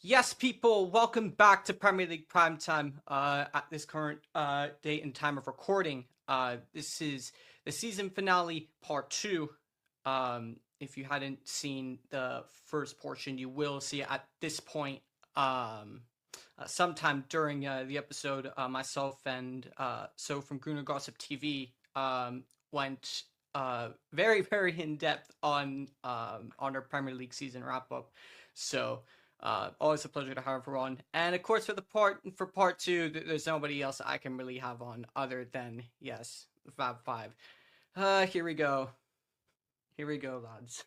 Yes, people, welcome back to Premier League Primetime at this current date and time of recording. This is the season finale, part two. If you hadn't seen the first portion, you will see it at this point. Sometime during the episode, myself and So from Gruner Gossip TV went very, very in depth on our Premier League season wrap up. So always a pleasure to have her on. And of course, for part two, there's nobody else I can really have on other than the Fab Five. Here we go. Here we go, lads.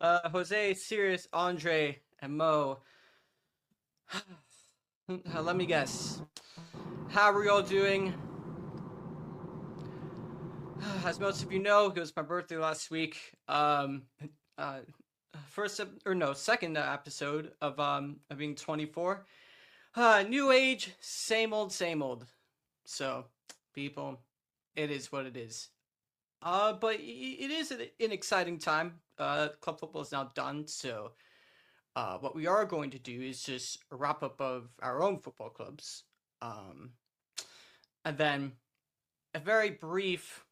Jose, Sirius, Andre, and Mo. Let me guess. How are we all doing? As most of you know, it was my birthday last week. Second episode of being 24. New age, same old, same old. So, people, it is what it is. But it is an exciting time. Club football is now done, so what we are going to do is just a wrap up of our own football clubs, and then a very brief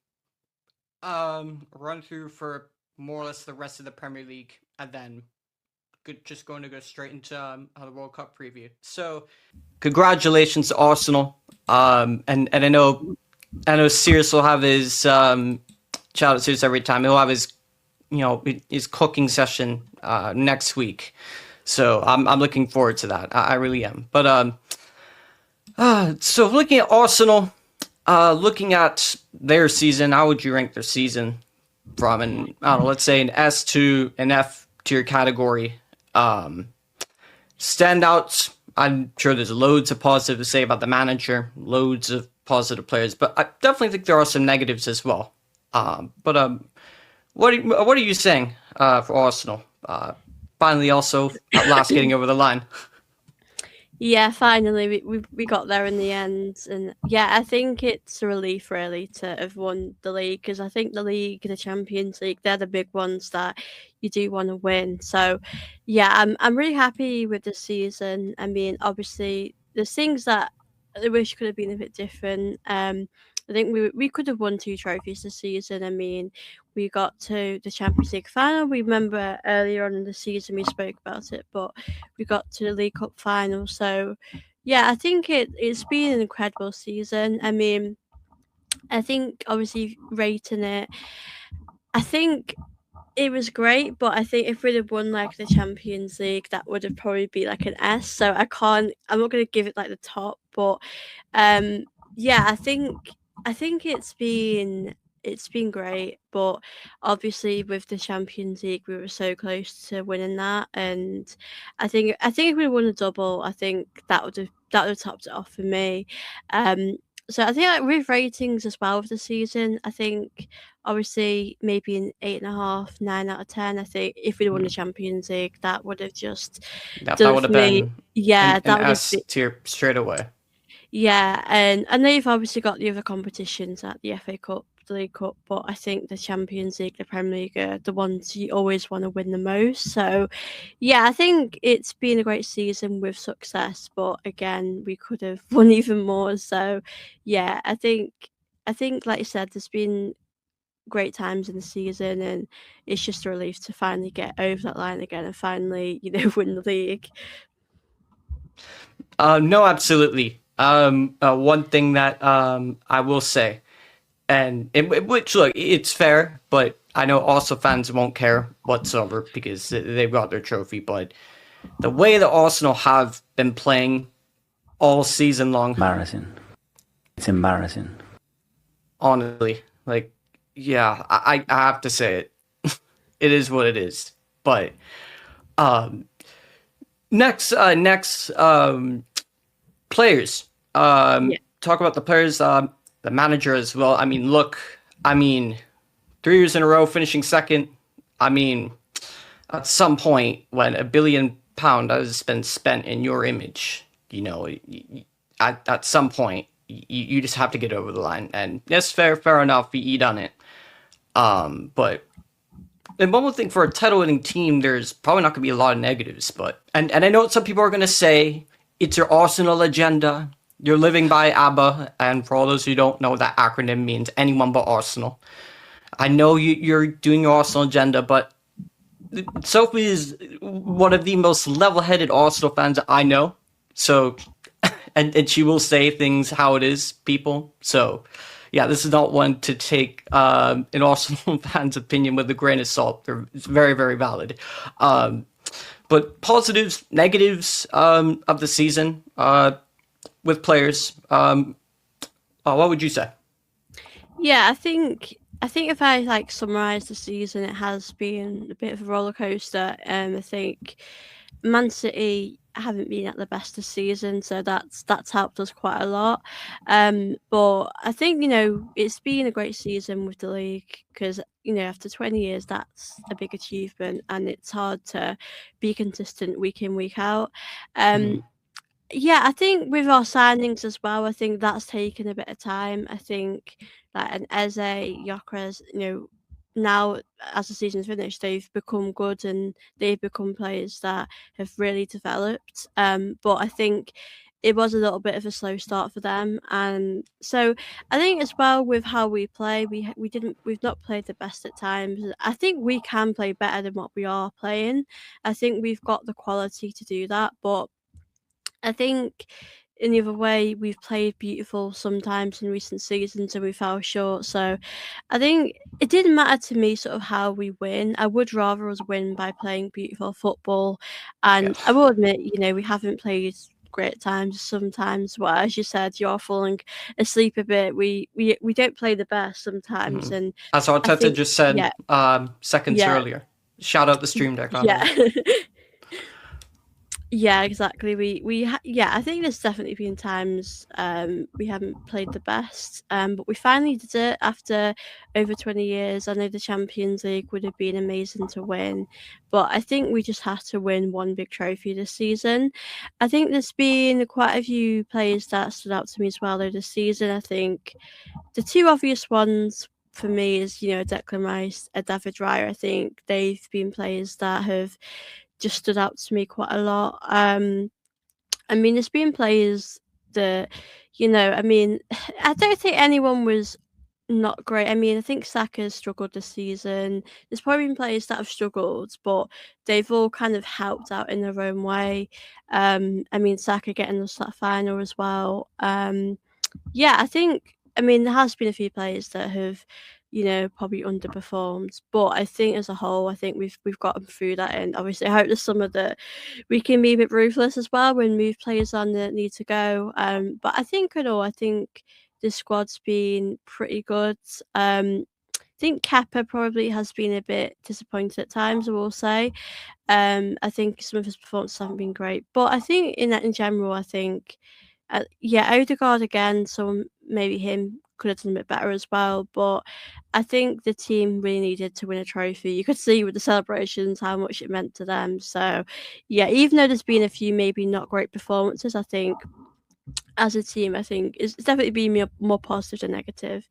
run through for more or less the rest of the Premier League, and then just going to go straight into the World Cup preview. So, congratulations to Arsenal. And I know Sirius will have his shout out Sirius every time. He'll have his cooking session next week. So I'm looking forward to that. I really am. But so looking at Arsenal, looking at their season, how would you rank their season from let's say an S to an F tier category? Standouts, I'm sure there's loads of positive to say about the manager, loads of positive players, but I definitely think there are some negatives as well. What are you saying for Arsenal? Finally, also at last getting over the line. Yeah, finally we got there in the end, and yeah, I think it's a relief really to have won the league, because I think the league, the Champions League, they're the big ones that you do want to win. So yeah, I'm really happy with the season. I mean, obviously there's things that I wish could have been a bit different. I think we could have won 2 trophies this season. I mean, we got to the Champions League final. We remember earlier on in the season we spoke about it, but we got to the League Cup final. So yeah, I think it's been an incredible season. I mean, I think obviously rating it, I think it was great, but I think if we'd have won like the Champions League, that would have probably been like an S. So I'm not gonna give it like the top, but yeah, I think it's been great, but obviously with the Champions League we were so close to winning that, and I think if we won a double, I think that would have topped it off for me. So I think like with ratings as well of the season, I think obviously maybe an 8.5, 9 out of 10. I think if we'd won the Champions League, that would have just That done it would for have me. been Yeah, an that would have S been. tier straight away. Yeah, and I know you've obviously got the other competitions like the FA Cup, the League Cup, but I think the Champions League, the Premier League are the ones you always want to win the most. So, yeah, I think it's been a great season with success, but again, we could have won even more. So, yeah, I think like you said, there's been great times in the season, and it's just a relief to finally get over that line again and finally, win the league. No, absolutely. One thing that I will say, which look, it's fair, but I know also fans won't care whatsoever because they've got their trophy. But the way that Arsenal have been playing all season long, Embarrassing. It's embarrassing. honestly, like, yeah, I have to say it. It is what it is. But next players. Yeah. Talk about the players, the manager as well. I mean, look, 3 years in a row finishing second. I mean, at some point when £1 billion has been spent in your image, at some point you just have to get over the line. And yes, fair enough. You done it. But And one more thing, for a title-winning team, there's probably not going to be a lot of negatives, but and I know some people are going to say it's your Arsenal agenda. You're living by ABBA, and for all those who don't know, that acronym means anyone but Arsenal. I know you're doing your Arsenal agenda, but Sophie is one of the most level-headed Arsenal fans I know. So, and she will say things how it is, people. So, yeah, this is not one to take an Arsenal fan's opinion with a grain of salt. It's very, very valid. But positives, negatives of the season with players. What would you say? Yeah, I think if I like summarize the season, it has been a bit of a roller coaster. I think Man City haven't been at the best this season, so that's helped us quite a lot. But I think, you know, it's been a great season with the league because, you know, after 20 years, that's a big achievement, and it's hard to be consistent week in, week out. Yeah, I think with our signings as well, I think that's taken a bit of time. I think like an Eze, Gyökeres, you know, now as the season's finished, they've become good and they've become players that have really developed. But I think it was a little bit of a slow start for them, and so I think as well with how we play, we've not played the best at times. I think we can play better than what we are playing. I think we've got the quality to do that, but I think in the other way, we've played beautiful sometimes in recent seasons and we fell short. So I think it didn't matter to me sort of how we win. I would rather us win by playing beautiful football. And I will admit, you know, we haven't played great times sometimes where, as you said, you're falling asleep a bit. We don't play the best sometimes. And as Arteta just said seconds earlier. Shout out the stream deck. Yeah, exactly. I think there's definitely been times we haven't played the best, but we finally did it after over 20 years. I know the Champions League would have been amazing to win, but I think we just had to win one big trophy this season. I think there's been quite a few players that stood out to me as well though this season. I think the two obvious ones for me is, you know, Declan Rice and David Raya. I think they've been players that have just stood out to me quite a lot. I mean, there's been players that, you know, I mean, I don't think anyone was not great. I mean, I think Saka's struggled this season. There's probably been players that have struggled, but they've all kind of helped out in their own way. I mean, Saka getting us that final as well. Yeah, I think, I mean, there has been a few players that have, you know, probably underperformed, but I think as a whole, I think we've gotten through that. And obviously, I hope this summer that we can be a bit ruthless as well when move players on that need to go. But I think in all, I think the squad's been pretty good. I think Kepa probably has been a bit disappointed at times, I will say. I think some of his performances haven't been great, but I think in general, I think Odegaard again, so maybe him could have done a bit better as well. But I think the team really needed to win a trophy. You could see with the celebrations how much it meant to them. So yeah, even though there's been a few maybe not great performances, I think as a team, I think it's definitely been more positive than negative.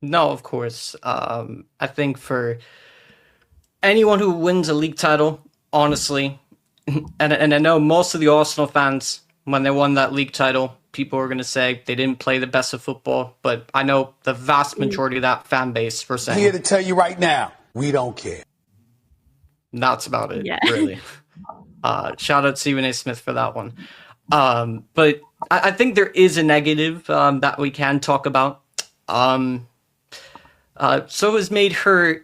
No, of course. I think for anyone who wins a league title, honestly, and I know most of the Arsenal fans, when they won that league title, people are going to say they didn't play the best of football, but I know the vast majority of that fan base were saying... I'm here to tell you right now, we don't care. That's about it, really. Shout out Stephen A. Smith for that one. But I think there is a negative that we can talk about. So has made her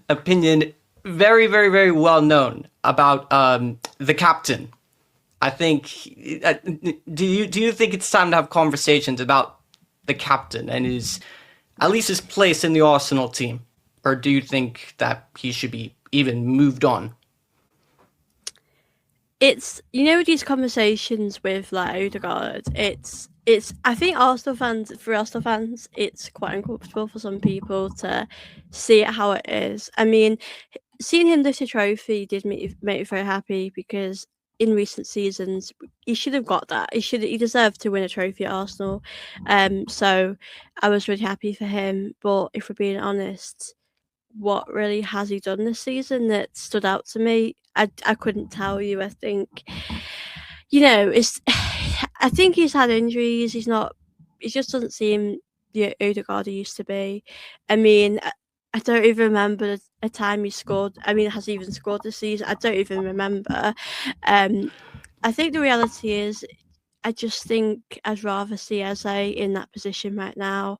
opinion very, very, very well known about the captain. I think. Do you think it's time to have conversations about the captain and at least his place in the Arsenal team, or do you think that he should be even moved on? It's, you know, these conversations with like Odegaard. It's. I think for Arsenal fans, it's quite uncomfortable for some people to see it how it is. I mean, seeing him lift a trophy did make me very happy because in recent seasons he should have got that. He deserved to win a trophy at Arsenal. So I was really happy for him. But if we're being honest, what really has he done this season that stood out to me. I couldn't tell you. I think, it's. I think he's had injuries. He just doesn't seem the Odegaard he used to be. I mean, I don't even remember a time he scored. I mean, has he even scored this season? I don't even remember. I think the reality is, I just think I'd rather see Eze in that position right now.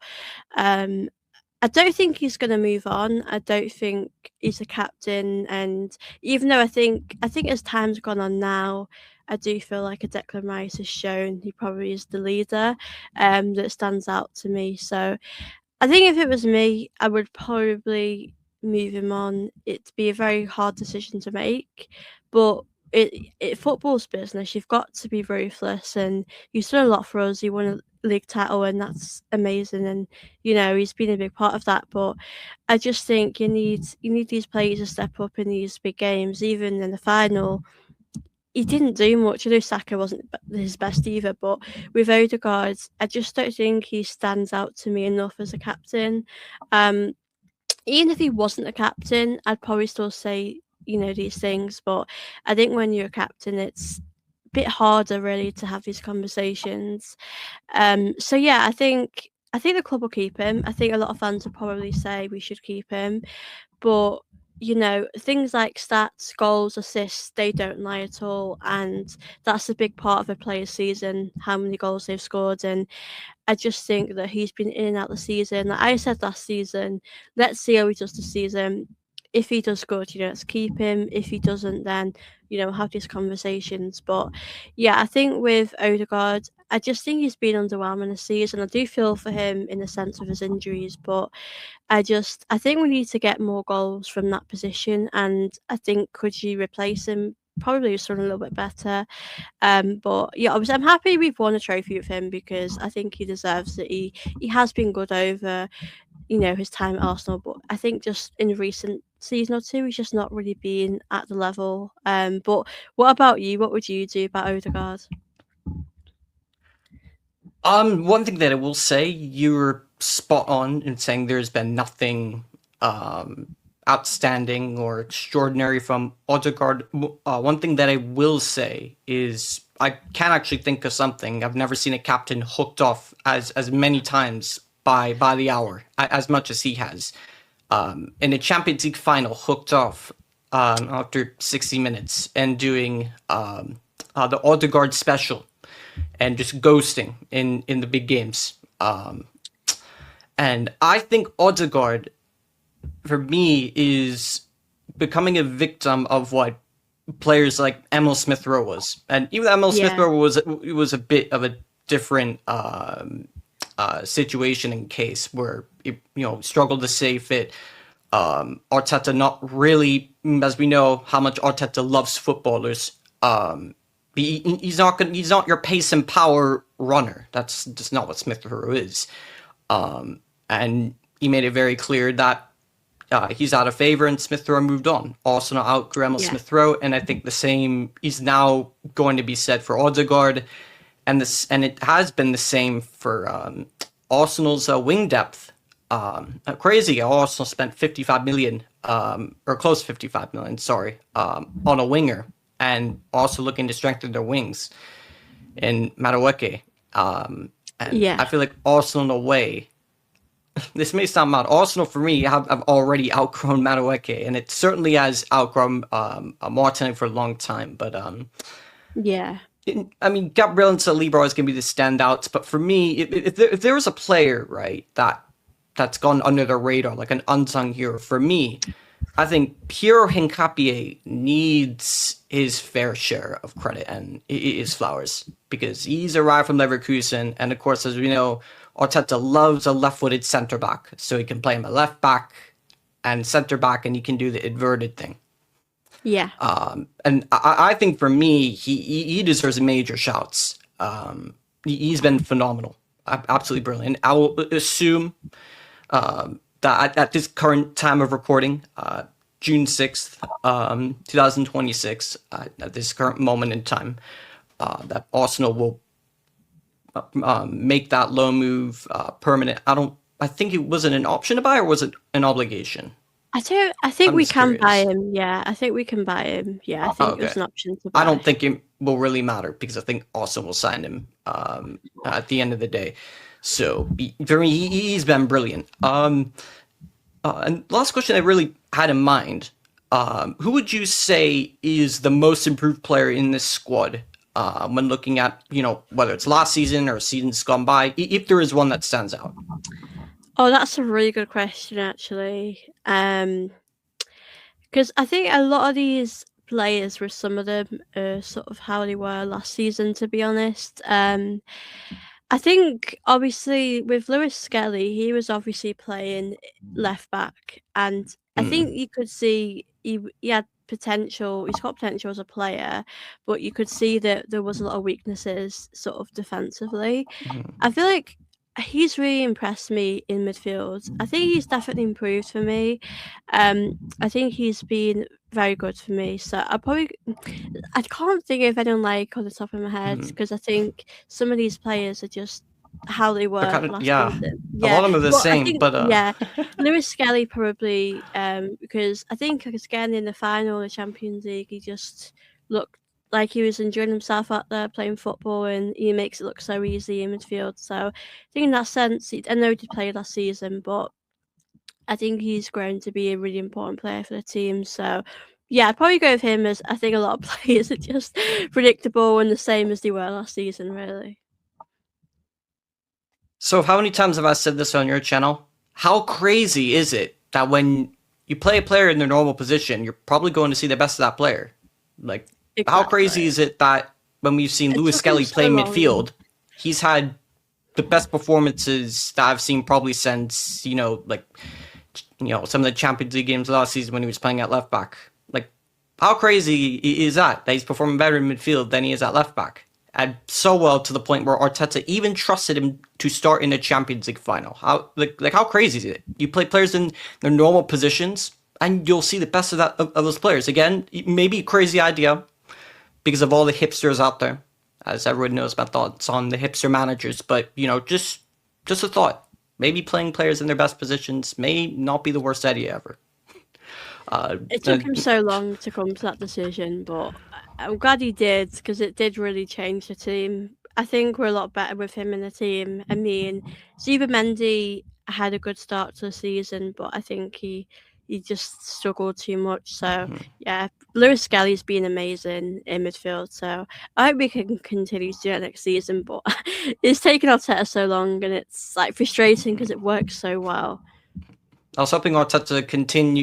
I don't think he's going to move on. I don't think he's a captain, and even though I think as time's gone on now, I do feel like a Declan Rice has shown he probably is the leader that stands out to me. So I think if it was me, I would probably move him on. It'd be a very hard decision to make, but football's business. You've got to be ruthless, and he's done a lot for us. He won a league title, and that's amazing. And he's been a big part of that. But I just think you need these players to step up in these big games. Even in the final, he didn't do much. I know Saka wasn't his best either, but with Odegaard, I just don't think he stands out to me enough as a captain. Even if he wasn't a captain, I'd probably still say these things. But I think when you're a captain, it's a bit harder really to have these conversations. So yeah, I think the club will keep him. I think a lot of fans will probably say we should keep him, but things like stats, goals, assists, they don't lie at all, and that's a big part of a player's season, how many goals they've scored. And I just think that he's been in and out the season. Like I said last season, let's see how he does this season. If he does good, let's keep him. If he doesn't, then have these conversations. But yeah, I think with Odegaard, I just think he's been underwhelming this season. I do feel for him in the sense of his injuries, but I think we need to get more goals from that position. And I think, could you replace him? Probably just run a little bit better. But yeah, obviously I'm happy we've won a trophy with him, because I think he deserves it. He has been good over his time at Arsenal, but I think just in recent season or two he's just not really been at the level. But what about you? What would you do about Odegaard? One thing that I will say, you're spot on in saying there's been nothing outstanding or extraordinary from Odegaard. One thing that I will say is I can actually think of something. I've never seen a captain hooked off as many times by the hour as much as he has. In a Champions League final, hooked off after 60 minutes and doing the Odegaard special and just ghosting in the big games. And I think Odegaard, for me, is becoming a victim of what players like Emil Smith-Rowe was. And even though Emil Smith-Rowe was a bit of a different situation and case where he, struggled to stay fit. Arteta not really, as we know how much Arteta loves footballers. He's not your pace and power runner. That's just not what Smith-Rowe is. And he made it very clear that he's out of favor, and Smith-Rowe moved on. Arsenal outgrew Emil Smith-Rowe, and I think the same is now going to be said for Odegaard, and it has been the same for Arsenal's wing depth. Crazy. Arsenal spent 55 million, or close to 55 million, on a winger, and also looking to strengthen their wings in Madueke. I feel like Arsenal, in a way, this may sound mad, Arsenal for me have already outgrown Madueke, and it certainly has outgrown Martin for a long time. But I mean, Gabriel and Saliba is going to be the standouts. But for me, if there was a player, right, that's gone under the radar, like an unsung hero, for me, I think Piero Hincapié needs his fair share of credit and his flowers, because he's arrived from Leverkusen, and of course, as we know, Arteta loves a left-footed centre-back, so he can play him a left-back and centre-back, and he can do the inverted thing. Yeah. And I think for me, he deserves major shouts. He's been phenomenal, absolutely brilliant. I will assume that at this current time of recording, June 6th, 2026, at this current moment in time, that Arsenal will make that loan move permanent. I think it was an option to buy, or was it an obligation? I don't. I think I'm we just can buy curious. him. Yeah, I think we can buy him. Yeah, I think there's Okay. an option to buy. I don't think it will really matter because I think Arsenal will sign him at the end of the day. So for me, he's been brilliant. And last question I really had in mind: who would you say is the most improved player in this squad when looking at whether it's last season or seasons gone by? If there is one that stands out. Oh, that's a really good question, actually. Because I think a lot of these players, with some of them, are sort of how they were last season, to be honest. I think obviously with Lewis Skelly, he was obviously playing left back, and I think you could see he had potential. He's got potential as a player, but you could see that there was a lot of weaknesses, sort of defensively. I feel like he's really impressed me in midfield. I think he's definitely improved for me. I think he's been very good for me. So I can't think of anyone like on the top of my head because I think some of these players are just how they They're were kind of, last yeah, season. a lot Yeah, of them are the but I same, think but Lewis Skelly probably because I think again in the final of the Champions League he just looked like he was enjoying himself out there playing football, and he makes it look so easy in midfield. So I think in that sense, I know he did play last season, but I think he's grown to be a really important player for the team. So yeah, I'd probably go with him, as I think a lot of players are just predictable and the same as they were last season, really. So how many times have I said this on your channel? How crazy is it that when you play a player in their normal position, you're probably going to see the best of that player? Like, how crazy Exactly. is it that when we've seen It Lewis took him Skelly play so long. midfield, he's had the best performances that I've seen probably since, some of the Champions League games last season when he was playing at left back. Like, how crazy is that he's performing better in midfield than he is at left back? And so well to the point where Arteta even trusted him to start in a Champions League final. How crazy is it? You play players in their normal positions, and you'll see the best of those players. Again, maybe a crazy idea because of all the hipsters out there, as everyone knows my thoughts on the hipster managers. But just a thought. Maybe playing players in their best positions may not be the worst idea ever. It took him so long to come to that decision, but I'm glad he did because it did really change the team. I think we're a lot better with him in the team. I mean, Mendy had a good start to the season, but I think he just struggled too much. So yeah, Lewis Skelly's been amazing in midfield. So I hope we can continue to do it next season. But it's taken Arteta so long, and it's like frustrating because it works so well. I was hoping Arteta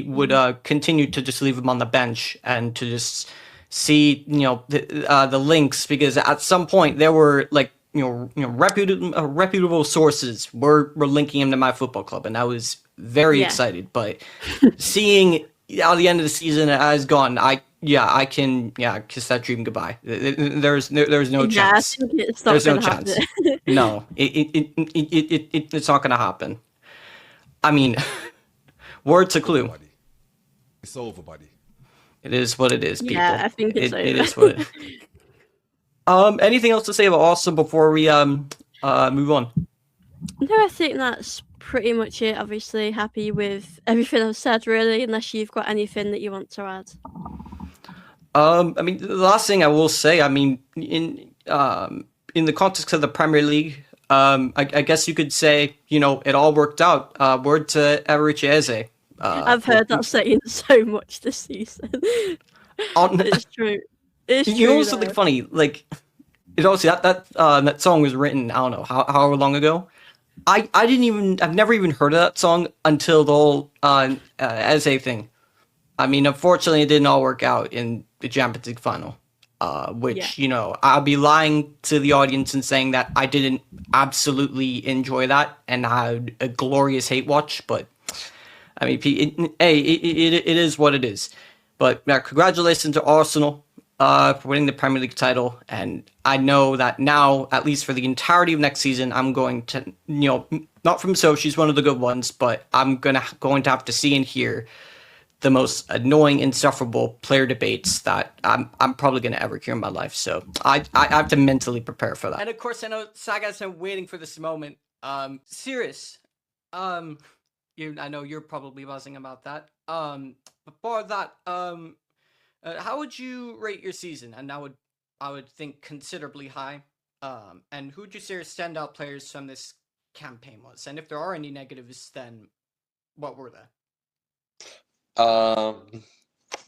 would continue to just leave him on the bench and to just see the links, because at some point there were reputable sources were linking him to my football club, and I was very excited. But seeing at the end of the season it has gone, I can kiss that dream goodbye. There's no chance. I think it's There's no happen. chance. No, it's not gonna happen. I mean. Word to Clue. It's over, buddy. It is what it is, people. Yeah, I think it's over. It is what it is. Anything else to say about Arsenal before we move on? No, I think that's pretty much it. Obviously, happy with everything I've said, really, unless you've got anything that you want to add. I mean, the last thing I will say, I mean, in the context of the Premier League, I guess you could say, it all worked out. Word to Eberechi Eze. I've heard that saying so much this season. It's true. It's true. You know something funny? Like, obviously that song was written, I don't know however long ago. I've never even heard of that song until the whole Eze thing. I mean, unfortunately, it didn't all work out in the Champions League final. Which I'll be lying to the audience and saying that I didn't absolutely enjoy that and had a glorious hate watch, but I mean, it is what it is. But congratulations to Arsenal for winning the Premier League title, and I know that now, at least for the entirety of next season, I'm going to, not from she's one of the good ones, but I'm going to have to see and hear the most annoying, insufferable player debates that I'm probably going to ever hear in my life. So I have to mentally prepare for that. And of course, I know Saga's been waiting for this moment. Serious. I know you're probably buzzing about that. Before that, how would you rate your season? And I would think considerably high. And who would you say your standout players from this campaign was? And if there are any negatives, then what were they?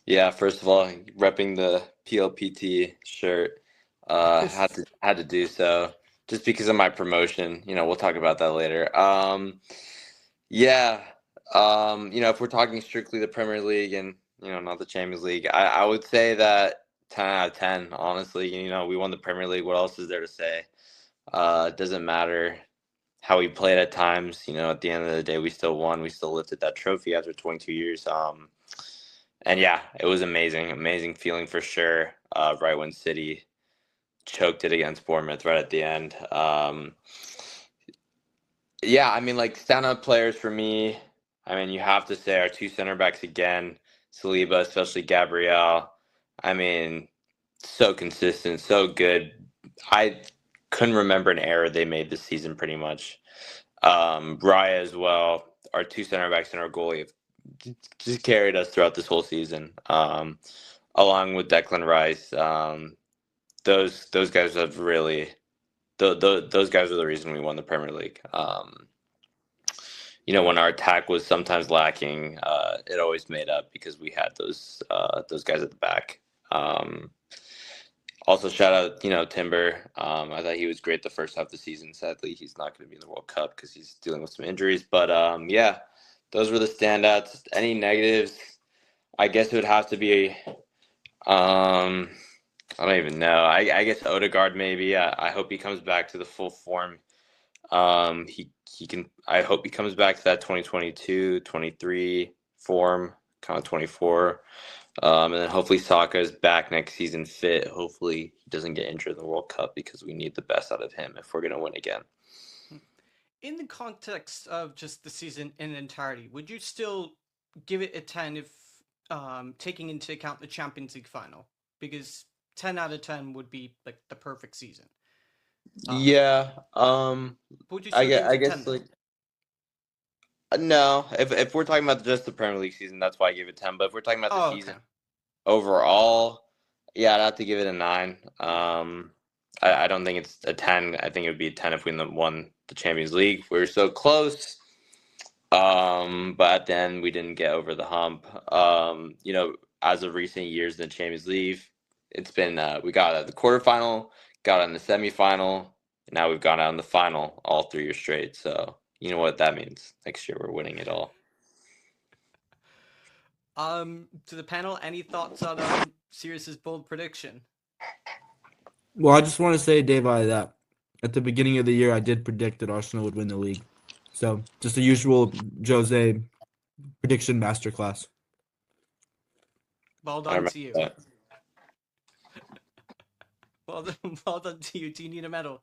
Yeah, first of all, repping the PLPT shirt, had to do so just because of my promotion. We'll talk about that later. Yeah, if we're talking strictly the Premier League and not the Champions League, I would say that 10 out of 10. Honestly, we won the Premier League. What else is there to say? It doesn't matter how we played at times. At the end of the day, we still won. We still lifted that trophy after 22 years. And yeah, it was amazing feeling for sure. Right when City choked it against Bournemouth right at the end. Yeah, I mean, like standout players for me. I mean, you have to say our two center backs again, Saliba, especially Gabriel. I mean, so consistent, so good. I couldn't remember an error they made this season pretty much. Raya as well. Our two center backs and our goalie have just carried us throughout this whole season, along with Declan Rice. Those guys have really those guys are the reason we won the Premier League. When our attack was sometimes lacking, it always made up because we had those guys at the back. Also, shout out, Timber. I thought he was great the first half of the season. Sadly, he's not going to be in the World Cup because he's dealing with some injuries. But yeah, those were the standouts. Any negatives? I guess it would have to be. I don't even know. I guess Odegaard maybe. I hope he comes back to the full form. He can. I hope he comes back to that 2022, 23 form, kind of 24. And then hopefully Saka is back next season fit. Hopefully he doesn't get injured in the World Cup because we need the best out of him if we're going to win again. In the context of just the season in entirety, would you still give it a 10 if taking into account the Champions League final? Because 10 out of 10 would be like the perfect season. Yeah. Would you I still give it a guess 10 then? like no. If we're talking about just the Premier League season, that's why I give it 10. But if we're talking about the season overall, yeah, I'd have to give it a 9. I don't think it's a 10. I think it would be a 10 if we won the Champions League. We were so close. But at the end, we didn't get over the hump. As of recent years in the Champions League, it's been we got out of the quarterfinal, got in the semifinal, and now we've gone out in the final all 3 years straight. So you know what that means. Next year, we're winning it all. To the panel, any thoughts on Sirius's bold prediction? Well, I just want to say, Dave, that at the beginning of the year, I did predict that Arsenal would win the league. So just the usual Jose prediction masterclass. Well done to you. Well done to you. Do you need a medal?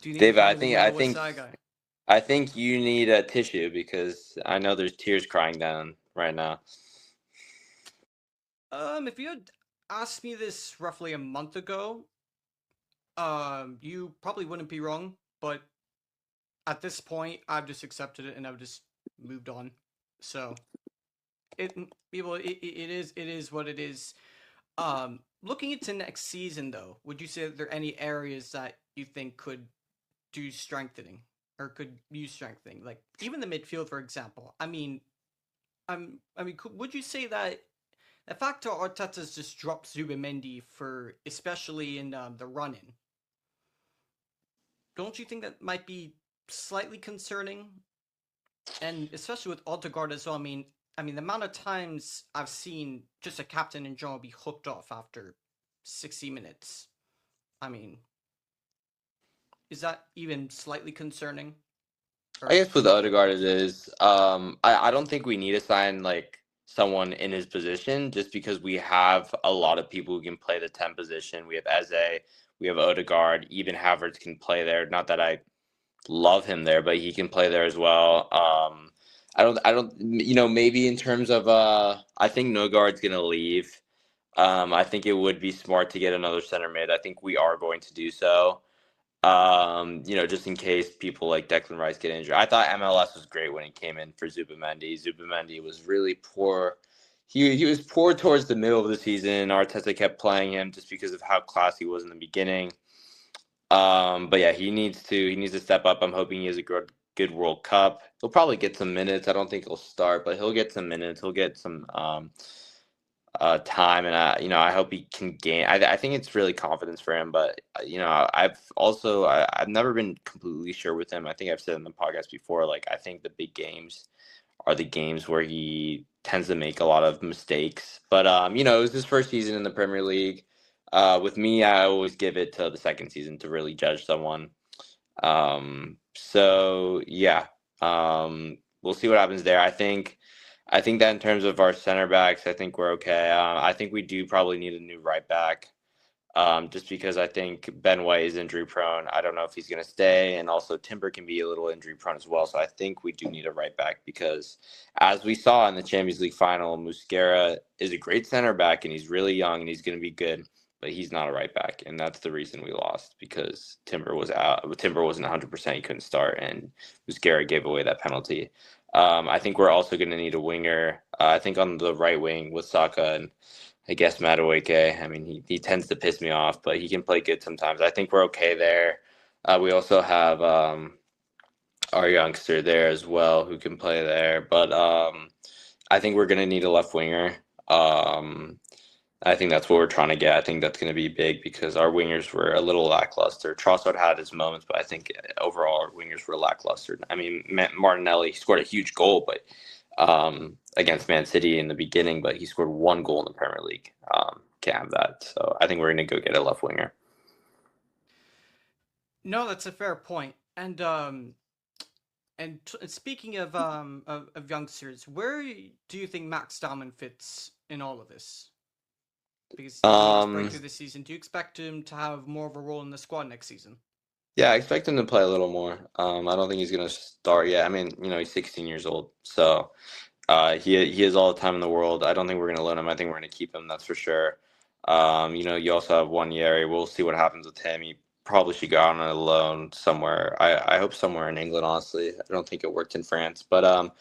David, I think you need a tissue because I know there's tears crying down right now. If you had asked me this roughly a month ago, you probably wouldn't be wrong, but at this point, I've just accepted it and I've just moved on. So it is what it is. Looking into next season, though, would you say that there are any areas that you think could do strengthening or could use strengthening, like even the midfield, for example? Would you say that the fact that Arteta's just dropped Zubimendi for, especially in the run-in, don't you think that might be slightly concerning? And especially with Odegaard as well. I mean, the amount of times I've seen just a captain in general be hooked off after 60 minutes. Is that even slightly concerning? I guess with Odegaard it is. I don't think we need to sign like someone in his position just because we have a lot of people who can play the 10 position. We have Eze, we have Odegaard, even Havertz can play there. Not that I love him there, but he can play there as well. I don't maybe in terms of I think Nogaard's gonna leave. I think it would be smart to get another center mid. I think we are going to do so. Just in case people like Declan Rice get injured. I thought MLS was great when he came in for Zubamendi. Zubamendi was really poor. He was poor towards the middle of the season. Arteta kept playing him just because of how classy he was in the beginning. But yeah, he needs to step up. I'm hoping he has a good World Cup. He'll probably get some minutes. I don't think he'll start, but he'll get some minutes. He'll get some time, and I hope he can gain. I think it's really confidence for him, but I've never been completely sure with him. I think I've said in the podcast before, like I think the big games are the games where he tends to make a lot of mistakes. But it was his first season in the Premier League. With me, I always give it to the second season to really judge someone. So yeah, we'll see what happens there. I think that in terms of our center backs, I think we're okay. I think we do probably need a new right back. Just because I think Ben White is injury prone. I don't know if he's going to stay, and also Timber can be a little injury prone as well. So I think we do need a right back because, as we saw in the Champions League final, Musquera is a great center back, and he's really young, and he's going to be good, but he's not a right back, and that's the reason we lost because Timber was out. Timber wasn't 100%; he couldn't start, and Musquera gave away that penalty. I think we're also going to need a winger. I think on the right wing with Saka and I guess Madueke. I mean, he tends to piss me off, but he can play good sometimes. I think we're okay there. We also have our youngster there as well who can play there. But I think we're going to need a left winger. I think that's what we're trying to get. I think that's going to be big because our wingers were a little lackluster. Trossard had his moments, but I think overall our wingers were lackluster. I mean, Martinelli scored a huge goal, but against Man City in the beginning, but he scored one goal in the Premier League. Can't have that. So I think we're going to go get a left winger. No, that's a fair point. And speaking of youngsters, where do you think Max Dalman fits in all of this? Because he made his breakthrough this season. Do you expect him to have more of a role in the squad next season? Yeah, I expect him to play a little more. I don't think he's going to start yet. I mean, he's 16 years old, so he has all the time in the world. I don't think we're going to loan him. I think we're going to keep him. That's for sure. You also have one Yeri. We'll see what happens with him. He probably should go out on a loan somewhere. I hope somewhere in England, honestly. I don't think it worked in France. But,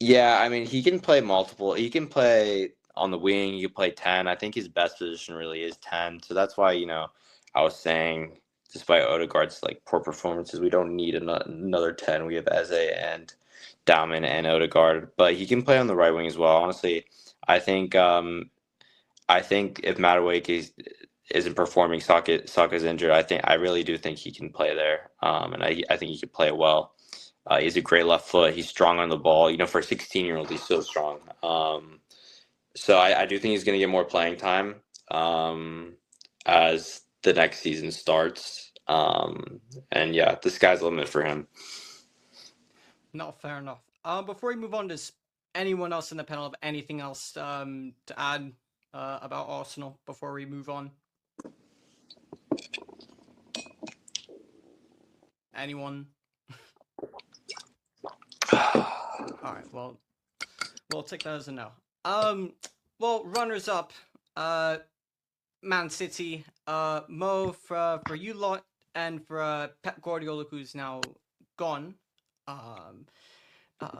yeah, I mean, he can play multiple. He can play on the wing. He can play 10. I think his best position really is 10. So that's why, I was saying, despite Odegaard's poor performances, we don't need another 10. We have Eze and Dalman and Odegaard, but he can play on the right wing as well. Honestly, I think if Madueke isn't performing, Saka's injured. I really do think he can play there, and I think he can play well. He's a great left foot. He's strong on the ball. For a 16-year-old, he's so strong. So I do think he's going to get more playing time as the next season starts. And yeah, the sky's the limit for him. No, fair enough. Before we move on, does anyone else in the panel have anything else to add about Arsenal before we move on? Anyone? All right. Well, we'll take that as a no. Well, runners up. Man City. Mo, for you lot, and for Pep Guardiola, who's now gone.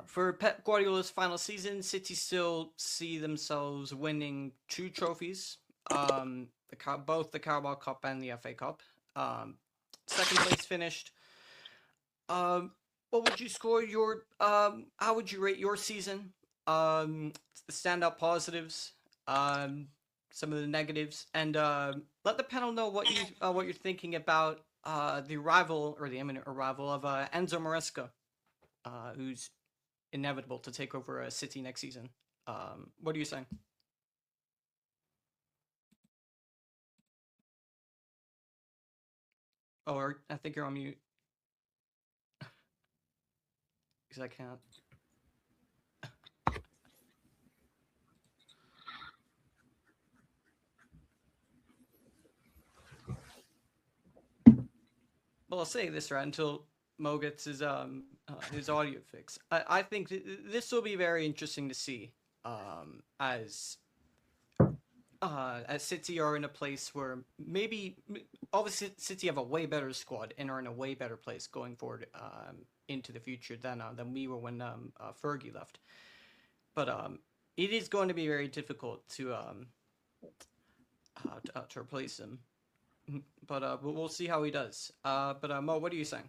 For Pep Guardiola's final season, City still see themselves winning 2 trophies, both the Carabao Cup and the FA Cup. Second place finished. What would you score your? How would you rate your season? The standout positives, some of the negatives, and let the panel know what you're thinking about the arrival or the imminent arrival of Enzo Maresca, who's inevitable to take over City next season. What are you saying? Oh, I think you're on mute. Because I can't. Well, I'll say this right until Mo gets his audio fix. I think this will be very interesting to see, as as City are in a place where maybe obviously City have a way better squad and are in a way better place going forward into the future than we were when Fergie left. But it is going to be very difficult to replace him. But we'll see how he does. But Mo, what are you saying?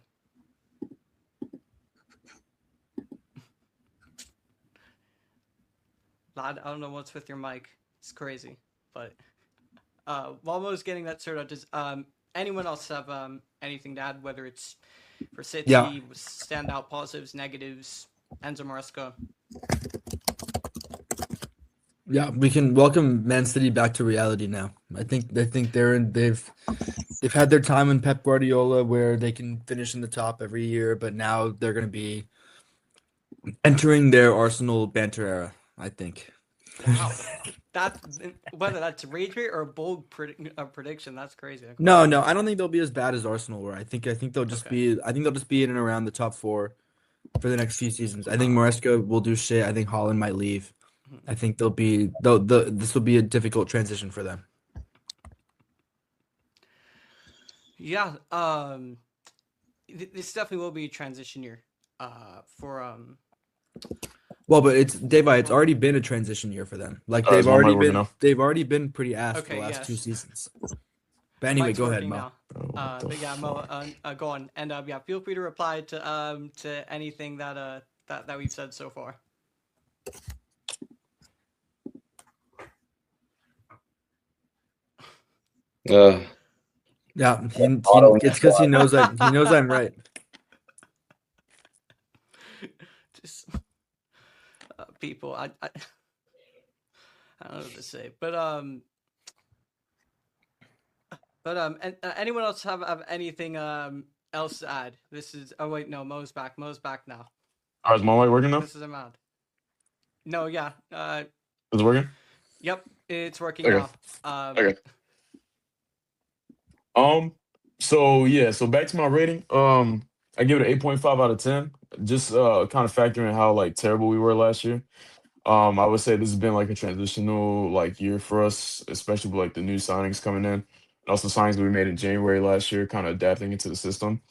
Lad, I don't know what's with your mic. It's crazy. But while Mo's getting that sorted out, does anyone else have anything to add? Whether it's for City, standout positives, negatives, Enzo Maresca. Yeah, we can welcome Man City back to reality now. I think they've had their time in Pep Guardiola where they can finish in the top every year, but now they're going to be entering their Arsenal banter era, I think. Wow. Whether that's rage bait or a bold prediction, that's crazy. No, I don't think they'll be as bad as Arsenal were. I think they'll just be in and around the top 4 for the next few seasons. I think Maresca will do shit. I think Haaland might leave. I think this will be a difficult transition for them. Yeah, this definitely will be a transition year for Well, but it's already been a transition year for them. Like they've already been pretty ass for the last 2 seasons. But anyway, Mike's go ahead, working Mo. now. But yeah, Mo, go on, and yeah, feel free to reply to anything that we've said so far. Yeah, it's because he knows I'm right. Just people, I don't know what to say, but and anyone else have anything else to add? This is wait, no, Mo's back now. Is my mic working now? This is Ahmad. No, yeah. Is it working? Yep, it's working now. Okay. So back to my rating. I give it an 8.5 out of 10. Just kind of factoring how like terrible we were last year. I would say this has been like a transitional like year for us, especially with like the new signings coming in, and also signings that we made in January last year, kind of adapting into the system.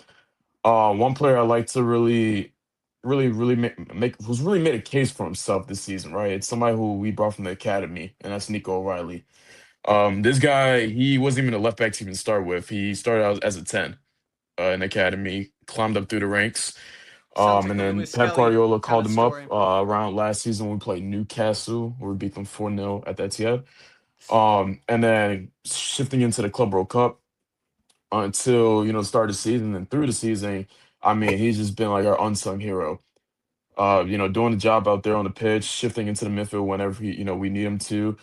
One player I like to really who's really made a case for himself this season, right? It's somebody who we brought from the academy, and that's Nico O'Reilly. This guy, he wasn't even a left back to even start with. He started out as a 10 in the academy, climbed up through the ranks. And then Pep Guardiola called him up around last season when we played Newcastle, where we beat them 4-0 at the Etihad. And then shifting into the Club World Cup until, the start of the season and through the season, I mean, he's just been like our unsung hero. Doing the job out there on the pitch, shifting into the midfield whenever we need him to,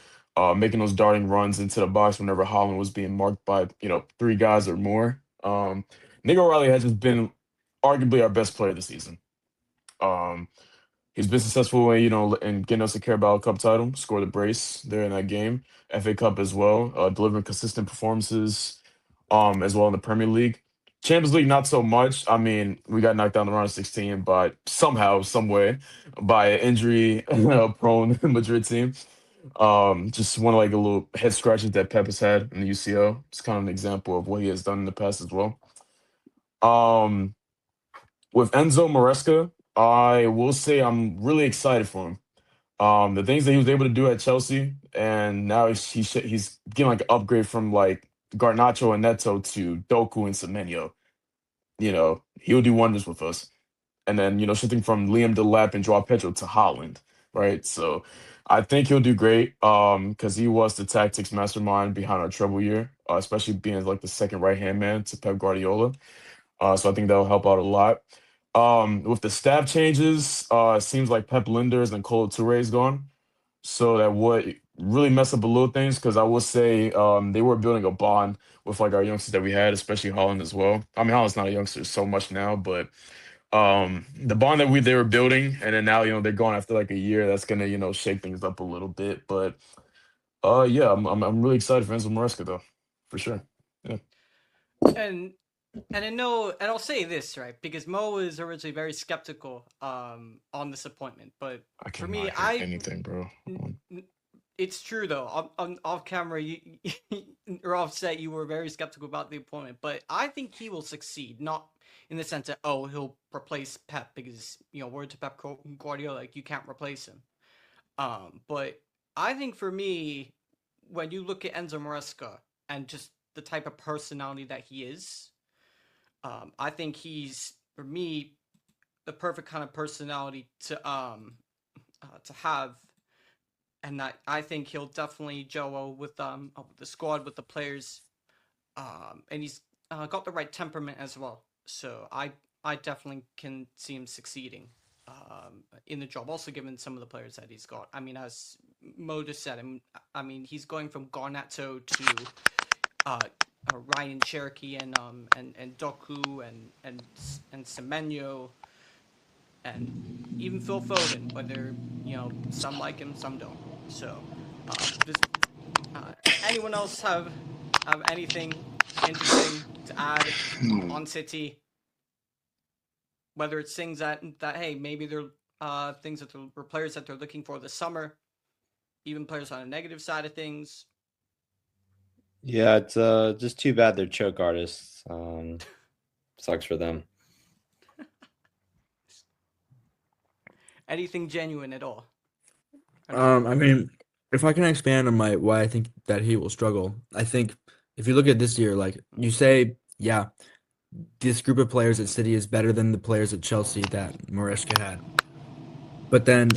making those darting runs into the box whenever Haaland was being marked by 3 guys or more. Nico O'Reilly has just been arguably our best player this season. He's been successful in getting us a Carabao Cup title, scored a brace there in that game, FA Cup as well, delivering consistent performances as well in the Premier League. Champions League, not so much. I mean, we got knocked down the round of 16, but somehow, some way, by an injury-prone Madrid team. Just one of like a little head scratches that Pep has had in the UCL. It's kind of an example of what he has done in the past as well. With Enzo Maresca, I will say I'm really excited for him. The things that he was able to do at Chelsea, and now he's getting like an upgrade from like Garnacho and Neto to Doku and Semenyo. He'll do wonders with us. And then, shifting from Liam Delap and Joao Pedro to Haaland, right? So I think he'll do great because he was the tactics mastermind behind our treble year, especially being like the second right-hand man to Pep Guardiola. So I think that'll help out a lot. With the staff changes, it seems like Pep Linders and Kolo Touré is gone. So that would really mess up a little things because I will say they were building a bond with like our youngsters that we had, especially Haaland as well. I mean, Haaland's not a youngster so much now, but the bond that they were building, and then now they're gone after like a year. That's gonna shake things up a little bit. But yeah, I'm really excited for Enzo Maresca though, for sure. Yeah. And I know, and I'll say this, right, because Mo was originally very skeptical on this appointment, but I for me, anything, bro. It's true though. Off camera, you or offset, you were very skeptical about the opponent, but I think he will succeed. Not in the sense that he'll replace Pep because word to Pep Guardiola, like you can't replace him. But I think for me, when you look at Enzo Maresca and just the type of personality that he is, I think he's for me the perfect kind of personality to have. And that I think he'll definitely gel well with the squad, with the players, and he's got the right temperament as well. So I definitely can see him succeeding in the job. Also, given some of the players that he's got. I mean, as Mo just said, I mean he's going from Garnacho to Ryan Cherokee and Doku and Semenyo. And even Phil Foden, whether some like him, some don't. So, anyone else have anything interesting to add on City? Whether it's things that hey, maybe they're things that they're players that they're looking for this summer, even players on the negative side of things. Yeah, it's just too bad they're choke artists. Sucks for them. Anything genuine at all? I mean, if I can expand on why I think that he will struggle, I think if you look at this year, like you say, yeah, this group of players at City is better than the players at Chelsea that Maresca had. But then,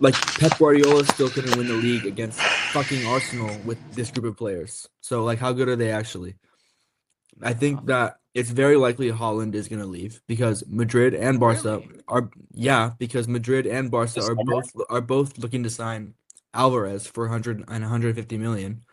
like, Pep Guardiola still couldn't win the league against fucking Arsenal with this group of players. So, like, how good are they actually? I think that it's very likely Haaland is going to leave because Madrid and Barca because Madrid and Barca are both looking to sign Alvarez for 100 and 150 million.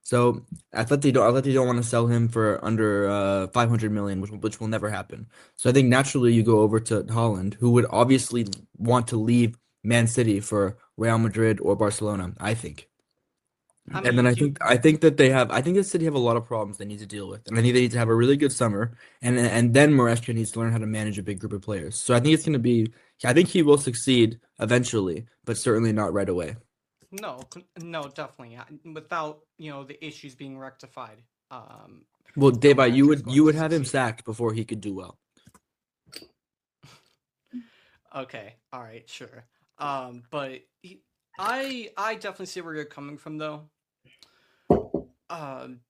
So Atleti don't want to sell him for under 500 million, which will never happen. So I think naturally you go over to Haaland, who would obviously want to leave Man City for Real Madrid or Barcelona, I think. And then I think that City have a lot of problems they need to deal with, and I think they need to have a really good summer, and then Maresca needs to learn how to manage a big group of players. So I think it's going to be, I think he will succeed eventually, but certainly not right away. No, definitely without the issues being rectified. Well, Deva, you would have him sacked before he could do well. Okay, all right, sure. But I definitely see where you're coming from though.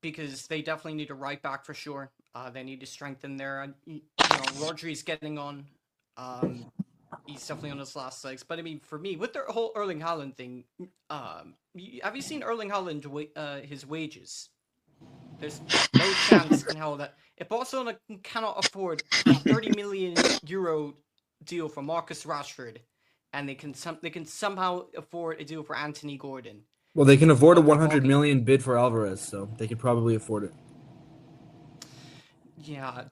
Because they definitely need a right back for sure. They need to strengthen their, Rodri's getting on. He's definitely on his last legs. But I mean, for me, with their whole Erling Haaland thing, have you seen Erling Haaland his wages? There's no chance in hell that if Barcelona cannot afford a 30 million euro deal for Marcus Rashford, and they can somehow afford a deal for Anthony Gordon. Well, they can afford a 100 million bid for Alvarez, so they could probably afford it. Yeah,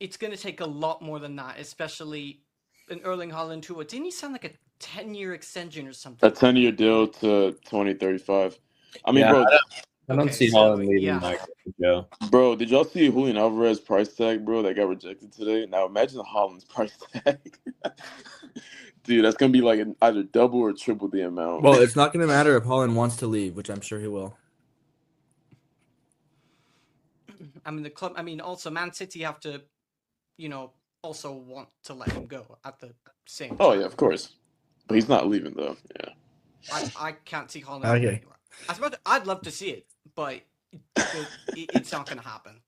it's gonna take a lot more than that, especially in Erling Haaland too. Didn't he sound like a 10-year extension or something? A 10-year deal to 2035. I mean, Yeah, bro, I don't see Haaland leaving like Joe. Bro, did y'all see Julian Alvarez price tag, bro, that got rejected today? Now imagine Haaland's price tag. Dude, that's going to be like either double or triple the amount. Well, it's not going to matter if Haaland wants to leave, which I'm sure he will. I mean, the club, also Man City have to, also want to let him go at the same time. Oh, yeah, of course. But he's not leaving, though. Yeah. I can't see Haaland anywhere. I'd love to see it, but it's not going to happen.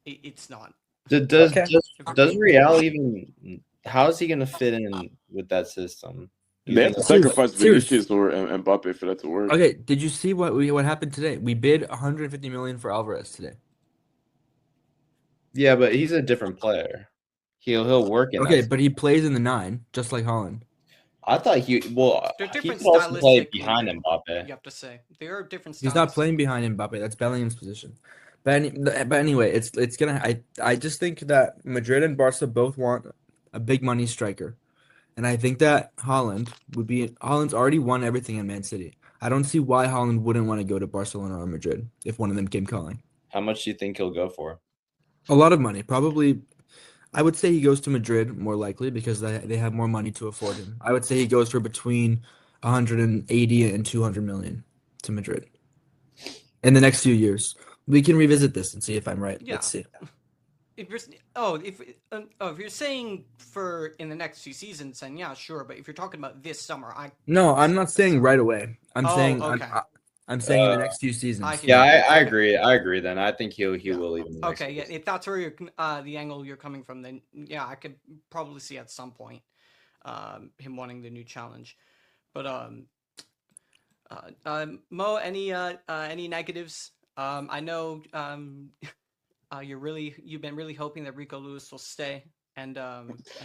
It's not. Does Real even? How is he going to fit in with that system? They have to sacrifice Vinicius or Mbappe for that to work. Okay, did you see what happened today? We bid 150 million for Alvarez today. Yeah, but he's a different player. He'll work in. Okay, but he plays in the 9, just like Haaland. I thought he could also play behind Mbappe. You have to say they are different. He's not playing behind Mbappe. That's Bellingham's position. But anyway, it's gonna. I just think that Madrid and Barca both want a big money striker, and I think that Haaland's already won everything in Man City. I don't see why Haaland wouldn't want to go to Barcelona or Madrid if one of them came calling. How much do you think he'll go for? A lot of money, probably. I would say he goes to Madrid more likely because they have more money to afford him. I would say he goes for between 180 and 200 million. to Madrid in the next few years. We can revisit this and see if I'm right. Yeah. Let's see. If you're if you're saying for in the next few seasons, then yeah, sure. But if you're talking about this summer, No, I'm not saying right away. I'm saying okay. I'm saying in the next few seasons. I hear Yeah, you. I Okay. agree. I agree. Then I think he Yeah. will leave in the next Okay, yeah. season. If that's where you're the angle you're coming from, then yeah, I could probably see at some point him wanting the new challenge. But Mo, any negatives? I know you've been really hoping that Rico Lewis will stay and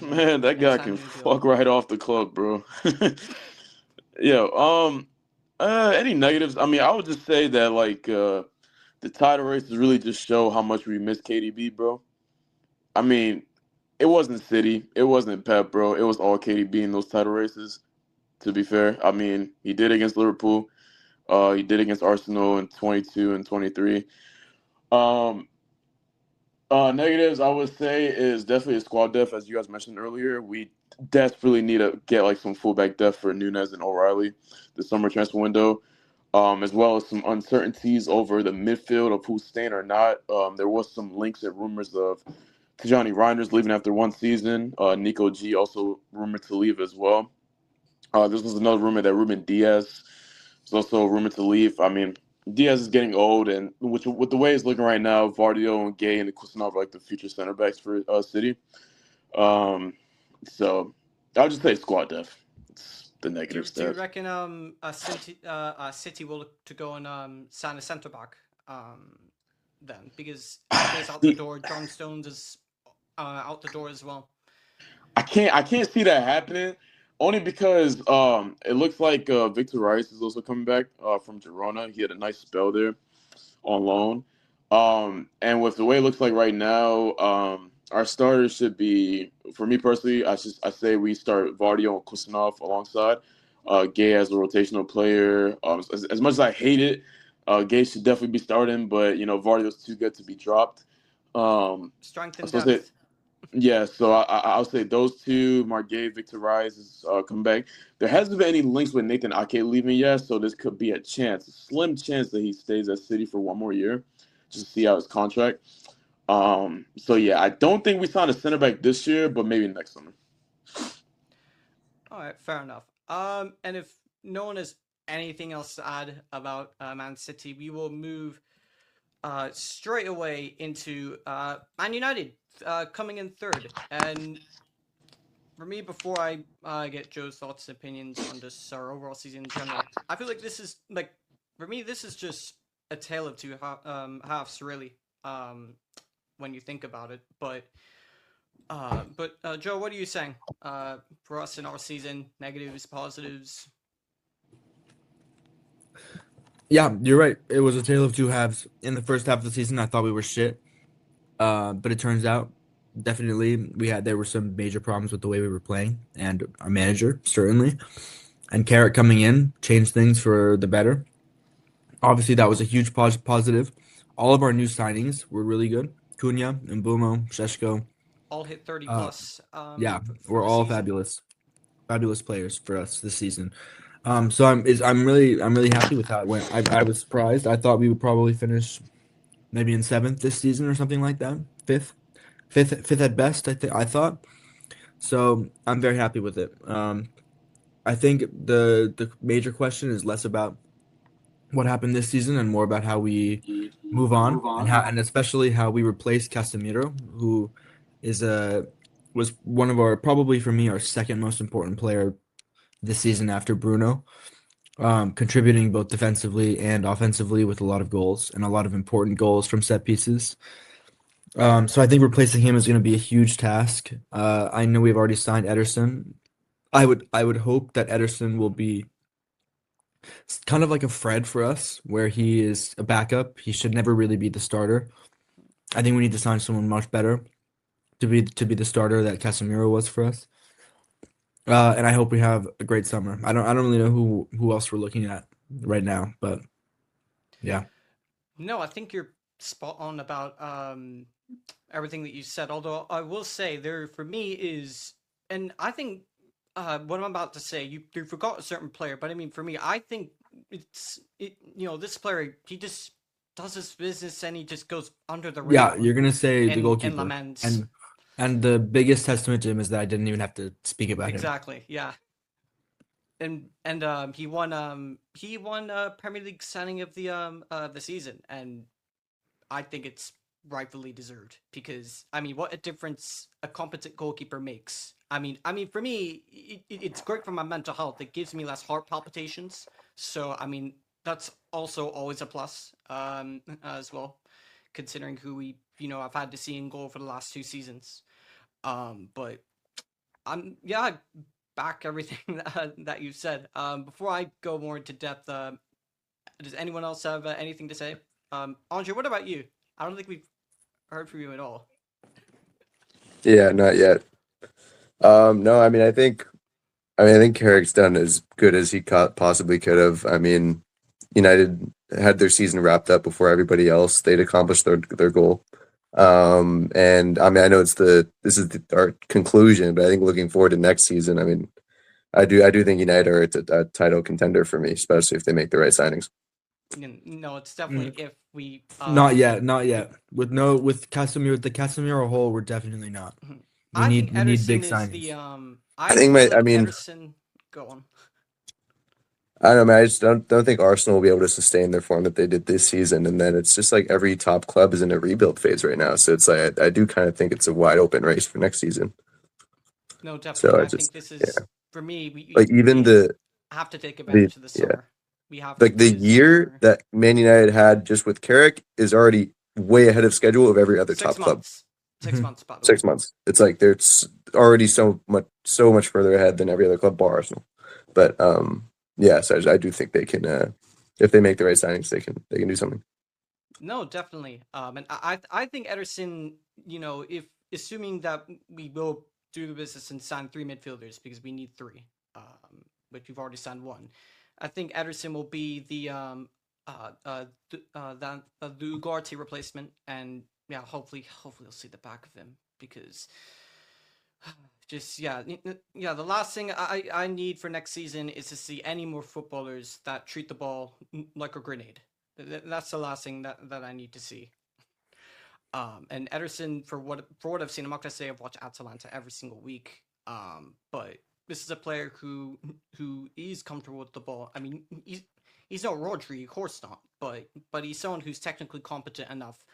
Man, that guy can fuck right off the club, bro. Yeah. Any negatives? I mean, I would just say that like the title races really just show how much we miss KDB, bro. I mean, it wasn't City, it wasn't Pep, bro. It was all KDB in those title races. To be fair, I mean, he did against Liverpool. He did against Arsenal in 22 and 23. Negatives I would say is definitely a squad depth, as you guys mentioned earlier. We desperately need to get like some fullback depth for Nunes and O'Reilly the summer transfer window, as well as some uncertainties over the midfield of who's staying or not. There was some links and rumors of Tijani Reinders leaving after one season. Nico G also rumored to leave as well. This was another rumor that Ruben Diaz is also rumored to leave. I mean, Diaz is getting old, and with the way it's looking right now, Vardio and Gay and Kusanov are like the future center backs for City. So I'll just say squad depth. It's the negative do you stuff. reckon City will look to go and sign a centre back then, because Ake's out the door, John Stones is out the door as well. I can't see that happening, only because it looks like Victor Rice is also coming back from Girona. He had a nice spell there on loan. And with the way it looks like right now, our starters should be, for me personally, I say we start Vardio and Kusanov alongside. Gay as a rotational player. As much as I hate it, Gay should definitely be starting, but Vardio's too good to be dropped. Strength and so depth. Yeah, so I'll say those two, Margay, Victor Rice is coming back. There hasn't been any links with Nathan Ake leaving yet, so this could be a slim chance that he stays at City for one more year, just to see out his contract. So yeah, I don't think we sign a center back this year, but maybe next summer. All right, fair enough. And if no one has anything else to add about Man City, we will move straight away into Man United coming in third. And for me, before I get Joe's thoughts and opinions on this our overall season in general, I feel like this is for me this is just a tale of two halves, really. When you think about it, but Joe, what are you saying for us in our season? Negatives, positives? Yeah, you're right. It was a tale of two halves. In the first half of the season, I thought we were shit. But it turns out, definitely, there were some major problems with the way we were playing, and our manager, certainly. And Carrot coming in changed things for the better. Obviously, that was a huge positive. All of our new signings were really good. Cunha, Mbumo, Sheshko. All hit 30 plus. Yeah, for we're the all season. fabulous players for us this season. So I'm really happy with how it went. I was surprised. I thought we would probably finish maybe in seventh this season or something like that. Fifth at best. I thought. So I'm very happy with it. I think the major question is less about what happened this season and more about how we move on and especially how we replace Casemiro, who was one of our, probably for me, our second most important player this season after Bruno, contributing both defensively and offensively with a lot of goals and a lot of important goals from set pieces. So I think replacing him is going to be a huge task. I know we've already signed Ederson. I would hope that Ederson will be kind of like a Fred for us, where he is a backup. He should never really be the starter. I think we need to sign someone much better to be the starter that Casemiro was for us. And I hope we have a great summer. I don't really know who else we're looking at right now, but yeah. No, I think you're spot on about everything that you said. Although I will say there for me is, and I think what I'm about to say, you forgot a certain player, but I mean for me, I think this player, he just does his business and he just goes under the Yeah, radar you're gonna say the in goalkeeper, Laments. and the biggest testament to him is that I didn't even have to speak about him. Exactly, yeah. And he won Premier League signing of the season, and I think it's rightfully deserved because I mean, what a difference a competent goalkeeper makes. I mean, for me, it's great for my mental health. It gives me less heart palpitations. So I mean, that's also always a plus as well, considering who I've had to see in goal for the last 2 seasons. But I back everything that you said. Before I go more into depth, does anyone else have anything to say? Andre, what about you? I don't think we've heard from you at all. Yeah, not yet. No, I mean, I think Carrick's done as good as he possibly could have. I mean, United had their season wrapped up before everybody else. They'd accomplished their goal. And I mean, I know this is our conclusion, but I think looking forward to next season, I mean, I do think United are a title contender for me, especially if they make the right signings. No, it's definitely if we Not yet. With the Casemiro hole, we're definitely not. We need big signings. I think Ederson. Go on. I don't know, man. I just don't think Arsenal will be able to sustain their form that they did this season. And then it's just like every top club is in a rebuild phase right now. So it's like I do kind of think it's a wide open race for next season. No, definitely. I think this is for me. We have to take advantage of the summer. We have like the year that Man United had just with Carrick is already way ahead of schedule of every other top club. 6 months, by the way. 6 months. It's like they're already so much further ahead than every other club bar Arsenal. But yeah, so I do think they can, if they make the right signings, they can do something. No, definitely. And I think Ederson, if assuming that we will do the business and sign 3 midfielders because we need 3, which we've already signed 1. I think Ederson will be the Ugarte replacement, and yeah, hopefully you'll see the back of him because the last thing I need for next season is to see any more footballers that treat the ball like a grenade. That's the last thing that I need to see. And Ederson, for what I've seen, I'm not gonna say I've watched Atalanta every single week, but this is a player who is comfortable with the ball. I mean, he's no Rodri, of course not, but he's someone who's technically competent enough,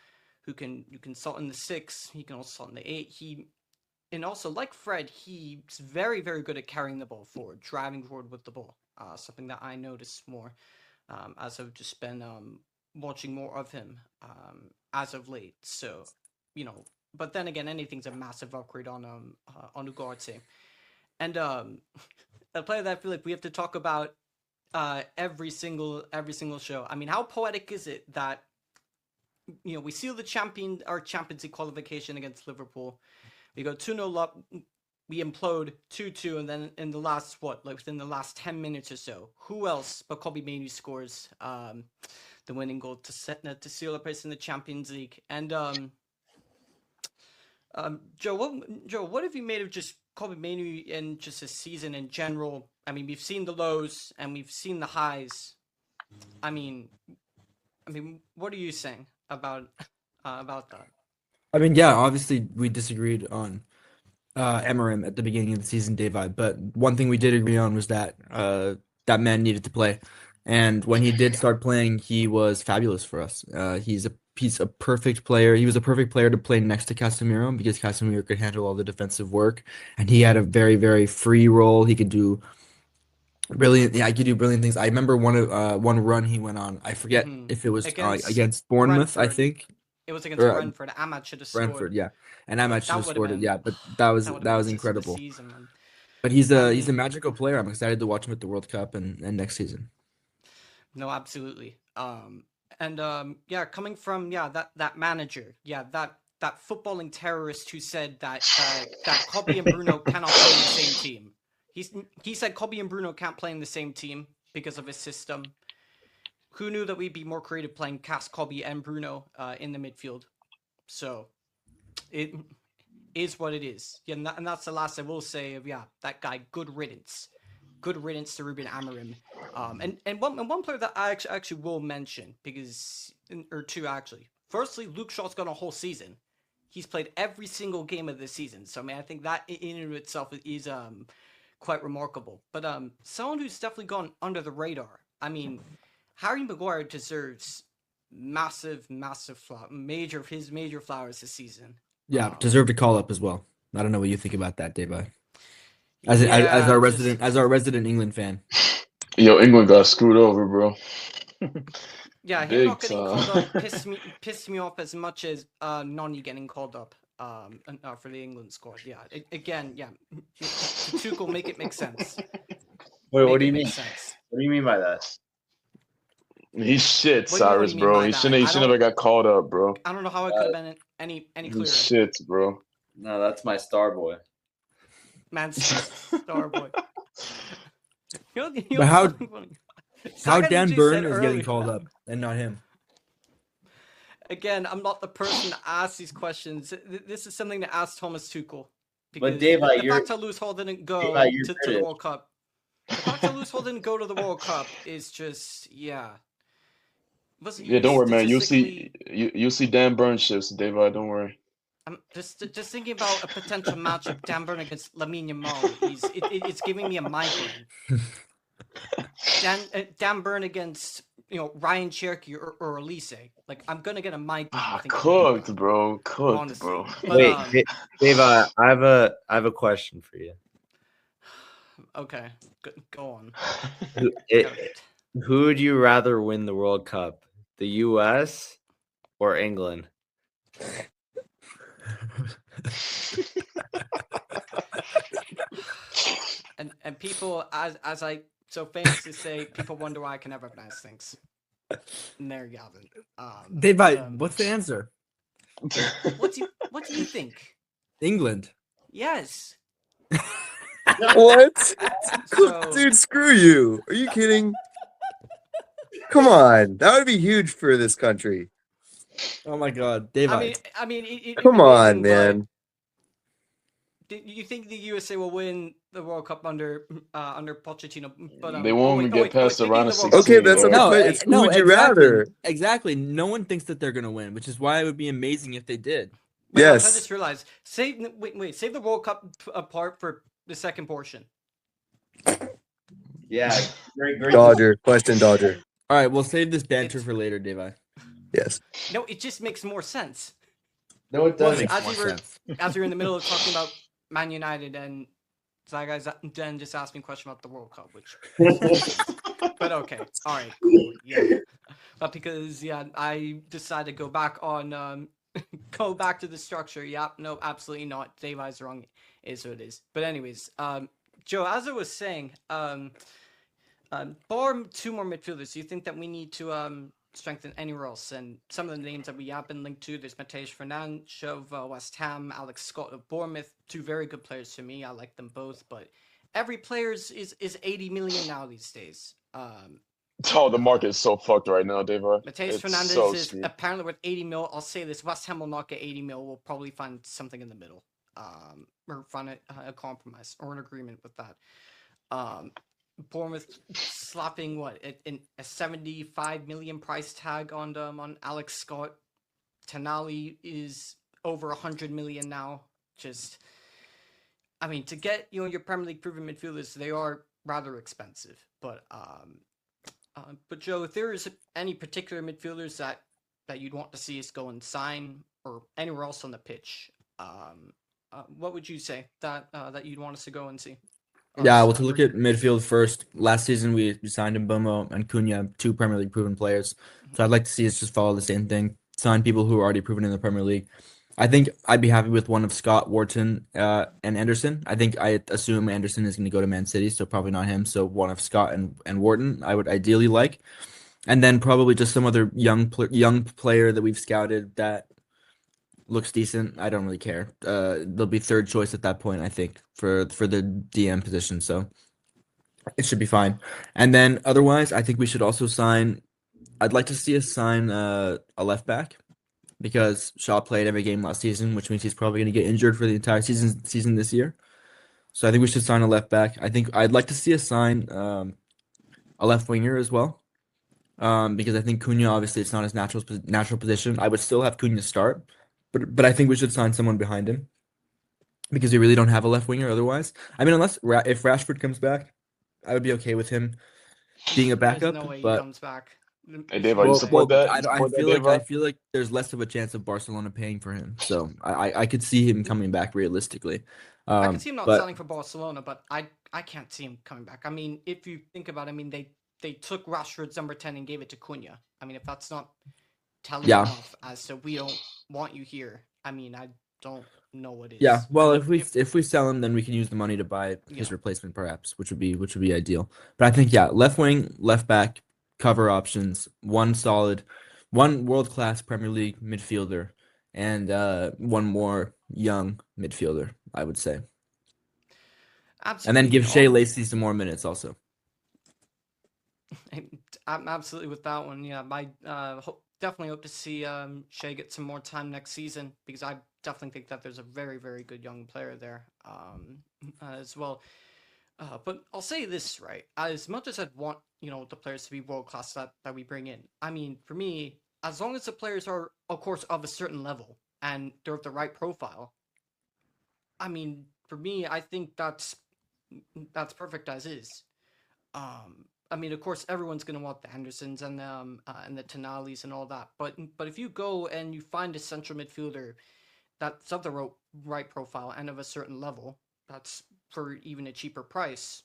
you can slot in the 6, he can also slot in the 8. And also, like Fred, he's very, very good at carrying the ball forward, driving forward with the ball. Something that I noticed more as I've just been watching more of him as of late. So, but then again, anything's a massive upgrade on Ugarte. And a player that I feel like we have to talk about every single show. I mean, how poetic is it that we seal the Champions League qualification against Liverpool. We go 2-0 up, we implode 2-2, and then in the last within the last 10 minutes or so, who else but Kobbie Mainoo scores the winning goal to seal a place in the Champions League? And Joe, what have you made of just Kobbie Mainoo and just his season in general? I mean, we've seen the lows and we've seen the highs. I mean, what are you saying about that? I mean, yeah, obviously we disagreed on Emerim at the beginning of the season, Dave. But one thing we did agree on was that that man needed to play, and when he did start playing, he was fabulous for us. He's a perfect player. He was a perfect player to play next to Casemiro because Casemiro could handle all the defensive work, and he had a very, very free role. He could do brilliant. Yeah, he could do brilliant things. I remember one run he went on. I forget if it was against Bournemouth, Brentford. I think. It was against Brentford. Ahmad should have scored. Brentford, yeah, and Ahmad should have scored it. Yeah, but that was incredible. Season, but he's a magical player. I'm excited to watch him at the World Cup and next season. No, absolutely. Coming from that manager, that footballing terrorist who said that Kobbie and Bruno cannot play in the same team. He said Kobbie and Bruno can't play in the same team because of his system. Who knew that we'd be more creative playing Kobbie and Bruno in the midfield? So it is what it is. Yeah, and that's the last I will say of that guy. Good riddance. good riddance to Ruben Amorim. And one player that I actually will mention, or two actually. Firstly, Luke Shaw's got a whole season. He's played every single game of this season. So I mean, I think that in and of itself is quite remarkable. But someone who's definitely gone under the radar. I mean, Harry Maguire deserves massive major flowers this season. Yeah, deserve to call up as well. I don't know what you think about that, Deva. As Yeah, our resident England fan. Yo, England got screwed over, bro. Yeah, him Big not getting time. called up pissed me off as much as Nani getting called up for the England squad. Yeah, again, yeah. Tuchel, make it make sense. Wait, what Make do it you make mean? sense. What do you mean by that? He's shit, What do you Cyrus, mean bro. by He that? shouldn't have got called up, bro. I don't know how it could have been any clearer. He's shit, bro. No, that's my star boy. Man, star boy. But how Saka Dan literally Burn said is getting earlier- called up and not him? Again, I'm not the person to ask these questions. This is something to ask Thomas Tuchel. But Because Deva, the you're- fact that Lewis Hall didn't go Deva, you're to the British. World Cup. The fact that Lewis Hall didn't go to the World Cup is just, yeah. Yeah, don't worry, man. Statistically- You'll see Dan Burn shifts, David. Don't worry. I'm just thinking about a potential matchup, Dan Burn against Lamine Yamal. It's giving me a migraine. Dan Burn against Ryan Cherokee or Elise. Like I'm gonna get a migraine. thinking about Cooked, that, bro. Cooked, honestly. bro. But, Wait, Dave, I have a question for you. Okay, go on. Who would you rather win the World Cup, the U.S. or England? And people, as I so famously say, people wonder why I can never have nice things. And there you have it. Deva, what's the answer? What do you think? England. Yes. What? So, Dude, screw you. Are you kidding? Come on. That would be huge for this country. Oh my God, Deva. I mean, it'd be Come on, amazing, man. but do you think the USA will win the World Cup under Pochettino? But They won't even get past the round of speaking 16. Okay, that's bro. not the question. It's who would you exactly. rather? Exactly. No one thinks that they're gonna win, which is why it would be amazing if they did. Wait, I Yes. just realized. Save the World Cup apart for the second portion. Yeah, great. Dodger. Question, Dodger. All right, we'll save this banter It's- for later, Deva. Yes. No, it just makes more sense. No, it Well, doesn't. as we were in the middle of talking about Man United, and that guy's then just asked me a question about the World Cup, which. But okay, all right, cool, yeah. But because I decided to go back on go back to the structure. Yeah, no, absolutely not. Dave is wrong. It is what it is. But anyways, Joe, as I was saying, bar two more midfielders, do you think that we need to strengthen anywhere else? And some of the names that we have been linked to, there's Mateusz Fernandes of West Ham, Alex Scott of Bournemouth, two very good players to me. I like them both, but every player is 80 million now these days. Oh, the market is so fucked right now, David. Mateusz It's Fernandes so is steep. apparently worth 80 mil. I'll say this: West Ham will not get 80 mil. We'll probably find something in the middle, or find a compromise or an agreement with that. Bournemouth slapping a 75 million price tag on Alex Scott. Tonali is over 100 million now. I mean, to get your Premier League proven midfielders, they are rather expensive. But Joe, if there is any particular midfielders that you'd want to see us go and sign, or anywhere else on the pitch, what would you say that you'd want us to go and see? Yeah, well, to look at midfield first, last season we signed Mbomo and Cunha, two Premier League proven players. So I'd like to see us just follow the same thing, sign people who are already proven in the Premier League. I think I'd be happy with one of Scott, Wharton, and Anderson. I assume Anderson is going to go to Man City, so probably not him. So one of Scott and Wharton, I would ideally like. And then probably just some other young player that we've scouted that looks decent. I don't really care. They'll be third choice at that point, I think, for the DM position. So it should be fine. And then otherwise, I think we should also sign. I'd like to see us sign a left back, because Shaw played every game last season, which means he's probably going to get injured for the entire season this year. So I think we should sign a left back. I think I'd like to see us sign a left winger as well. Because I think Cunha, obviously, it's not his natural position. I would still have Cunha start, but I think we should sign someone behind him because we really don't have a left winger otherwise. I mean, if Rashford comes back, I would be okay with him being a There's backup. no way he But comes back. Hey, Dave, are you well, support that? You I support that, feel Dave? like there's less of a chance of Barcelona paying for him. So I could see him coming back realistically. I could see him not But selling for Barcelona, but I can't see him coming back. I mean, if you think about it, I mean, they took Rashford's number 10 and gave it to Cunha. I mean, if that's not telling Yeah. enough as to we don't want you here, I mean, I don't know what is. yeah, well, I mean, if we sell him, then we can use the money to buy his Yeah. replacement, perhaps, which would be ideal. But I think left wing, left back, cover options, one world-class Premier League midfielder, and one more young midfielder, I would say. absolutely. And then give you know, Shea Lacey some more minutes also. I'm absolutely with that one. Yeah, definitely hope to see Shea get some more time next season because I definitely think that there's a very, very good young player there as well. But I'll say this, right? As much as I'd want, the players to be world class that we bring in, I mean, for me, as long as the players are, of course, of a certain level and they're of the right profile, I mean, for me, I think that's perfect as is. I mean, of course, everyone's gonna want the Hendersons and the Tenalis and all that. But if you go and you find a central midfielder that's of the right profile and of a certain level, that's for even a cheaper price,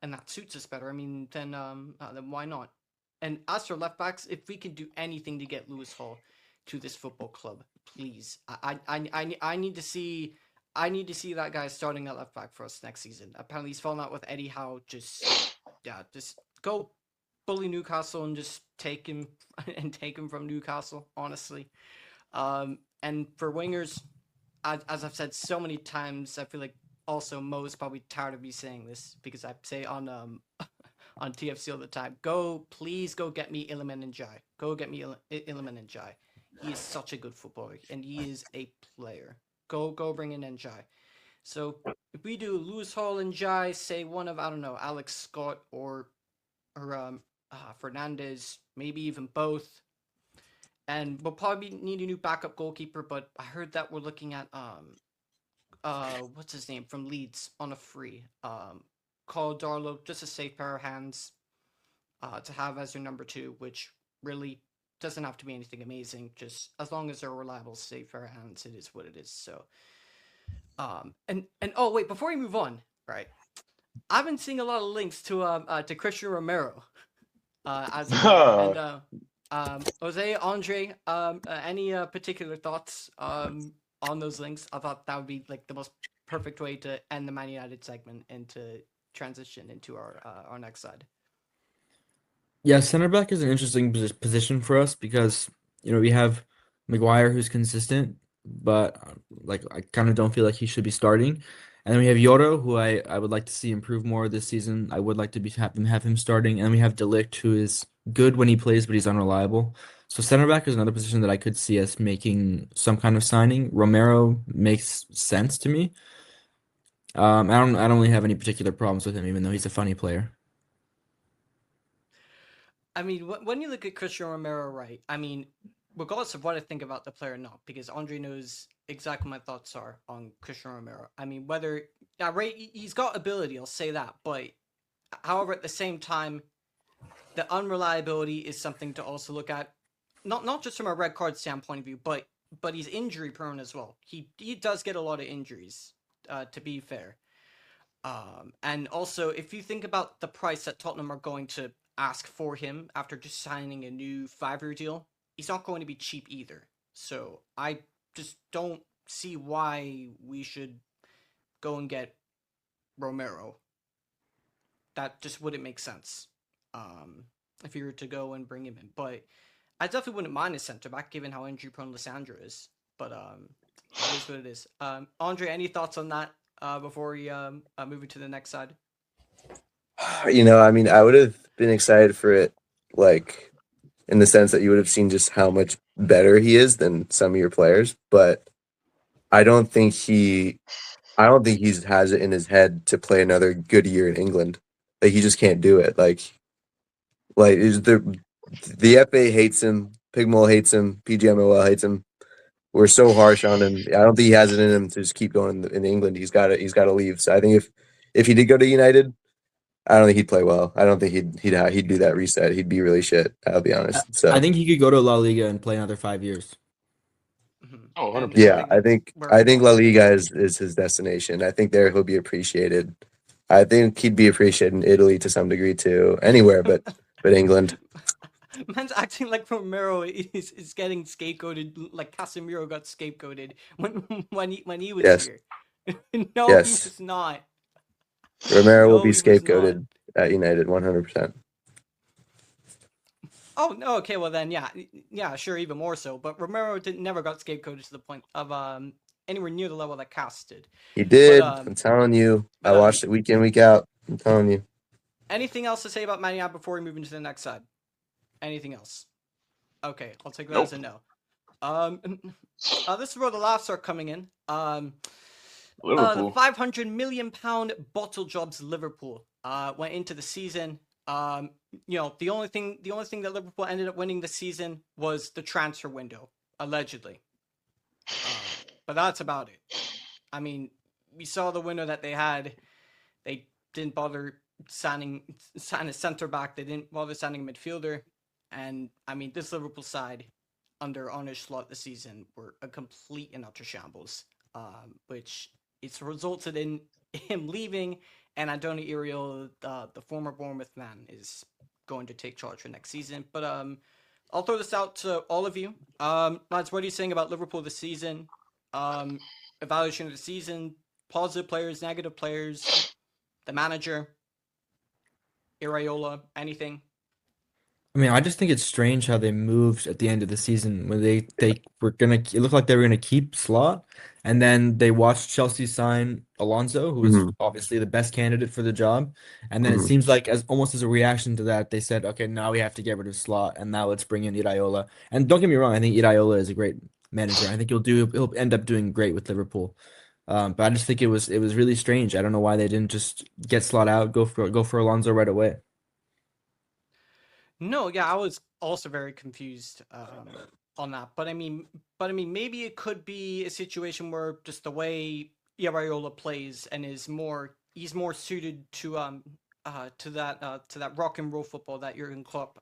and that suits us better. I mean, then why not? And as for left backs, if we can do anything to get Lewis Hall to this football club, please. I need to see. I need to see that guy starting at left back for us next season. Apparently, he's falling out with Eddie Howe. Just go bully Newcastle and just take him from Newcastle. Honestly, and for wingers, as I've said so many times, I feel like also Mo's probably tired of me saying this because I say on TFC all the time. Please go get me Iliman Ndiaye. Go get me Iliman Ndiaye. He is such a good footballer and he is a player. Go bring in Ndiaye. So if we do Lewis Hall and Ndiaye, say one of, I don't know, Alex Scott or Fernandez, maybe even both. And we'll probably need a new backup goalkeeper, but I heard that we're looking at what's his name from Leeds on a free. Call Darlow, just a safe pair of hands to have as your number 2, which really doesn't have to be anything amazing. Just as long as they're reliable, safe pair of hands, it is what it is. So, and oh wait, before we move on, right? I've been seeing a lot of links to Christian Romero, as and Jose, Andre, any particular thoughts on those links? I thought that would be like the most perfect way to end the Man United segment and to transition into our next side. Yeah, center back is an interesting position for us because we have Maguire who's consistent, but like I kind of don't feel like he should be starting. And then we have Yoro, who I would like to see improve more this season. I would like to have him starting. And we have De Ligt, who is good when he plays, but he's unreliable. So center back is another position that I could see us making some kind of signing. Romero makes sense to me. I don't really have any particular problems with him, even though he's a funny player. I mean, when you look at Christian Romero, right? I mean, regardless of what I think about the player or not, because Andre knows exactly what my thoughts are on Christian Romero. I mean, he's got ability, I'll say that, but however, at the same time, the unreliability is something to also look at, not just from a red card standpoint of view, but he's injury prone as well. He does get a lot of injuries, to be fair. And also, if you think about the price that Tottenham are going to ask for him after just signing a new 5-year deal, he's not going to be cheap either. So I just don't see why we should go and get Romero. That just wouldn't make sense if you were to go and bring him in. But I definitely wouldn't mind a centre back given how injury prone Lissandro is. But it is what it is. Andre, any thoughts on that before we move into the next side? I mean, I would have been excited for it, like, in the sense that you would have seen just how much better he is than some of your players. But I don't think he I don't think he has it in his head to play another good year in England. Like he just can't do it. Like is the FA hates him, Pigmol hates him, PGMOL hates him. We're so harsh on him. I don't think he has it in him to just keep going in England. He's got to leave. So I think if he did go to United, I don't think he'd play well. I don't think he'd do that reset. He'd be really shit. I'll be honest. So I think he could go to La Liga and play another 5 years. Oh, 100%. yeah, I think where I he think La wants to Liga be. is his destination. I think there he'll be appreciated. I think he'd be appreciated in Italy to some degree too. Anywhere but England. Man's acting like Romero is getting scapegoated, like Casemiro got scapegoated when he was Yes. here. No, Yes. he was not. Romero will No, be he was not. scapegoated at United 100%. Oh no, okay, well then, yeah, sure, even more so. But Romero never got scapegoated to the point of anywhere near the level that Cass did. He did. But, I'm telling you. I but, watched it week in, week out. I'm telling you. Anything else to say about Man United before we move into the next side? Anything else? Okay, I'll take that as a no. This is where the laughs are coming in. The Liverpool. £500 million bottle jobs Liverpool went into the season. The only thing that Liverpool ended up winning this season was the transfer window, allegedly. But that's about it. I mean, we saw the window that they had. They didn't bother signing a centre back. They didn't bother signing a midfielder. And I mean, this Liverpool side under Arne Slot this season were a complete and utter shambles, which it's resulted in him leaving. And Andoni Iriol, the former Bournemouth man, is going to take charge for next season. But I'll throw this out to all of you. Lads, what are you saying about Liverpool this season? Evaluation of the season, positive players, negative players, the manager, Iraola, anything? I mean, I just think it's strange how they moved at the end of the season when they were gonna. It looked like they were gonna keep Slot, and then they watched Chelsea sign Alonso, who was Mhm. obviously the best candidate for the job. And then it Mhm. seems like almost as a reaction to that, they said, "Okay, now we have to get rid of Slot, and now let's bring in Iraola." And don't get me wrong, I think Iraola is a great manager. I think he'll end up doing great with Liverpool. But I just think it was really strange. I don't know why they didn't just get Slot out, go for Alonso right away. No, yeah, I was also very confused on that. But I mean, maybe it could be a situation where just the way Iraola plays and he's more suited to that rock and roll football that Jurgen Klopp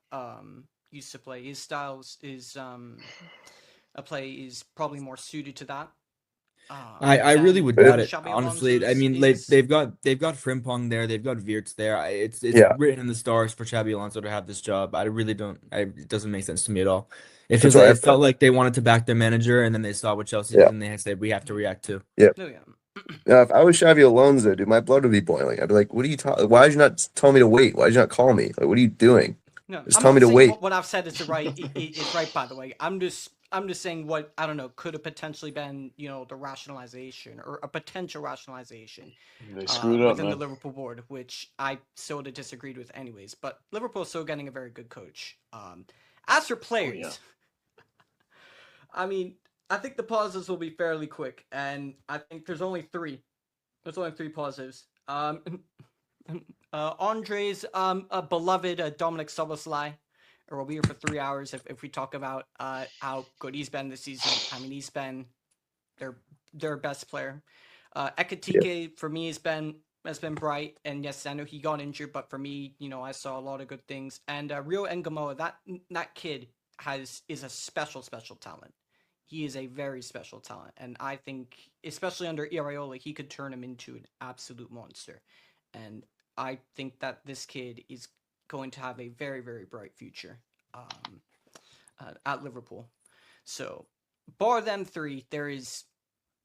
used to play. His styles is a play is probably more suited to that. I really Than would But doubt it, it, Xabi honestly. I Alonso's mean, is. they've got Frimpong there, they've got Wirtz there. It's yeah, written in the stars for Xabi Alonso to have this job. I really don't. It doesn't make sense to me at all. It that's feels what like I it thought. felt like they wanted to back their manager, and then they saw what Chelsea Yeah, did, and they said we have to react too. yeah. No, yeah. Now, if I was Xavi Alonso, dude, my blood would be boiling. I'd be like, "What are you talking? Why did you not tell me to wait? Why did you not call me? Like, what are you doing? No, Just I'm tell me not to saying wait." what I've said is is right. By the way, I'm just saying what I don't know could have potentially been the rationalization or a potential rationalization They screwed up, within the man. Liverpool board, which I sort of disagreed with, anyways. But Liverpool is still getting a very good coach. As for players, I mean, I think the positives will be fairly quick, and I think there's only three. There's only three positives. Andre's beloved Dominic Soboslai, or we'll be here for 3 hours if we talk about how good he's been this season. I mean, he's been their best player. Ekatike for me has been bright, and yes, I know he got injured, but for me, I saw a lot of good things. And Rio Engamoa, that kid is a special talent. He is a very special talent, and I think, especially under Iraola, he could turn him into an absolute monster. And I think that this kid is going to have a very, very bright future at Liverpool. So, bar them three, there is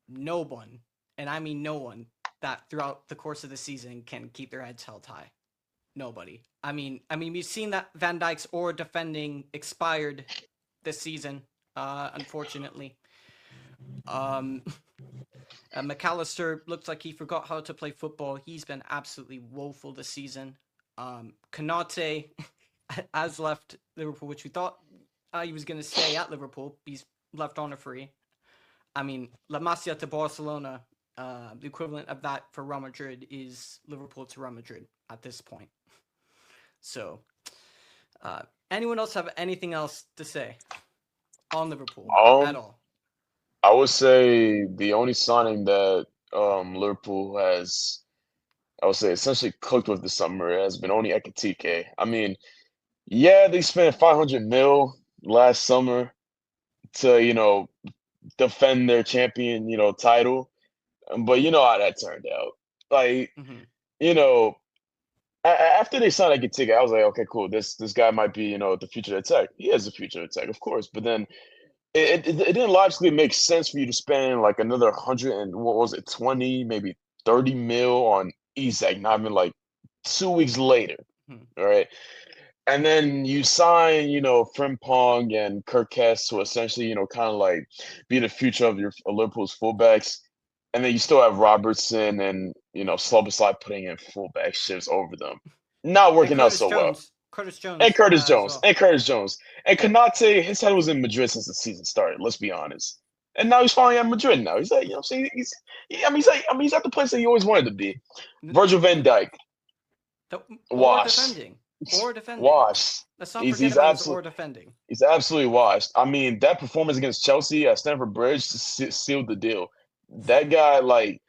no one, and I mean no one, that throughout the course of the season can keep their heads held high. Nobody. I mean, we've seen that Van Dijk's aura defending expired this season, unfortunately. McAllister looks like he forgot how to play football. He's been absolutely woeful this season. Konate has left Liverpool, which we thought he was going to stay at Liverpool. He's left on a free. I mean, La Masia to Barcelona. the equivalent of that for Real Madrid is Liverpool to Real Madrid at this point. So, anyone else have anything else to say on Liverpool at all? I would say the only signing that Liverpool has, I would say, essentially cooked with this summer has been only Ekitike. I mean, yeah, they spent 500 mil last summer to, defend their champion, title. But you know how that turned out. Like, after they signed Ekitike, I was like, okay, cool. This guy might be, the future of tech. He is the future of tech, of course. But then it didn't logically make sense for you to spend like another 100 and what was it, 20, maybe 30 mil on Isak, not even like 2 weeks later. All right. And then you sign, Frimpong and Kirkes to essentially, kind of like be the future of Liverpool's fullbacks. And then you still have Robertson and, Sloboslai putting in fullback shifts over them. Not working out so well. Curtis Jones. And Curtis Jones. Well. And Curtis Jones. And Konate, his head was in Madrid since the season started, let's be honest. And now he's finally at Madrid now. He's like, you know what I'm saying? He's at the place that he always wanted to be. Virgil van Dijk. Washed. Or defending. Washed. Let's not forget about his or defending. He's absolutely washed. I mean, that performance against Chelsea at Stamford Bridge sealed the deal. That guy, like,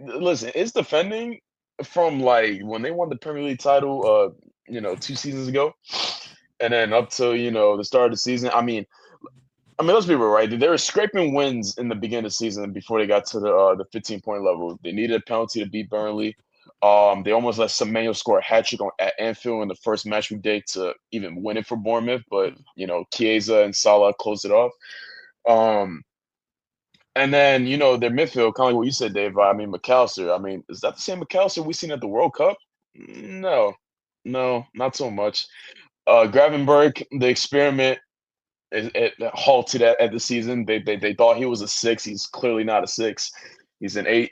listen, it's defending from like when they won the Premier League title 2 seasons ago, and then up to the start of the season. I mean, let's be real, right? They were scraping wins in the beginning of the season before they got to the 15-point level. They needed a penalty to beat Burnley. They almost let Semenyo score a hat trick at Anfield in the first match week day to even win it for Bournemouth, but Chiesa and Salah closed it off. And then, their midfield, kind of like what you said, Dave. I mean, McAllister. I mean, is that the same McAllister we seen at the World Cup? No, not so much. Gravenberg, the experiment, it halted at the season. They thought he was a 6. He's clearly not a 6. He's an 8.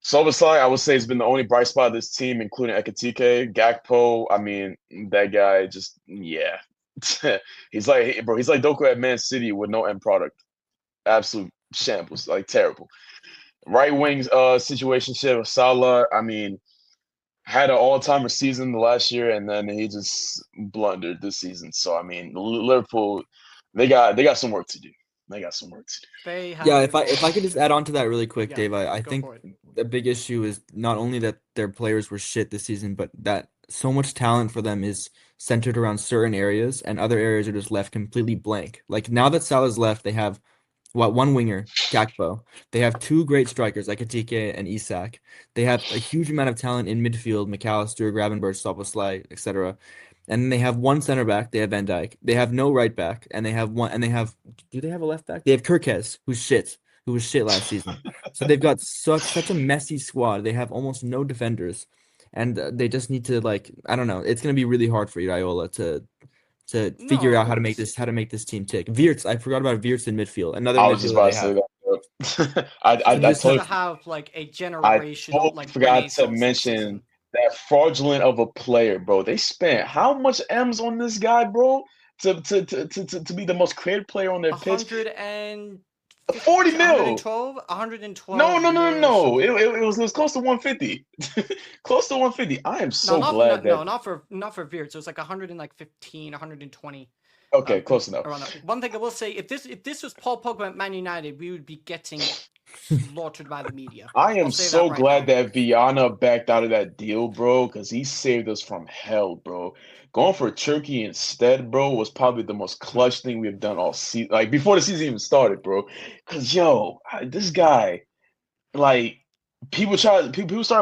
Soboslai, I would say, has been the only bright spot of this team, including Ekitike. Gakpo, I mean, that guy just, yeah. he's like Doku at Man City with no end product. Absolute shambles, like terrible. Right wing situation with Salah, I mean, had an all-timer season last year, and then he just blundered this season. So I mean, Liverpool, they got some work to do. Yeah, if I could just add on to that really quick, Dave, I think the big issue is not only that their players were shit this season, but that so much talent for them is centered around certain areas, and other areas are just left completely blank. Like now that Salah's left, they have one winger, Gakpo. They have 2 great strikers, like Ekitike and Isak. They have a huge amount of talent in midfield, McAllister, Gravenberch, Soboslai, etc. And then they have 1 center back. They have Van Dijk. They have no right back, and they have do they have a left back? They have Kirkes, who was shit last season. So they've got such a messy squad. They have almost no defenders, and they just need to, like, I don't know. It's gonna be really hard for Iraola to figure out how to make this team tick. Wirtz, I forgot about Wirtz in midfield. Another I was just about to say that. I totally have like a generational. I forgot to mention that fraudulent of a player, bro. They spent how much M's on this guy, bro, to be the most creative player on their pitch. 40 mil. 112. No. It was close to 150. Close to 150. I am so glad that. No, not for Wirtz. It was like 115, 120. Okay, close enough. One thing I will say, if this was Paul Pogba at Man United, we would be getting slaughtered by the media. I am so glad that Viana backed out of that deal, bro, because he saved us from hell, bro. Going for Turkey instead, bro, was probably the most clutch thing we've done all season. Like, before the season even started, bro. Because, this guy, like, people started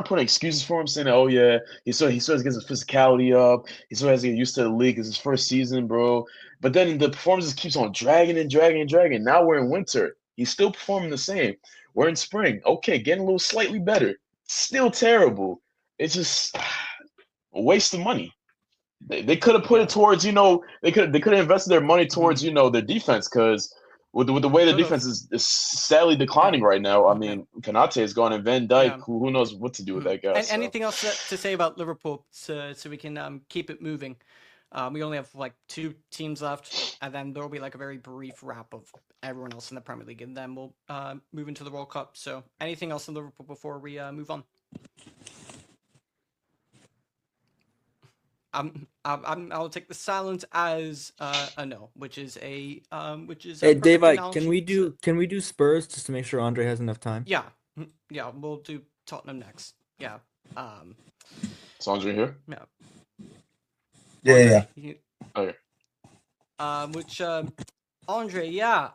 putting excuses for him, saying, oh, yeah, he sort of gets his physicality up. He sort of has to get used to the league. It's his first season, bro. But then the performances keeps on dragging. Now we're in winter. He's still performing the same. We're in spring. Okay, getting a little slightly better. Still terrible. It's just a waste of money. They could have put it towards, they could have invested their money towards, their defense, because with the way the defense is sadly declining right now. I mean, Konate is gone, and Van Dijk, who knows what to do with that guy. And anything else to say about Liverpool, so we can keep it moving? We only have like 2 teams left, and then there will be like a very brief wrap of everyone else in the Premier League, and then we'll move into the World Cup. So, anything else in Liverpool before we move on? I'll take the silence as a no, which is a Hey, perfect Dave, analogy. can we do Spurs just to make sure Andre has enough time? Yeah, we'll do Tottenham next. Yeah. Is Andre here? Yeah. Yeah. Okay. Which Andre, yeah.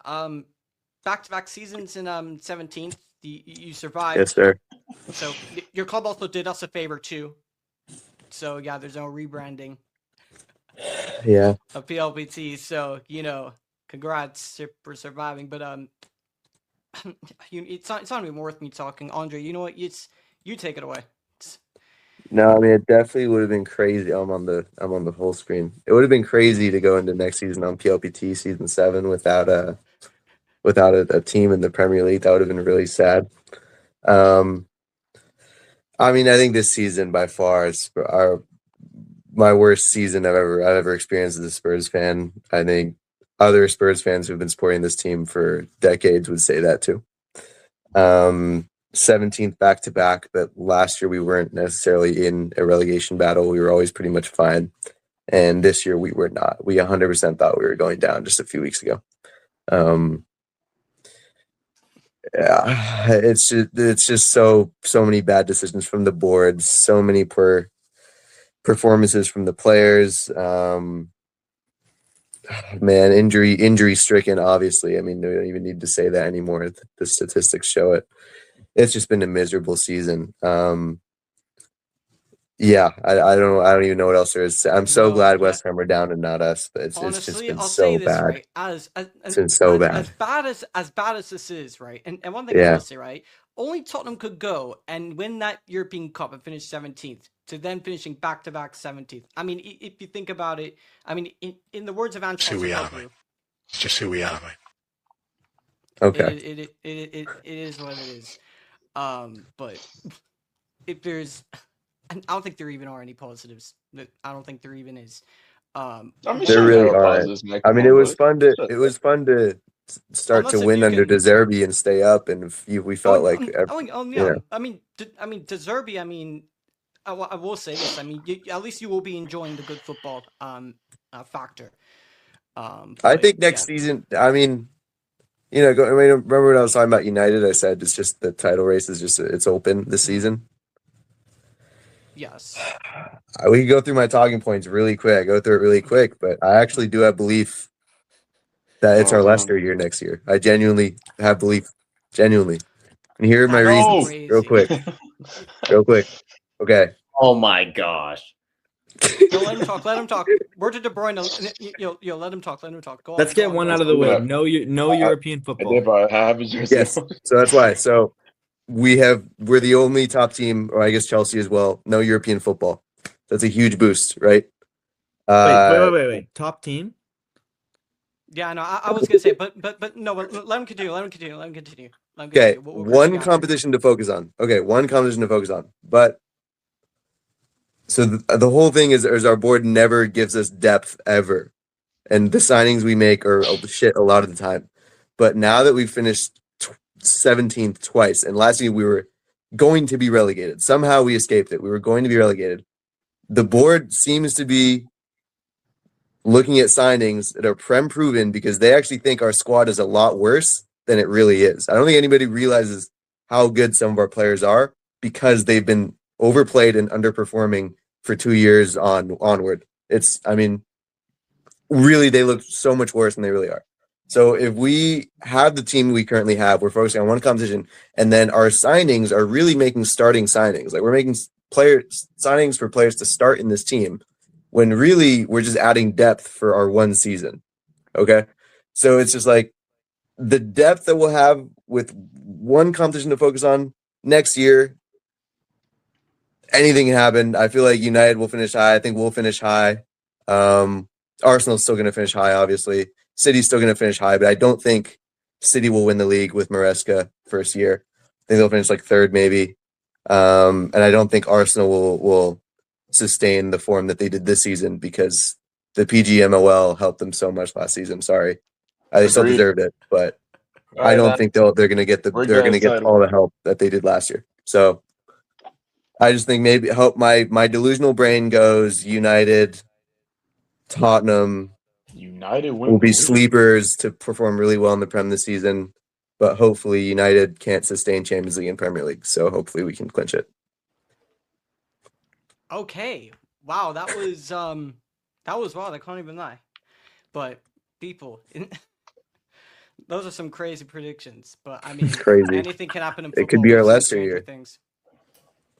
Back-to-back seasons in 17th. You survived. Yes, sir. So your club also did us a favor too. So yeah, there's no rebranding Yeah. of PLPT. So congrats for surviving. But it's not even worth me talking. Andre, you know what? You take it away. No, I mean it definitely would have been crazy. I'm on the whole screen. It would have been crazy to go into next season on PLPT season 7 without a team in the Premier League. That would have been really sad. I mean, I think this season by far is my worst season I've ever experienced as a Spurs fan. I think other Spurs fans who've been supporting this team for decades would say that too. 17th back-to-back, but last year we weren't necessarily in a relegation battle. We were always pretty much fine. And this year we were not. We 100% thought we were going down just a few weeks ago. Yeah, it's just so many bad decisions from the board, so many poor performances from the players. Man, injury stricken, obviously. I mean, we don't even need to say that anymore. The statistics show it. It's just been a miserable season. Yeah, I don't even know what else there is. I'm so glad West Ham are down and not us, but it's just been I'll so say this, bad. right? It's been so bad. As bad as this is, right? And one thing I will say, right? Only Tottenham could go and win that European Cup and finish 17th to then finishing back-to-back 17th. I mean, if you think about it, I mean, in the words of Ancelotti, it's just who we are, mate. Okay. It is what it is. But if there's, I don't think there even are any positives. I don't think there even is. I mean, there really are. I mean, it was fun to start Unless to if win you under can- De Zerbi and stay up, and we felt like yeah. yeah. I mean, De Zerbi, I mean, I will say this. I mean, at least you will be enjoying the good football factor. I think next season. I mean, remember when I was talking about United? I said it's just the title race is just it's open this season. Yes. We can go through my talking points really quick. I go through it really quick, but I actually do have belief that it's our Leicester year next year. I genuinely have belief. Genuinely. And here are my reasons. Crazy. Real quick. Okay. Oh my gosh. No, let him talk. Let him talk. Word to De Bruyne. Let him talk. Let him talk. Go on. Let's get one out of the way. No European football. Yes. So that's why. So we're the only top team, or I guess Chelsea as well. No European football. That's a huge boost, right? Wait. Top team? Yeah, no, I was gonna say, but no, but let him continue. Okay, one competition to focus on. But so the whole thing is our board never gives us depth ever, and the signings we make are shit a lot of the time. But now that we've finished 17th twice, and last year we were going to be relegated. Somehow we escaped it. We were going to be relegated. The board seems to be looking at signings that are Prem proven because they actually think our squad is a lot worse than it really is. I don't think anybody realizes how good some of our players are because they've been overplayed and underperforming for 2 years onward. Really, they look so much worse than they really are. So if we have the team we currently have, we're focusing on one competition, and then our signings are really making starting signings. Like we're making signings for players to start in this team, when really we're just adding depth for our one season. Okay? So it's just like the depth that we'll have with one competition to focus on next year, anything can happen. I feel like United will finish high. I think we'll finish high. Arsenal's still going to finish high, obviously. City's still going to finish high, but I don't think City will win the league with Maresca first year. I think they'll finish like third, maybe. And I don't think Arsenal will sustain the form that they did this season because the PGMOL helped them so much last season. Sorry, they still Agreed. deserved it, but All I right, don't man. think they're going to get We're getting all the help that they did last year. So I just think maybe hope my delusional brain goes United, Tottenham United will be sleepers to perform really well in the Prem this season, but hopefully United can't sustain Champions League and Premier League. So hopefully we can clinch it. Okay. Wow, that was wild. I can't even lie. But people, those are some crazy predictions. But I mean, Crazy. anything can happen in football. It could be our We've seen Leicester stranger year. things.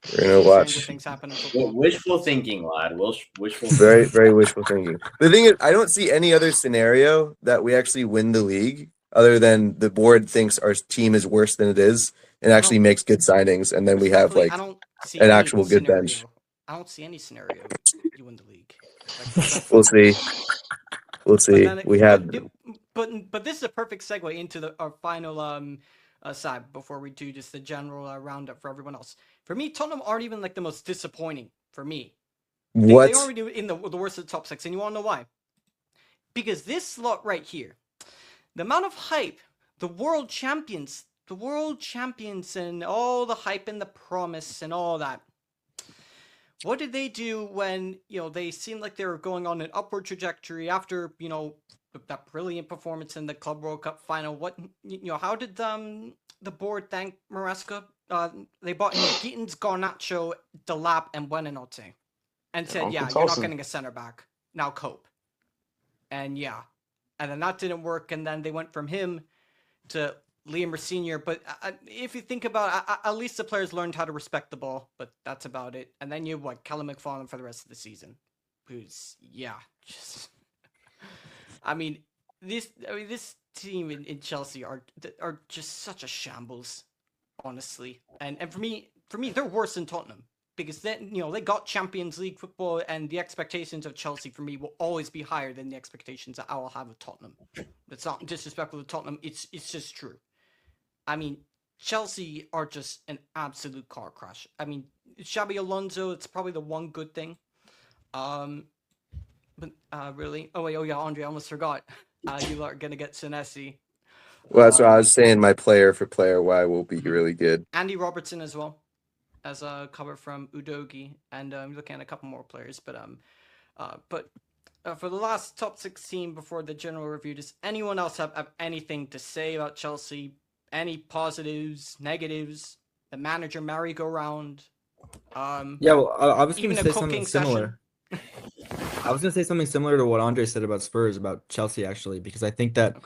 We're gonna Stranger watch. things happen in football. Wishful thinking, lad. Wishful. Very, very wishful thinking. The thing is, I don't see any other scenario that we actually win the league other than the board thinks our team is worse than it is and actually makes good signings, and then we have like I don't see an any actual good scenario. bench. I don't see any scenario you win the league. We'll see. We'll see. We have. But this is a perfect segue into our final side before we do just the general roundup for everyone else. For me, Tottenham aren't even like the most disappointing for me. They What? aren't even in the worst of the top six, and you want to know why? Because this slot right here, the amount of hype, the world champions, and all the hype and the promise and all that. What did they do when, they seemed like they were going on an upward trajectory after, that brilliant performance in the Club World Cup final? How did the board thank Maresca? They bought in Gittins, Garnacho, Delap, and Buenanotte. And said, you're not getting a center back. Now cope. And then that didn't work, and then they went from him to Liam Senior. But if you think about it, at least the players learned how to respect the ball, but that's about it. And then you have Callum McFarlane for the rest of the season, who's just. This team in Chelsea are just such a shambles, honestly. And for me, they're worse than Tottenham. Because then, they got Champions League football, and the expectations of Chelsea for me will always be higher than the expectations that I will have of Tottenham. That's not disrespectful to Tottenham. It's just true. Chelsea are just an absolute car crash. Xabi Alonso, it's probably the one good thing. But really? Andre, I almost forgot. You are gonna get Senesi. Well, that's what I was saying. My player for player Y will be really good. Andy Robertson as well, as a cover from Udogi, and I'm looking at a couple more players. But for the last top 16 before the general review, does anyone else have anything to say about Chelsea? Any positives, negatives? The manager merry-go-round? I was going even to a say cooking something similar. I was going to say something similar to what Andre said about Spurs, about Chelsea, actually, because I think that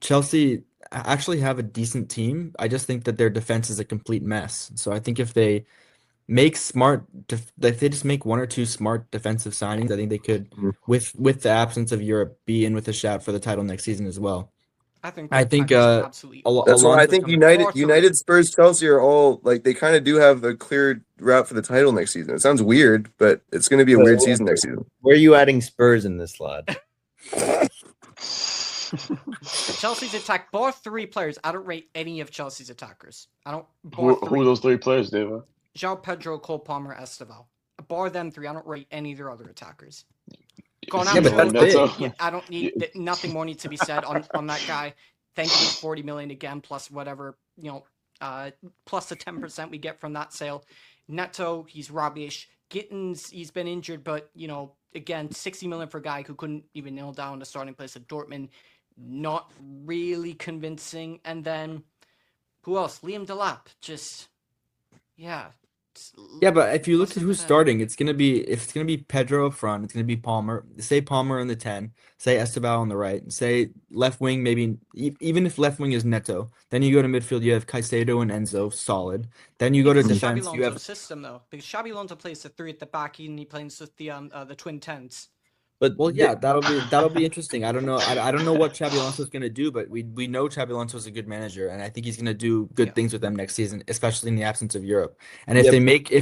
Chelsea actually have a decent team. I just think that their defense is a complete mess. So I think if they make if they just make one or two smart defensive signings, I think they could, with the absence of Europe, be in with a shout for the title next season as well. I think That's absolutely. why I think United, Spurs, Chelsea are all like they kind of do have a clear route for the title next season. It sounds weird, but it's going to be a weird season next season. Where are you adding Spurs in this, lad? Chelsea's attack, bar 3 players. I don't rate any of Chelsea's attackers. I don't. Who are those 3 players, David? João Pedro, Cole Palmer, Esteval. Bar them 3. I don't rate any of their other attackers. I don't need nothing more needs to be said on that guy. Thank you for 40 million again, plus whatever, plus the 10% we get from that sale. Neto, he's rubbish. Gittins, he's been injured, but again, 60 million for a guy who couldn't even nail down the starting place at Dortmund. Not really convincing. And then who else? Liam Delap. But if you look at who's starting, it's gonna be Pedro up front, it's gonna be Palmer. Say Palmer on the 10, say Esteval on the right, say left wing, maybe even if left wing is Neto, then you go to midfield, you have Caicedo and Enzo, solid. Then you go to defense, you have system though, because Xabi Alonso plays the 3 at the back, and he plays with the twin 10s. But that'll be interesting. I don't know. I don't know what Xabi Alonso is gonna do, but we know Xabi Alonso is a good manager, and I think he's gonna do good things with them next season, especially in the absence of Europe. And if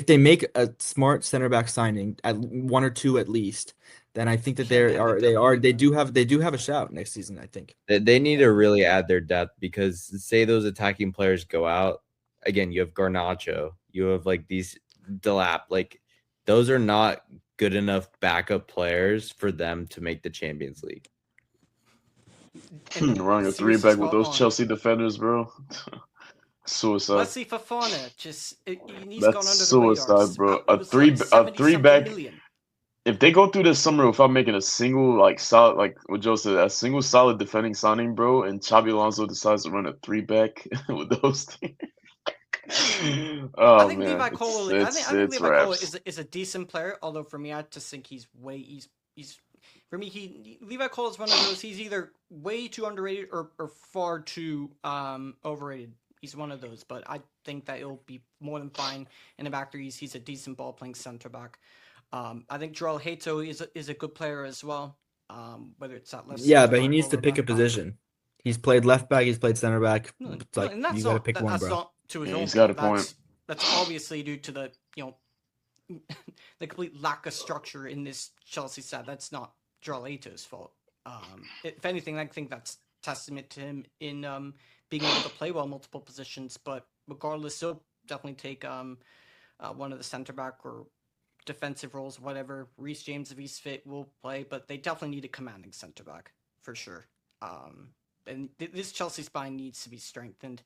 they make a smart center back signing at 1 or 2 at least, then I think that they do have a shout next season. I think they need to really add their depth, because say those attacking players go out again, you have Garnacho, you have like these Delap, like those are not good enough backup players for them to make the Champions League. Running a Seriously 3-back with spot those on. Chelsea defenders, bro. Suicide. Wesley Fofana, he's That's gone under suicide, the radar. bro. It was like A 70 three-back. million. If they go through this summer without making a single solid, like what Joe said, a single solid defending signing, bro, and Xabi Alonso decides to run a 3-back with those teams. I think Levi Cole. I think Levi Cole raps. is a decent player. Although for me, I just think he's for me. Levi Cole is one of those. He's either way too underrated or far too overrated. He's one of those. But I think that he'll be more than fine in the back three. He's a decent ball playing center back. I think Joel Hato is a good player as well. Whether it's at left. Yeah, but he needs to pick a position. He's played left back. He's played center back. It's like and that's you got to pick one, that's bro. not to his own. He's got a fault. point. That's obviously due to the the complete lack of structure in this Chelsea side. That's not Joel Eto's fault. If anything, I think that's testament to him in being able to play well multiple positions. But regardless, he'll definitely take one of the center back or defensive roles, whatever. Reece James, if he's fit, will play, but they definitely need a commanding center back for sure. And this Chelsea spine needs to be strengthened.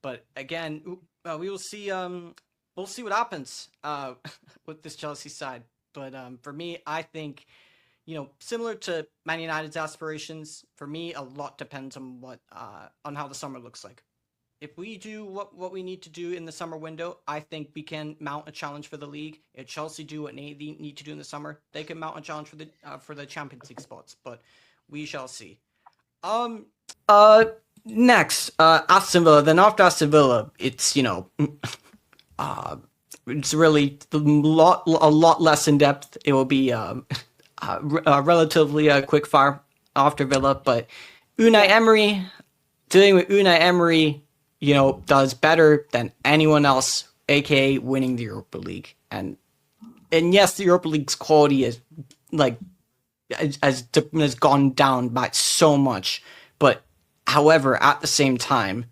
But again, we will see. We'll see what happens with this Chelsea side. But for me, I think, similar to Man United's aspirations, for me, a lot depends on on how the summer looks like. If we do what we need to do in the summer window, I think we can mount a challenge for the league. If Chelsea do what they need to do in the summer, they can mount a challenge for the Champions League spots. But we shall see. Next, Aston Villa. Then after Aston Villa, it's it's really a lot less in depth. It will be relatively quick fire after Villa. But Unai Emery, dealing with Unai Emery, does better than anyone else, aka winning the Europa League. And yes, the Europa League's quality is has gone down by so much. But however, at the same time,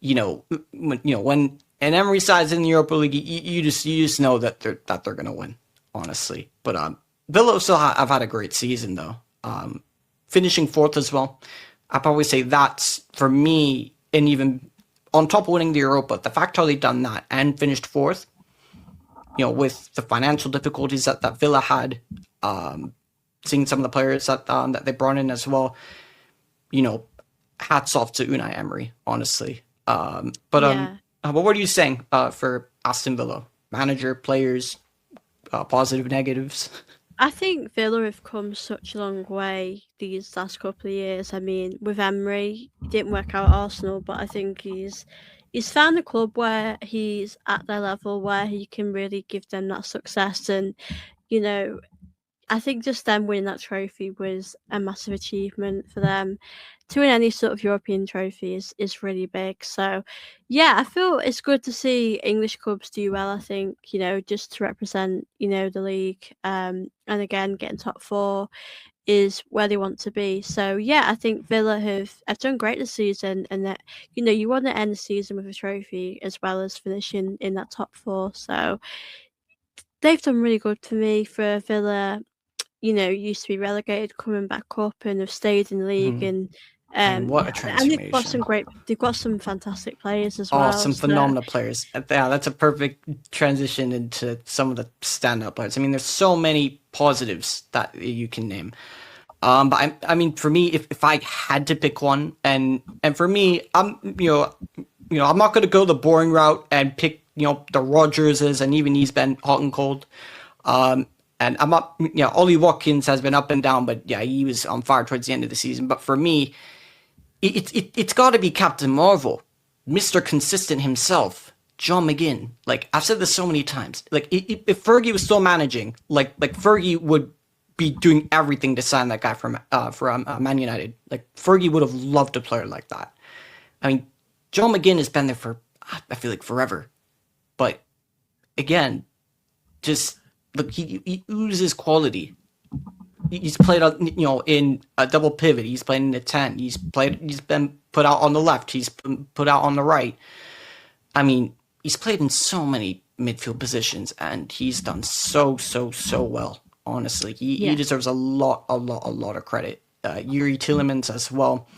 when an Emery side's in the Europa League, you just know that they're gonna win, honestly. But Villa still have had a great season though, finishing fourth as well. I'd probably say that's for me, and even on top of winning the Europa, the fact how they've done that and finished fourth, with the financial difficulties that Villa had, seeing some of the players that they brought in as well, hats off to Unai Emery, honestly. What were you saying for Aston Villa? Manager, players, positive, negatives? I think Villa have come such a long way these last couple of years. I mean, with Emery, it didn't work out at Arsenal, but I think he's found a club where he's at their level, where he can really give them that success. And, I think just them winning that trophy was a massive achievement for them. To win any sort of European trophy is really big. So, yeah, I feel it's good to see English clubs do well, I think, just to represent, the league. And again, getting top four is where they want to be. So, yeah, I think Villa have done great this season. And that, you want to end the season with a trophy as well as finishing in that top four. So, they've done really good for me. For Villa, used to be relegated, coming back up, and have stayed in the league. And what a transformation! And they've got some fantastic players as well. Some phenomenal players. Yeah, that's a perfect transition into some of the standout players. I mean, there's so many positives that you can name. But I mean, for me, if I had to pick one, and for me, I'm I'm not going to go the boring route and pick the Rodgerses, and even he's been hot and cold. And I'm not, Ollie Watkins has been up and down, but yeah, he was on fire towards the end of the season. But for me, it's got to be Captain Marvel, Mr. Consistent himself, John McGinn. Like, I've said this so many times. Like, if Fergie was still managing, like Fergie would be doing everything to sign that guy from Man United. Like, Fergie would have loved a player like that. I mean, John McGinn has been there for, I feel like, forever. But again, just look, he oozes quality. He's played, in a double pivot. He's played in a 10. He's been put out on the left. He's been put out on the right. I mean, he's played in so many midfield positions, and he's done so well. Honestly, he Yeah. deserves a lot of credit. Yuri Tillemans as well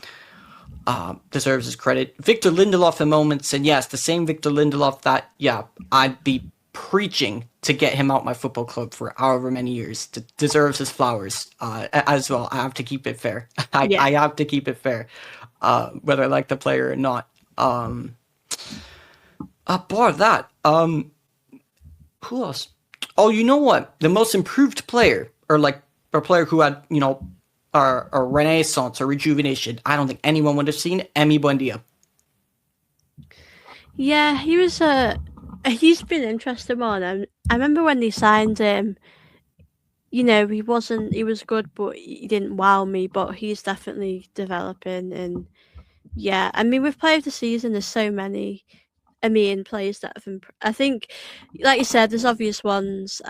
deserves his credit. Victor Lindelof in moments, and yes, the same Victor Lindelof that I'd be preaching to get him out my football club for however many years. Deserves his flowers as well. I have to keep it fair. I have to keep it fair, whether I like the player or not. Bar that. Who else? Oh, you know what? The most improved player, or a player who had, a renaissance or rejuvenation, I don't think anyone would have seen. Emi Buendia. Yeah, he was he's been interesting one. I remember when they signed him, he was good, but he didn't wow me, but he's definitely developing. And yeah, I mean, with player of the season, there's so many players that have I think, like you said, there's obvious ones.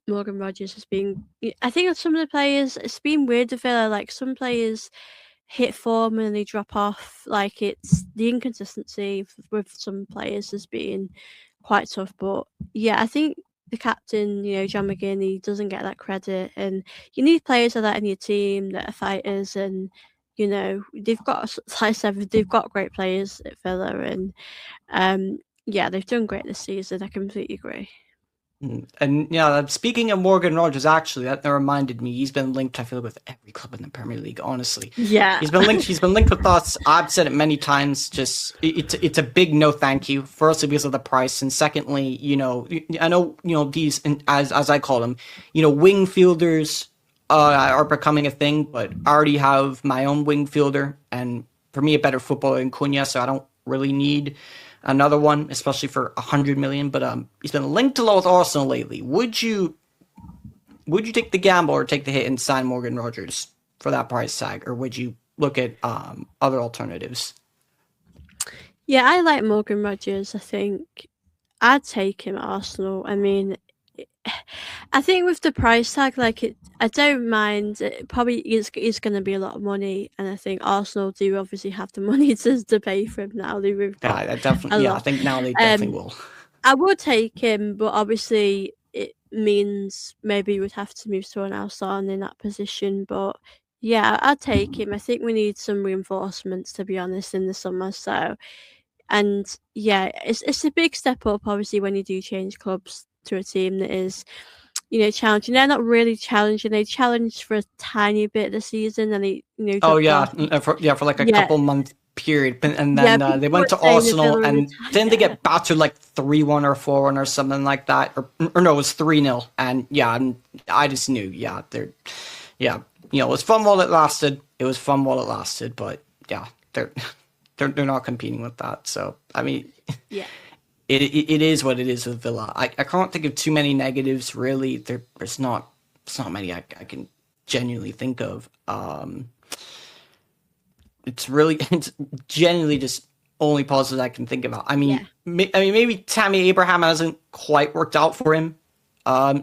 Morgan Rogers has been. I think some of the players, it's been weird to feel like some players hit form and they drop off. Like, it's the inconsistency with some players has been quite tough. But yeah, I think the captain, John McGinn, doesn't get that credit, and you need players like that in your team that are fighters. And they've got, like I said, they've got great players at Villa, and yeah, they've done great this season. I completely agree. And speaking of Morgan Rogers, actually, that reminded me, he's been linked, I feel, with every club in the Premier League, honestly. Yeah. He's been linked with us. I've said it many times, just it's a big no thank you. Firstly, because of the price, and secondly, I know, these, as I call them, wing fielders are becoming a thing, but I already have my own wing fielder, and for me, a better footballer than Cunha, so I don't really need another one, especially for 100 million. But he's been linked a lot with Arsenal lately. Would you take the gamble or take the hit and sign Morgan Rogers for that price tag, or would you look at other alternatives? Yeah, I like Morgan Rogers. I think I'd take him at Arsenal. I mean, I think with the price tag, I don't mind. It probably is going to be a lot of money, and I think Arsenal do obviously have the money to pay for him now. They've got definitely. Yeah, I think now they definitely will. I would take him, but obviously it means maybe we'd have to move someone else on in that position. But yeah, I'd take him. I think we need some reinforcements, to be honest, in the summer. So, and yeah, it's a big step up, obviously, when you do change clubs to a team that is, challenging. They're not really challenging. They challenged for a tiny bit this season, and they, for like a couple month period, and then they went to Arsenal, and then they get battered like 3-1 or 4-1 or something like that, or no, it was 3-0, and I just knew, it was fun while it lasted. But they're not competing with that. So I mean, yeah. It is what it is with Villa. I can't think of too many negatives, really. There's not many I can genuinely think of. It's genuinely just only positives I can think about. I mean, maybe Tammy Abraham hasn't quite worked out for him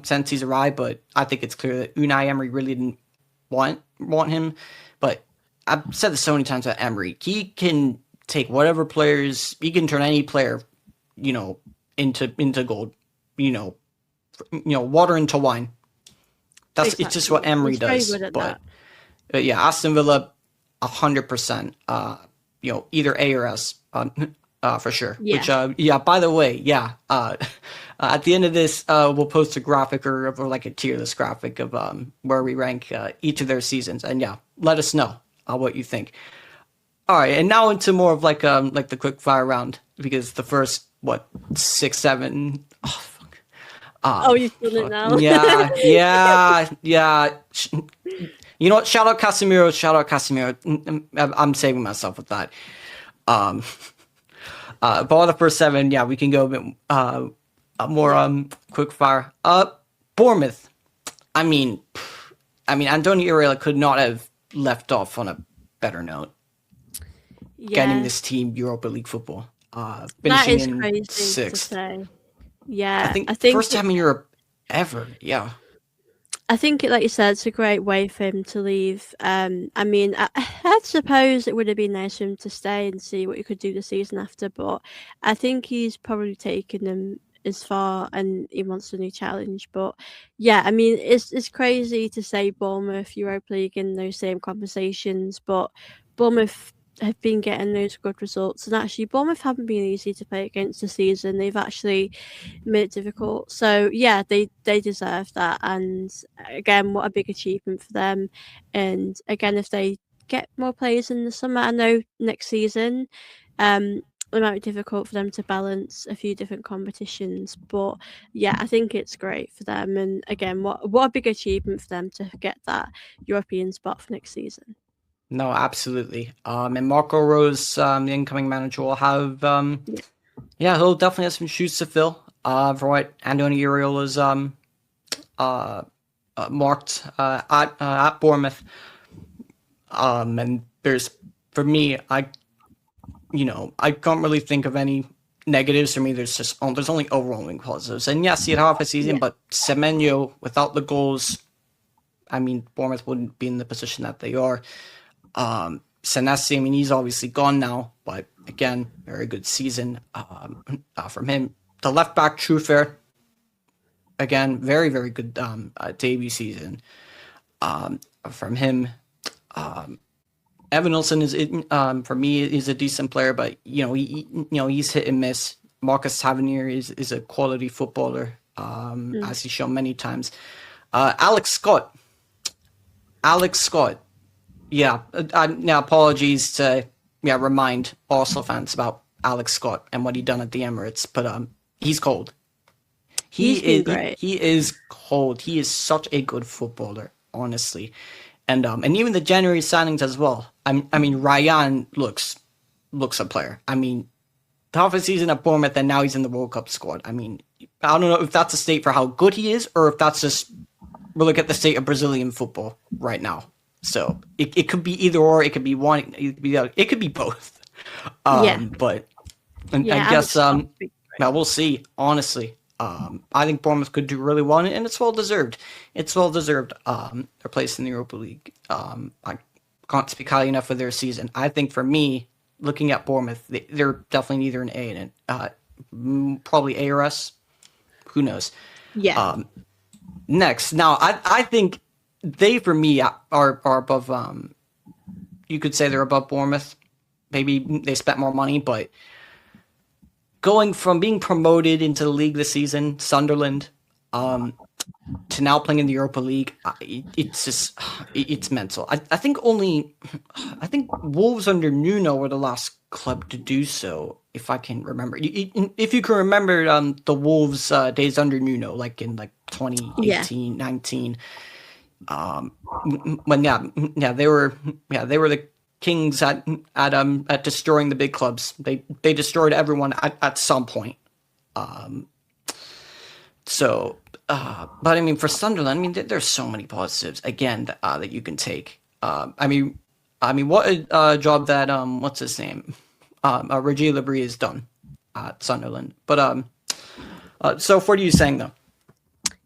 since he's arrived, but I think it's clear that Unai Emery really didn't want him. But I've said this so many times about Emery. He can take whatever players, he can turn any player, into gold, water into wine. It's just what Emery does. But yeah, Aston Villa, 100%. Either A or S, for sure. Yeah. Which, by the way, at the end of this, we'll post a graphic or like a tier list graphic of where we rank each of their seasons, and let us know what you think. All right, and now into more of like the quick fire round, because the first 6, 7. Oh fuck. You feel it now? Yeah. You know what? Shout out Casemiro. I'm saving myself with that. But all the first 7, we can go a bit more quick fire. Bournemouth. I mean, Antonio Iraola could not have left off on a better note. Getting this team Europa League football. That is in crazy 6th. to say. Yeah, I think first time in Europe ever. Yeah. I think, like you said, it's a great way for him to leave. I mean, I suppose it would have been nice for him to stay and see what he could do the season after, but I think he's probably taken them as far, and he wants a new challenge. But yeah, I mean, it's crazy to say Bournemouth, Europa League in those same conversations, but Bournemouth have been getting those good results, and actually Bournemouth haven't been easy to play against this season. They've actually made it difficult. So yeah, they deserve that, and again, what a big achievement for them. And again, if they get more players in the summer, I know next season it might be difficult for them to balance a few different competitions, but yeah, I think it's great for them. And again, what a big achievement for them to get that European spot for next season. No, absolutely. And Marco Rose, the incoming manager, will have he'll definitely have some shoes to fill. For what Andoni Iraola's marked at Bournemouth. And there's, for me, I can't really think of any negatives. For me, there's only overwhelming positives. And yes, he had half a season, but Semenyo, without the goals, I mean, Bournemouth wouldn't be in the position that they are. Senesi, I mean, he's obviously gone now, but again, very good season from him. The left back, Trufer, again, very, very good debut season from him. Evan Nilsson is for me is a decent player, but he's hit and miss. Marcus Tavernier is a quality footballer, as he's shown many times. Alex Scott. Yeah, now apologies to remind Arsenal fans about Alex Scott and what he done at the Emirates, but he's cold. He is cold. He is such a good footballer, honestly. And even the January signings as well. I mean, Ryan looks a player. I mean, half a season at Bournemouth, and now he's in the World Cup squad. I mean, I don't know if that's a state for how good he is, or if that's just we look at the state of Brazilian football right now. So it could be either or. It could be one. It could be the other. It could be both. But I guess we'll see. Honestly, I think Bournemouth could do really well, and it's well deserved. It's well deserved. Their place in the Europa League. I can't speak highly enough of their season. I think for me, looking at Bournemouth, they're definitely neither an A and probably ARS. Who knows? Yeah. Next, now I think they for me are above. You could say they're above Bournemouth. Maybe they spent more money, but going from being promoted into the league this season, Sunderland, to now playing in the Europa League, it's just it's mental. I think Wolves under Nuno were the last club to do so, if I can remember. If you can remember the Wolves days under Nuno, like in 2018, 19. When they were the kings at destroying the big clubs. They destroyed everyone at some point. But I mean, for Sunderland, I mean, there's so many positives again that you can take. I mean, what a job that what's his name, Reggie Labrie has done at Sunderland. But so what are you saying though?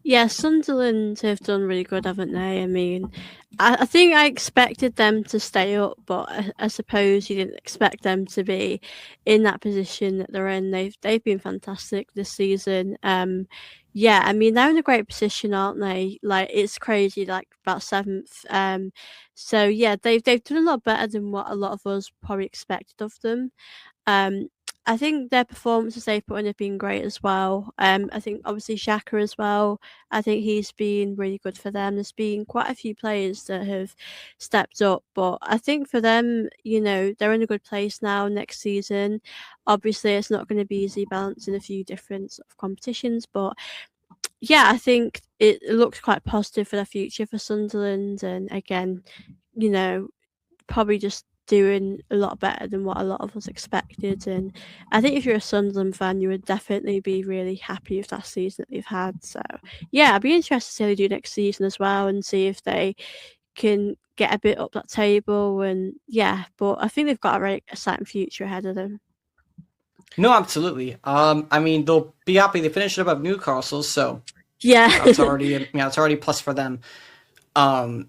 Yeah, Sunderland have done really good, haven't they? I mean, I think I expected them to stay up, but I suppose you didn't expect them to be in that position that they're in. They've been fantastic this season. Yeah, I mean, they're in a great position, aren't they? Like, it's crazy, like about 7th. So yeah, they've done a lot better than what a lot of us probably expected of them. I think their performances they've put in have been great as well. I think obviously Xhaka as well. I think he's been really good for them. There's been quite a few players that have stepped up, but I think for them, they're in a good place now next season. Obviously, it's not going to be easy balancing a few different sort of competitions, but yeah, I think it looks quite positive for the future for Sunderland. And again, probably just doing a lot better than what a lot of us expected. And I think if you're a Sunderland fan, you would definitely be really happy with that season that they've had. So yeah, I'd be interested to see how they do next season as well, and see if they can get a bit up that table. And yeah, but I think they've got a very exciting future ahead of them. No, absolutely. I mean, they'll be happy they finished above Newcastle, so yeah, that's already it's already a plus for them. I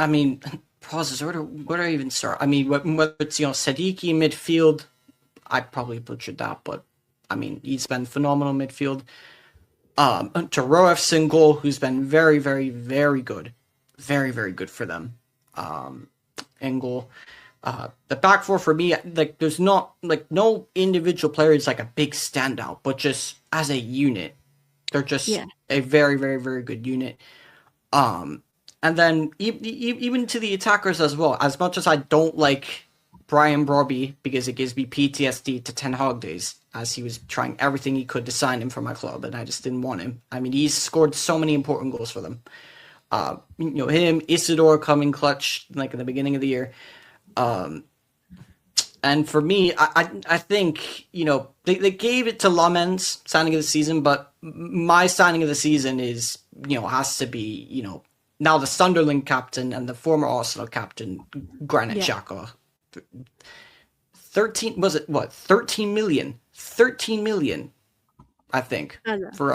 mean, pauses. Where do I even start? I mean, whether it's Sadiki midfield, I probably butchered that, but I mean, he's been phenomenal midfield. To Roef's in goal, who's been very, very, very good. Very, very good for them. In goal. The back four for me, like, there's not, like, no individual player is like a big standout, but just as a unit, they're just a very, very, very good unit. And then even to the attackers as well. As much as I don't like Brian Brobby because it gives me PTSD to Ten Hag days, as he was trying everything he could to sign him for my club, and I just didn't want him. I mean, he's scored so many important goals for them. Him, Isidore coming clutch like in the beginning of the year. And for me, I think, they gave it to Lamens signing of the season, but my signing of the season is, has to be, now the Sunderland captain and the former Arsenal captain, Granit Xhaka. 13 million? 13 million, I think. For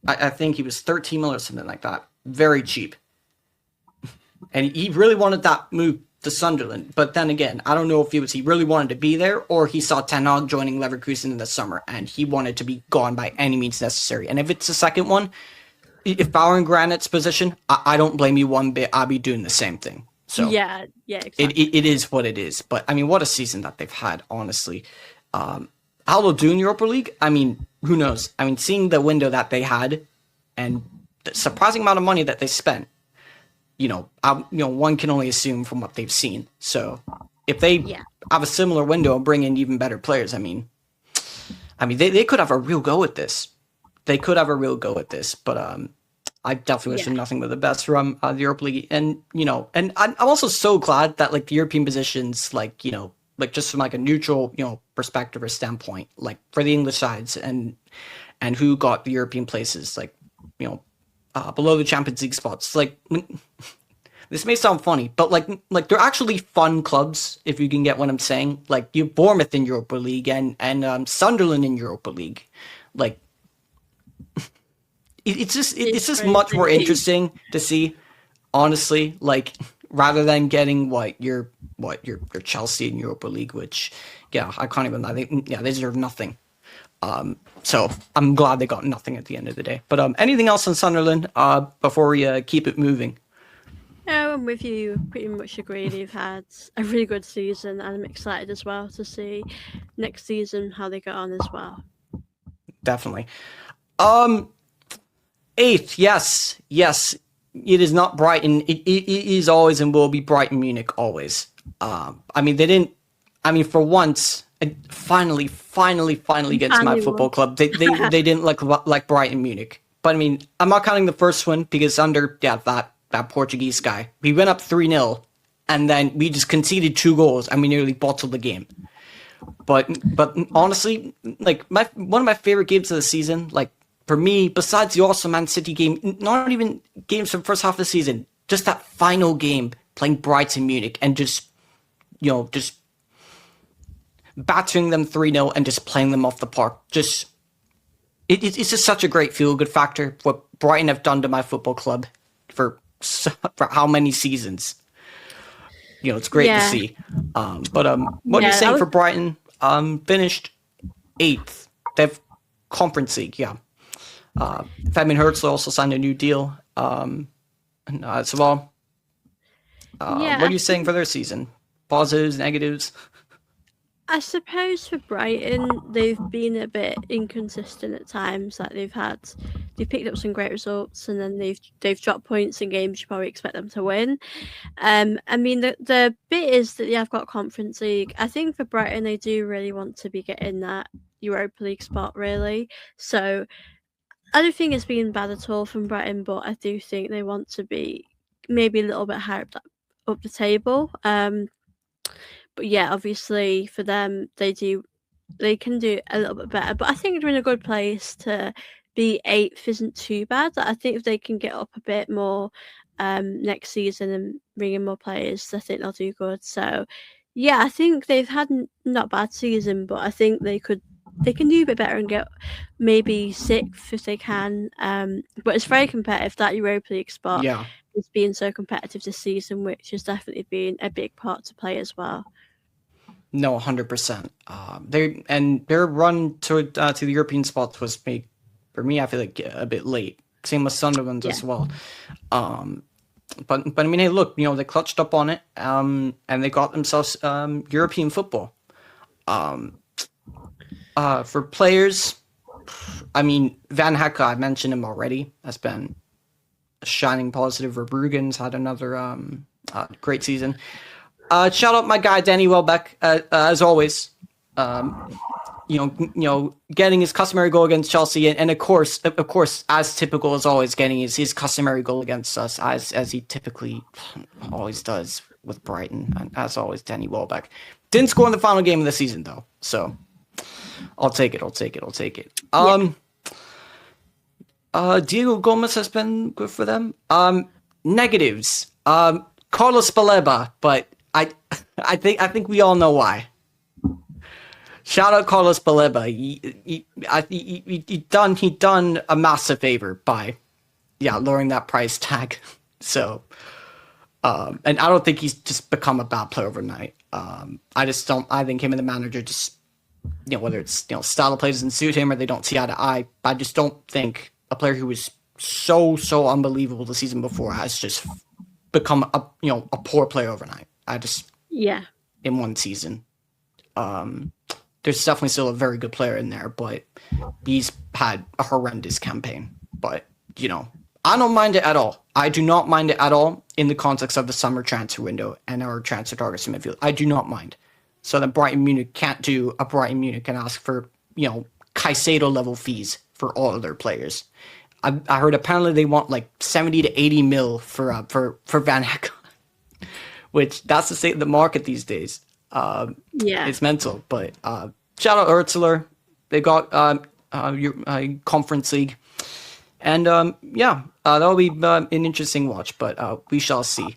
I think he was 13 million or something like that. Very cheap. And he really wanted that move to Sunderland. But then again, I don't know if he really wanted to be there, or he saw Ten Hag joining Leverkusen in the summer and he wanted to be gone by any means necessary. And if it's the second one, if I were in Granit's position, I don't blame you one bit. I'd be doing the same thing. So yeah, exactly. It is what it is. But I mean, what a season that they've had, honestly. How they'll do in Europa League, I mean, who knows? I mean, seeing the window that they had and the surprising amount of money that they spent, one can only assume from what they've seen. So if they have a similar window and bring in even better players, I mean, they could have a real go at this. They could have a real go at this, but I definitely wish them nothing but the best from the Europa League. And, and I'm also so glad that, like, the European positions, like, just from, like, a neutral, perspective or standpoint, like, for the English sides and who got the European places, like, below the Champions League spots. Like, this may sound funny, but, like they're actually fun clubs, if you can get what I'm saying. Like, you have Bournemouth in Europa League and Sunderland in Europa League. Like, it's just much more interesting to see, honestly. Like, rather than getting your Chelsea in Europa League, which I can't even lie. They deserve nothing. So I'm glad they got nothing at the end of the day. But anything else on Sunderland before we keep it moving? No, I'm with you. Pretty much agree. They've had a really good season, and I'm excited as well to see next season how they get on as well. Definitely. 8th, yes. It is not Brighton. It is always and will be Brighton Munich always. For once, finally against my football club, they didn't like Brighton Munich. But I mean, I'm not counting the first one because under that Portuguese guy, we went up 3-0 and then we just conceded 2 goals and we nearly bottled the game. But honestly, like, one of my favorite games of the season, like, for me, besides the awesome Man City game, not even games from the first half of the season, just that final game playing Brighton Munich and just battering them 3-0 and just playing them off the park. It's just such a great feel-good factor. What Brighton have done to my football club for how many seasons. It's great to see. What are you saying for Brighton? Finished 8th. They have Conference League, Fabian Herzl also signed a new deal. As well. What are you saying for their season? Positives, negatives? I suppose for Brighton, they've been a bit inconsistent at times. Like, they've picked up some great results, and then they've dropped points in games you probably expect them to win. The bit is that they have got Conference League. I think for Brighton, they do really want to be getting that Europa League spot, really. So I don't think it's been bad at all from Brighton, but I do think they want to be maybe a little bit higher up the table. But obviously for them, they can do a little bit better. But I think they're in a good place. To be 8th isn't too bad. I think if they can get up a bit more next season and bring in more players, I think they'll do good. So I think they've had not bad season, but I think they can do a bit better and get maybe 6th if they can. But it's very competitive. That Europa League spot is being so competitive this season, which has definitely been a big part to play as well. No, 100%. Their run to the European spots was made, for me, I feel like a bit late. Same with Sunderland as well. But I mean, hey, look, they clutched up on it, and they got themselves European football. For players, I mean, Van Hecke, I mentioned him already. That's been a shining positive. Verbruggen's had another great season. Shout out my guy Danny Welbeck, as always. Getting his customary goal against Chelsea, and of course, as typical as always, getting his customary goal against us, as he typically always does with Brighton. And as always, Danny Welbeck didn't score in the final game of the season though, so I'll take it. Diego Gomez has been good for them. Negatives. Carlos Baleba, but I think we all know why. Shout out Carlos Baleba. He done a massive favor by lowering that price tag. So and I don't think he's just become a bad player overnight. I think him and the manager just whether it's style of play doesn't suit him or they don't see eye to eye. I just don't think a player who was so unbelievable the season before has just become a poor player overnight. In one season. There's definitely still a very good player in there, but he's had a horrendous campaign. But, I don't mind it at all. I do not mind it at all in the context of the summer transfer window and our transfer targets in midfield. I do not mind. So that Brighton Munich can't do a Brighton Munich and ask for, Caicedo level fees for all of their players. I heard apparently they want like 70 to 80 mil for Van Hecke, which that's the state of the market these days. It's mental, but shout out Ursula. They got Conference League, and that'll be an interesting watch, but we shall see.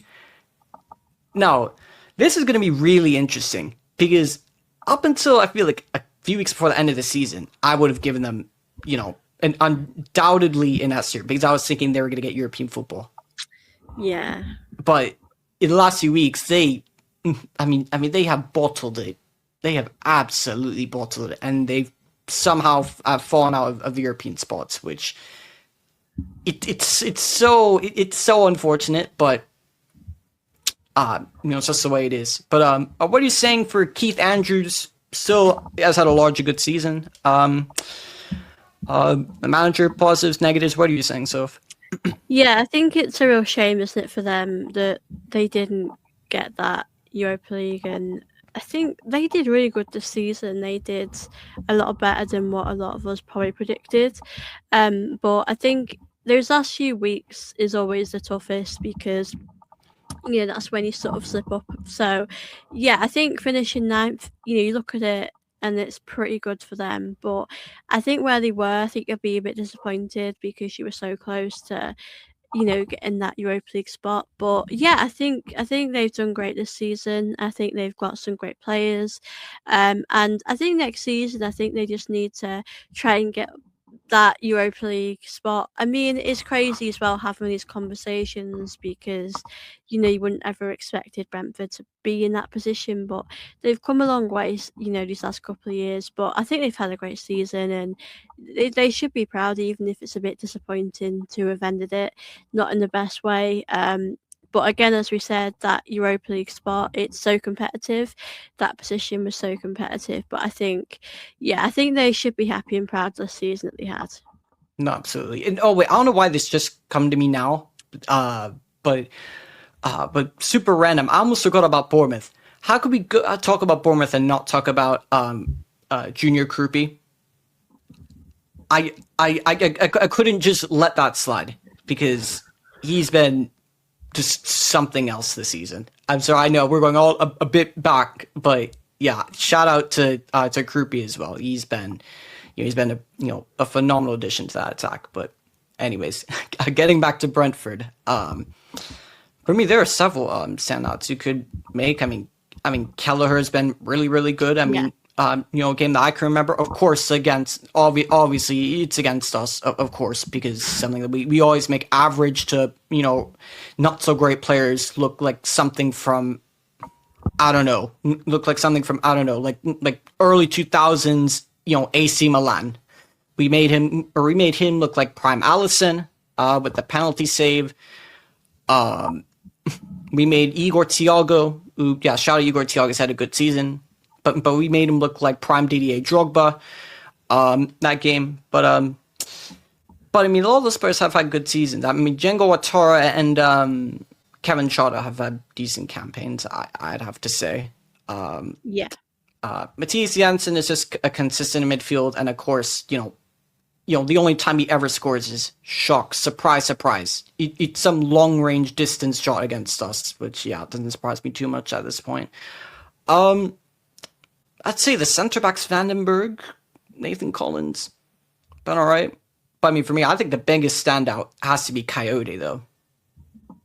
Now, this is going to be really interesting because up until I feel like a few weeks before the end of the season, I would have given them, and undoubtedly in S tier because I was thinking they were going to get European football. Yeah, but in the last few weeks, they have bottled it. They have absolutely bottled it, and they've somehow fallen out of the European spots, which it's so unfortunate, but it's just the way it is. But what are you saying for Keith Andrews? Still has had a larger good season. The manager, positives, negatives. What are you saying, Soph? Yeah, I think it's a real shame, isn't it, for them that they didn't get that Europa League, and I think they did really good this season. They did a lot better than what a lot of us probably predicted. But I think those last few weeks is always the toughest because that's when you sort of slip up. So yeah, I think finishing ninth, you look at it and it's pretty good for them. But I think where they were, I think you'll be a bit disappointed because you were so close to getting that Europa League spot. But yeah, I think they've done great this season. I think they've got some great players. And I think next season, I think they just need to try and get that Europa League spot. I mean, it's crazy as well having these conversations because, you wouldn't ever expected Brentford to be in that position, but they've come a long way, these last couple of years. But I think they've had a great season and they should be proud, even if it's a bit disappointing to have ended it not in the best way. But again, as we said, that Europa League spot, it's so competitive. That position was so competitive. But I think they should be happy and proud of the season that they had. No, absolutely. And wait, I don't know why this just come to me now, but super random. I almost forgot about Bournemouth. How could we talk about Bournemouth and not talk about Junior Krupi? I couldn't just let that slide because he's been just something else this season. I'm sorry, I know we're going all a bit back, but yeah, shout out to Krupi as well. He's been a phenomenal addition to that attack. But anyways, getting back to Brentford, for me there are several standouts you could make. I mean Kelleher has been really, really good. I mean, a game that I can remember, of course, obviously it's against us, of course, because something that we always make average to, not so great players look like something from I don't know, look like something from, I don't know, like early 2000s, AC Milan. We made him look like prime Alisson with the penalty save. We made Igor Thiago, shout out Igor Thiago's had a good season, but we made him look like prime Didier Drogba that game. But I mean, all those players have had good seasons. I mean, Django Ouattara and Kevin Schade have had decent campaigns, I'd have to say. Yeah. Matthias Janssen is just a consistent in midfield, and of course, the only time he ever scores is shock, surprise. It's some long-range distance shot against us, which, doesn't surprise me too much at this point. I'd say the centre-backs, Vandenberg, Nathan Collins, been all right. But I mean, for me, I think the biggest standout has to be Coyote, though.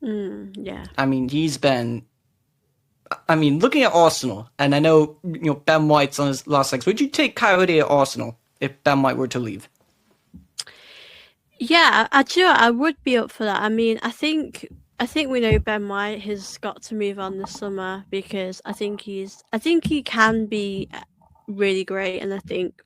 Yeah. I mean, looking at Arsenal, and I know, Ben White's on his last legs, would you take Coyote at Arsenal if Ben White were to leave? Yeah, I would be up for that. I mean, I think we know Ben White has got to move on this summer because I think he can be really great, and I think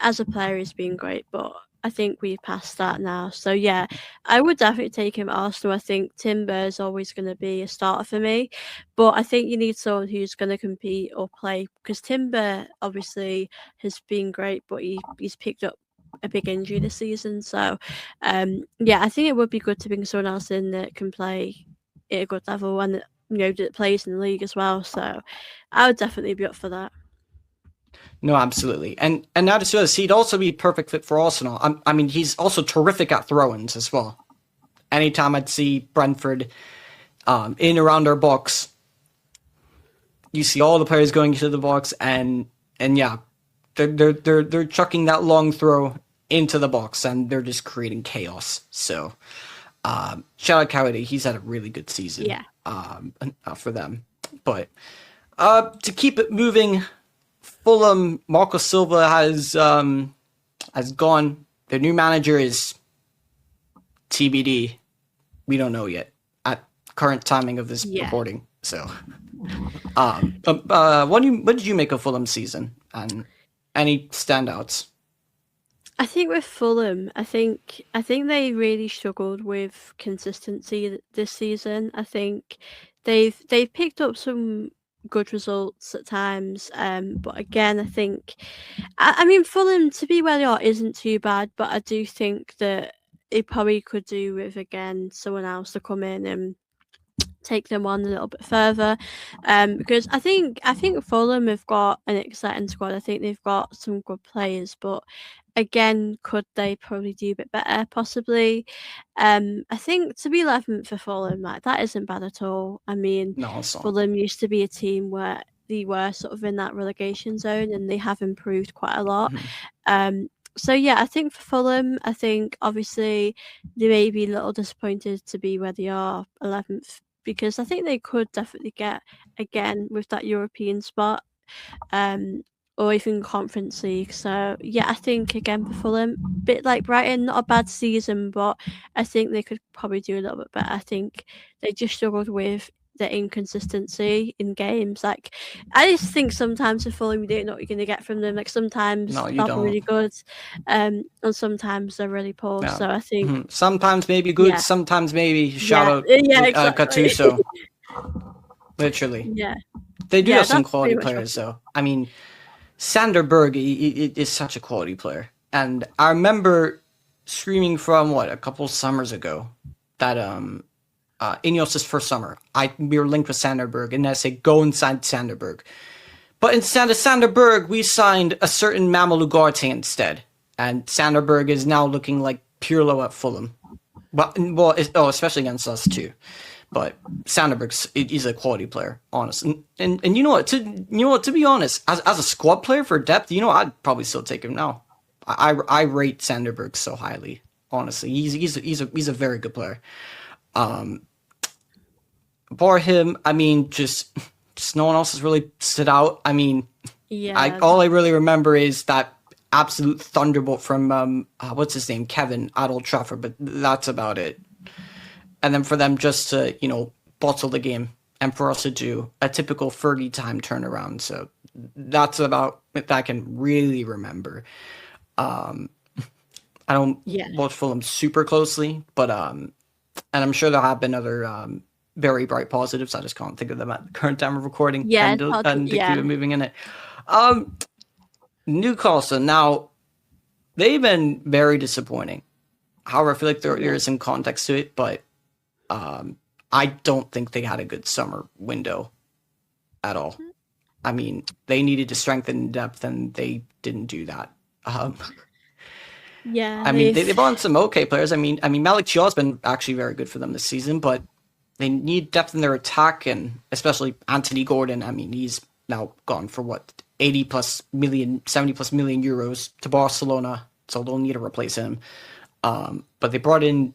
as a player he's been great, but I think we've passed that now. So yeah, I would definitely take him at Arsenal. I think Timber is always going to be a starter for me, but I think you need someone who's going to compete or play, because Timber obviously has been great, but he's picked up a big injury this season. So I think it would be good to bring someone else in that can play at a good level and that plays in the league as well. So I would definitely be up for that. No, absolutely. And now to us, he'd also be perfect fit for Arsenal. I mean, he's also terrific at throw-ins as well. Anytime I'd see Brentford in around our box, you see all the players going into the box, and yeah, they're chucking that long throw into the box, and they're just creating chaos. So shout out Coyote, he's had a really good season. Yeah. For them. But to keep it moving, Fulham, Marco Silva has gone. Their new manager is TBD. We don't know yet at current timing of this recording. So, what did you make of Fulham's season, and any standouts? I think with Fulham, I think they really struggled with consistency this season. I think they've picked up some good results at times, but again, I think I mean, Fulham, to be where they are, isn't too bad, but I do think that it probably could do with, again, someone else to come in and take them on a little bit further, because I think Fulham have got an exciting squad. I think they've got some good players, but again, could they probably do a bit better? Possibly. I think to be 11th for Fulham, that isn't bad at all. I mean, No, it's not. Fulham used to be a team where they were sort of in that relegation zone, and they have improved quite a lot. So yeah, I think for Fulham, I think obviously they may be a little disappointed to be where they are, 11th, because I think they could definitely get, again, with that European spot, or even Conference League. So yeah, I think again for Fulham, bit like Brighton, not a bad season, but I think they could probably do a little bit better. I think they just struggled with the inconsistency in games. Like, I just think sometimes with Fulham, you don't know what you're going to get from them. Like, sometimes No, you they'll be really don't. good, and sometimes they're really poor. Yeah. So I think Sometimes maybe good, Yeah. sometimes maybe shout out exactly. Gattuso. Literally. Yeah. They do Yeah, have some that's quality pretty much players, though. I mean, Sanderberg is such a quality player. And I remember screaming from, a couple summers ago, that Ineos' first summer, we were linked with Sanderberg, and I said, go and sign Sanderberg. But instead of Sanderberg, we signed a certain Mamadou Ugarte instead. And Sanderberg is now looking like Pirlo at Fulham. Especially against us, too. But Sanderberg is a quality player, honest. And you know what? To be honest, as a squad player for depth, I'd probably still take him now. I rate Sanderberg so highly. Honestly, he's a very good player. Bar him, I mean, just no one else has really stood out. I mean, all I really remember is that absolute thunderbolt from what's his name, Kevin, at Old Trafford, but that's about it. And then for them just to, bottle the game and for us to do a typical 30 time turnaround. So that's about that I can really remember. I don't watch Fulham super closely, but and I'm sure there have been other very bright positives. I just can't think of them at the current time of recording. Yeah, and keep it moving in it. Newcastle, now they've been very disappointing. However, I feel like there is some context to it, but I don't think they had a good summer window at all. I mean, they needed to strengthen depth, and they didn't do that. Yeah, I mean, they brought in some okay players. I mean, Malik Chia's been actually very good for them this season, but they need depth in their attack, and especially Anthony Gordon. I mean, he's now gone for what, 70 plus million euros to Barcelona, so they'll need to replace him. But they brought in,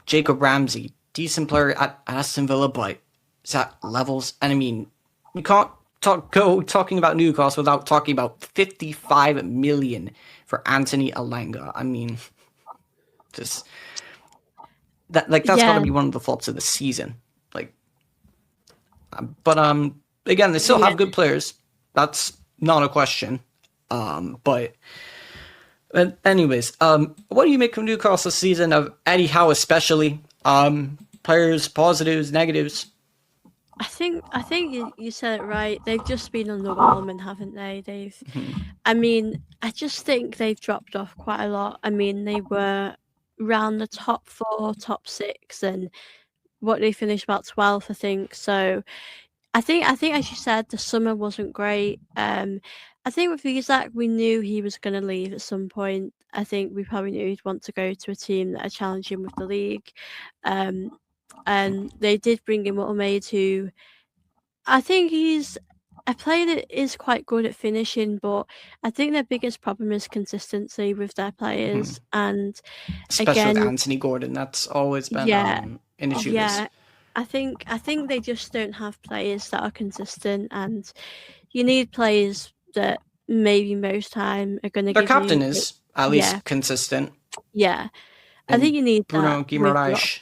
Jacob Ramsey, decent player at Aston Villa, but it's at levels. And I mean, you can't talking about Newcastle without talking about 55 million for Anthony Elanga. I mean, just that's got to be one of the flops of the season. But again, they still have good players. That's not a question. But anyways, what do you make of Newcastle's season, of Eddie Howe especially? Players, positives, negatives. I think you said it right. They've just been underwhelming, haven't they? I mean, I just think they've dropped off quite a lot. I mean, they were around the top 4, top 6, and what they finished about 12th, I think. So I think as you said, the summer wasn't great. I think with Isak, we knew he was going to leave at some point. I think we probably knew he'd want to go to a team that are challenging with the league. And they did bring in Wolverhampton, who I think he's a player that is quite good at finishing, but I think their biggest problem is consistency with their players. And especially again, with Anthony Gordon, that's always been an issue. Yeah, I think they just don't have players that are consistent, and you need players that maybe most time are going to. Their captain is at least consistent. Yeah, I think you need Bruno Guimaraes.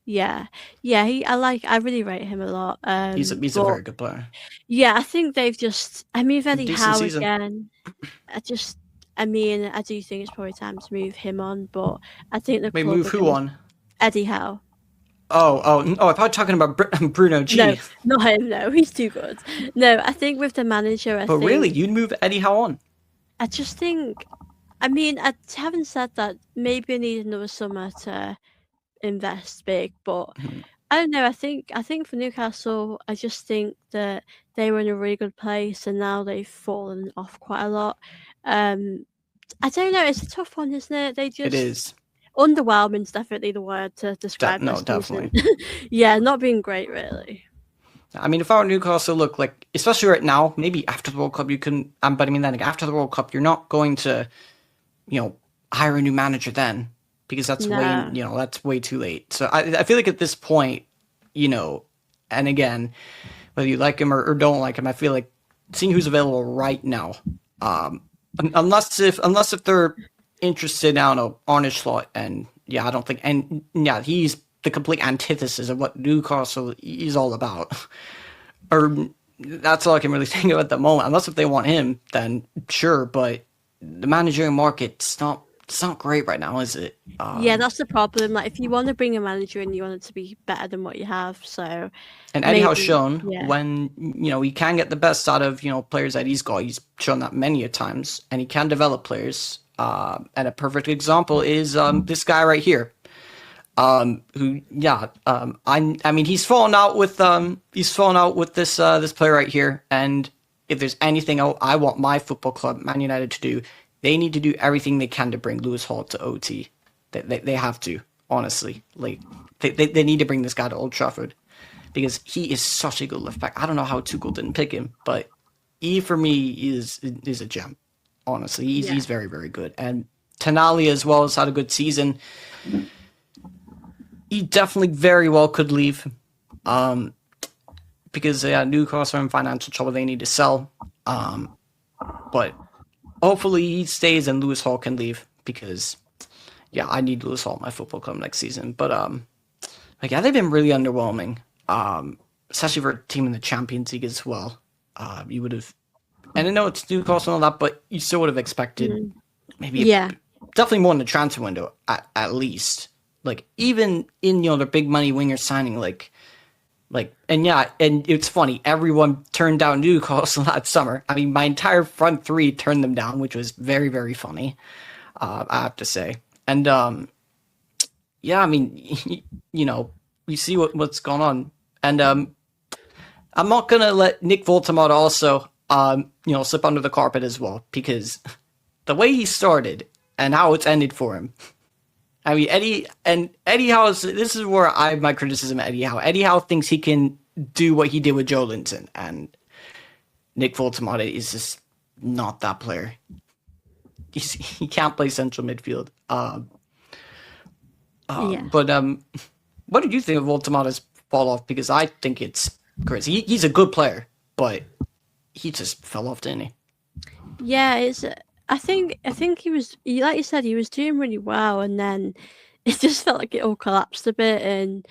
Yeah. I really rate him a lot. He's a very good player. Yeah, I think they've just. I mean, Eddie Decent Howe season. again. I do think it's probably time to move him on, but I think the Wait, club move are who gonna- on? Eddie Howe. Oh! I thought talking about Bruno G. No, not him. No, he's too good. No, I think with the manager, But really, you'd move Eddie Howe on? I just think. I mean, I haven't said that. Maybe I need another summer to invest big, but I don't know. I think for Newcastle, I just think that they were in a really good place, and now they've fallen off quite a lot. I don't know. It's a tough one, isn't it? It is. Underwhelming is definitely the word to describe. No, this definitely. season. Yeah, not being great, really. I mean, if I were Newcastle, look, like, especially right now, maybe after the World Cup, you can. But I mean, then after the World Cup, you're not going to, hire a new manager then, because that's way too late. So I feel like at this point, and again, whether you like him or don't like him, I feel like seeing who's available right now, unless if they're interested now in Arne Slot, and I don't think, and he's the complete antithesis of what Newcastle is all about. Or that's all I can really think of at the moment. Unless if they want him, then sure. But the managerial market, it's not great right now, is it? Yeah, that's the problem. Like, if you want to bring a manager in, you want it to be better than what you have. So, and Eddie Howe's shown when he can get the best out of players that he's got. He's shown that many a times, and he can develop players. And a perfect example is this guy right here. I mean, he's fallen out with this player right here. And if there's anything I want my football club, Man United, to do, they need to do everything they can to bring Lewis Hall to OT. They have to, honestly. Like, they need to bring this guy to Old Trafford, because he is such a good left back. I don't know how Tuchel didn't pick him, but he, for me, is a gem. Honestly, he's very, very good. And Tonali as well has had a good season. He definitely very well could leave, because Newcastle are in financial trouble. They need to sell, but hopefully he stays and Lewis Hall can leave, because I need Lewis Hall at my football club next season. But they've been really underwhelming. especially for a team in the Champions League as well. You would have, and I know it's Newcastle and all that, but you still would have expected maybe definitely more in the transfer window at least. Like even in the big money winger signing, and it's funny. Everyone turned down Newcastle that summer. I mean, my entire front three turned them down, which was very, very funny. I have to say, and I mean, you see what's going on, and I'm not gonna let Nick Voldemort also slip under the carpet as well, because the way he started and how it's ended for him. I mean, Eddie Howe's, this is where I have my criticism of Eddie Howe. Eddie Howe thinks he can do what he did with Joe Linton, and Nick Voldemort is just not that player. He can't play central midfield. But what did you think of Voldemort's fall off? Because I think it's crazy. He's a good player, but he just fell off, didn't he? Yeah, I think he was, like you said, he was doing really well, and then it just felt like it all collapsed a bit. And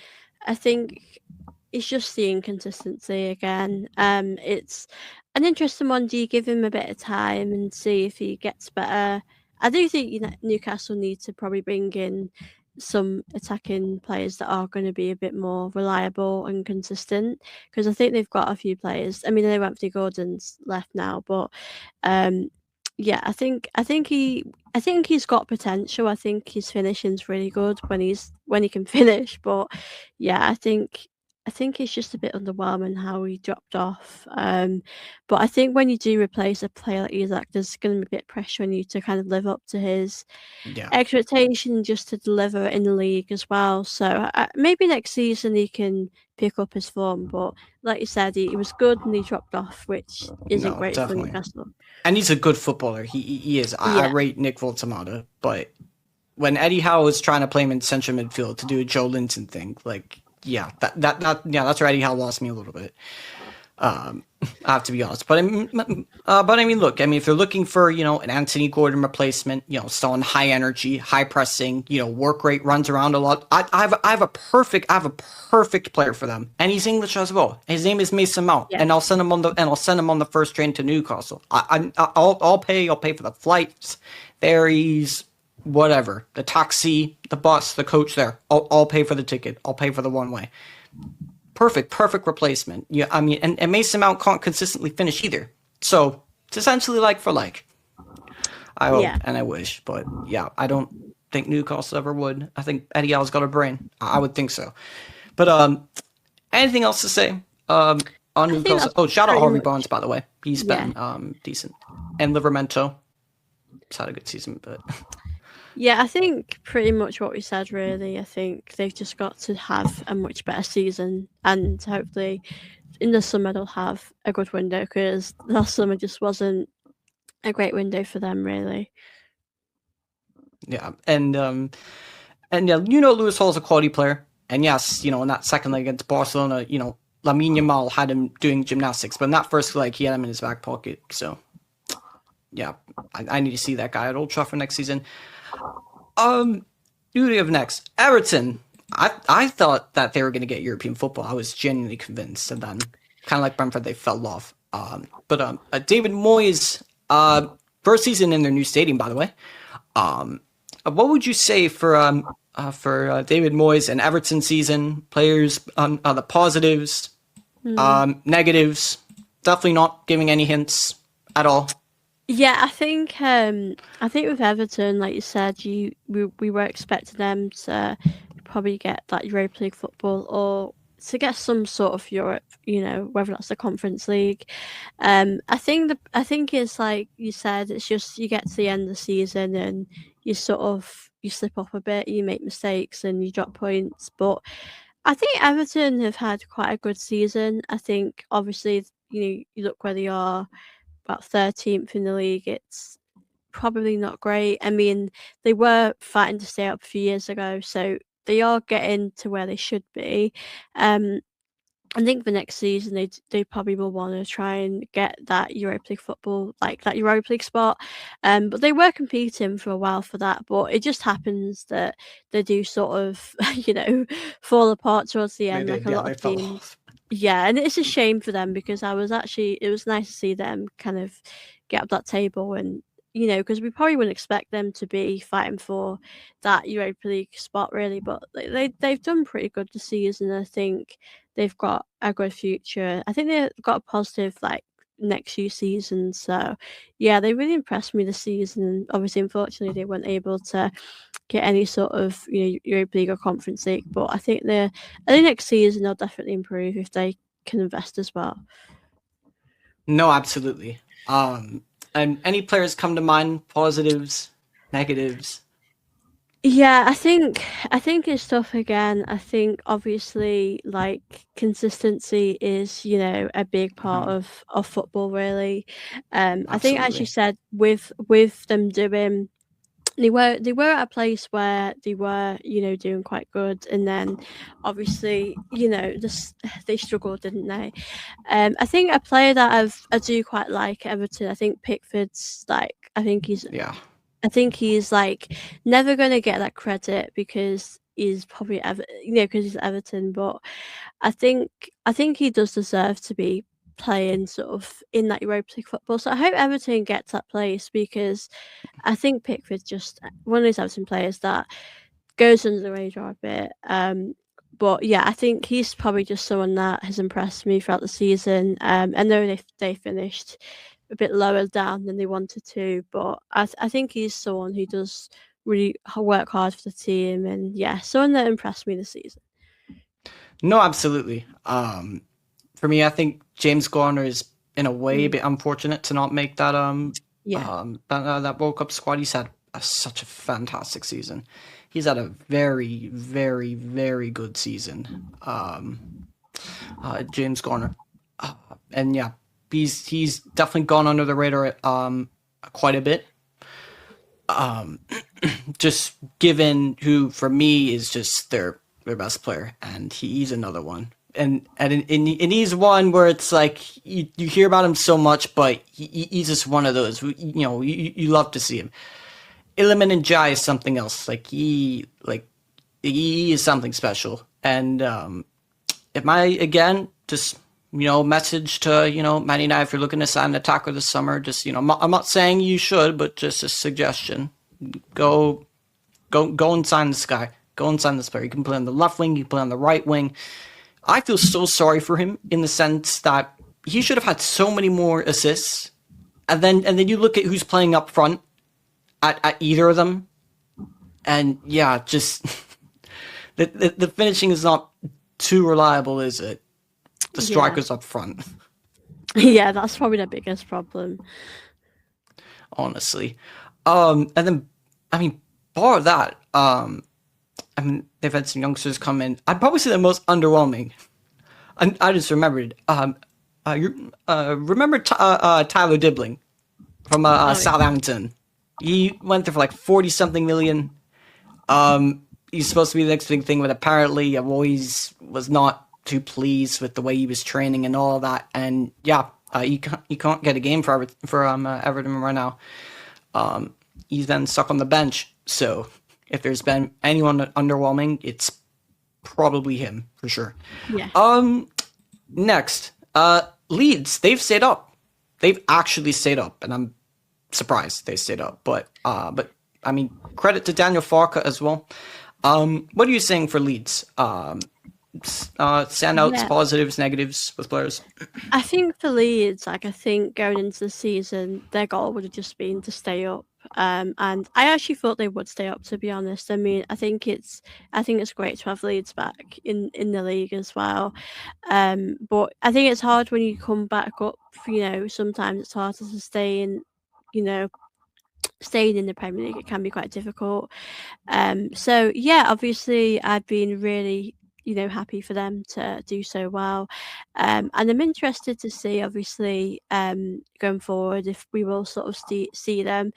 I think it's just the inconsistency again. It's an interesting one. Do you give him a bit of time and see if he gets better? I do think Newcastle need to probably bring in some attacking players that are going to be a bit more reliable and consistent, because I think they've got a few players. I mean, I know Anthony Gordon's left now, but I think he's got potential. I think his finishing's really good when he can finish. But yeah, I think it's just a bit underwhelming how he dropped off. But I think when you do replace a player like Isaac, there's going to be a bit of pressure on you to kind of live up to his expectation, just to deliver in the league as well. So maybe next season he can pick up his form. But like you said, he was good and he dropped off, which isn't great for Newcastle. And he's a good footballer. He is. I rate Nick Voldemort, but when Eddie Howe was trying to play him in central midfield to do a Joe Linton thing, that's where Eddie Howe lost me a little bit. I have to be honest, but I mean, look, if you're looking for an Anthony Gordon replacement, still on high energy, high pressing, work rate, runs around a lot. I have a perfect player for them, and he's English as well. His name is Mason Mount, and I'll send him on the first train to Newcastle. I'll pay for the flights, ferries, whatever, the taxi, the bus, the coach there. I'll pay for the ticket. I'll pay for the one way. Perfect replacement. Yeah, I mean, and Mason Mount can't consistently finish either. So it's essentially like for like. I hope and I wish, but yeah, I don't think Newcastle ever would. I think Eddie Howe's got a brain. I would think so. But anything else to say on Newcastle? Oh, shout out Harvey Barnes, by the way. He's been decent. And Livermento. He's had a good season, but. Yeah, I think pretty much what we said, really. I think they've just got to have a much better season, and hopefully in the summer they'll have a good window, because last summer just wasn't a great window for them, really. Yeah, and Lewis Hall's a quality player, and yes, in that second leg against Barcelona, Lamine Yamal had him doing gymnastics, but in that first leg he had him in his back pocket. So yeah, I need to see that guy at Old Trafford next season. Who do we have next? Everton. I thought that they were going to get European football. I was genuinely convinced, and then kind of like Brentford, they fell off. But David Moyes, first season in their new stadium, by the way. What would you say for David Moyes and Everton season? Players, the positives, negatives. Definitely not giving any hints at all. Yeah, I think with Everton, like you said, we were expecting them to probably get that Europa League football, or to get some sort of Europe, whether that's the Conference League. I think it's like you said, it's just you get to the end of the season and you slip off a bit, you make mistakes and you drop points. But I think Everton have had quite a good season. I think obviously you look where they are. About 13th in the league, it's probably not great. I mean, they were fighting to stay up a few years ago, so they are getting to where they should be. I think the next season they probably will want to try and get that Europa League football, like that Europa League spot. But they were competing for a while for that, but it just happens that they do sort of, fall apart towards the end, like a lot of teams. Yeah, and it's a shame for them because it was nice to see them kind of get up that table and, because we probably wouldn't expect them to be fighting for that Europa League spot really, but they've done pretty good this season. I think they've got a good future. I think they've got a positive next few seasons. So yeah, they really impressed me this season. Obviously, unfortunately, they weren't able to get any sort of Europa League or Conference League, but I think next season they'll definitely improve if they can invest as well. No, absolutely. And any players come to mind? Positives, negatives? Yeah, I think it's tough again. I think obviously consistency is, a big part of football really. I think as you Absolutely. said with them doing they were at a place where they were, doing quite good, and then obviously, they struggled, didn't they? I think a player that I do quite like Everton. I think Pickford's Yeah. I think he's never going to get that credit because he's probably because he's Everton, but I think he does deserve to be playing sort of in that Europa League football. So I hope Everton gets that place because I think Pickford's just one of those Everton players that goes under the radar a bit. But yeah, I think he's probably just someone that has impressed me throughout the season. I know they finished a bit lower down than they wanted to, but I think he's someone who does really work hard for the team, and yeah, someone that impressed me this season. No, absolutely. For me, I think James Garner is in a way a bit unfortunate to not make that that World Cup squad. He's had such a fantastic season. He's had a very, very, very good season. James Garner, and yeah, he's definitely gone under the radar quite a bit. Just given who for me is just their best player, and he's another one. And he's one where it's like you hear about him so much, but he's just one of those who, you love to see him. Iliman Njai is something else. He is something special. And if I again just message to Man United, if you're looking to sign an attacker this summer, just I'm not saying you should, but just a suggestion. Go and sign this guy. Go and sign this player. You can play on the left wing. You can play on the right wing. I feel so sorry for him in the sense that he should have had so many more assists, and then you look at who's playing up front at either of them, and yeah, just the finishing is not too reliable, is it? The strikers up front. Yeah, that's probably the biggest problem. Honestly, and then bar that, they've had some youngsters come in. I'd probably say the most underwhelming. I just remembered. Remember Tyler Dibling from Southampton? He went there for 40-something million. He's supposed to be the next big thing, but apparently always was not too pleased with the way he was training and all that. And yeah, you can't get a game for Everton right now. He's then stuck on the bench. So if there's been anyone underwhelming, it's probably him for sure. Yeah. Next, Leeds. They've stayed up. They've actually stayed up, and I'm surprised they stayed up. But credit to Daniel Farke as well. What are you saying for Leeds? Standouts, positives, negatives with players? I think for Leeds, I think going into the season, their goal would have just been to stay up. And I actually thought they would stay up, to be honest. I think it's great to have Leeds back in the league as well. But I think it's hard when you come back up. Sometimes it's harder to stay in. Staying in the Premier League, it can be quite difficult. So yeah, obviously I've been really happy for them to do so well, and I'm interested to see obviously going forward if we will sort of see them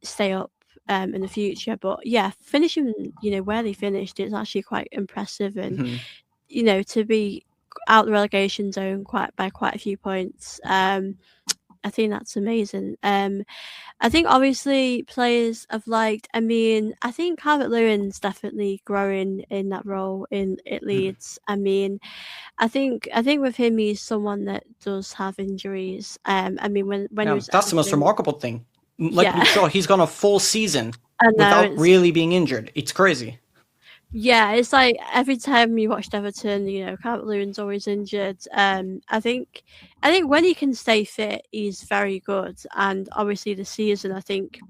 stay up in the future. But yeah, finishing where they finished is actually quite impressive, and to be out the relegation zone by quite a few points, that's amazing. I think obviously players have liked. I mean, I think Calvert-Lewin's definitely growing in that role at Leeds. I mean, I think with him, he's someone that does have injuries. I mean, when he Yeah, was that's the most Everton, remarkable thing. Like yeah, we saw, he's gone a full season I know without really being injured. It's crazy. yeah, it's like every time you watched Everton, Calvert-Lewin's always injured. I think when he can stay fit, he's very good. And obviously, the season, I think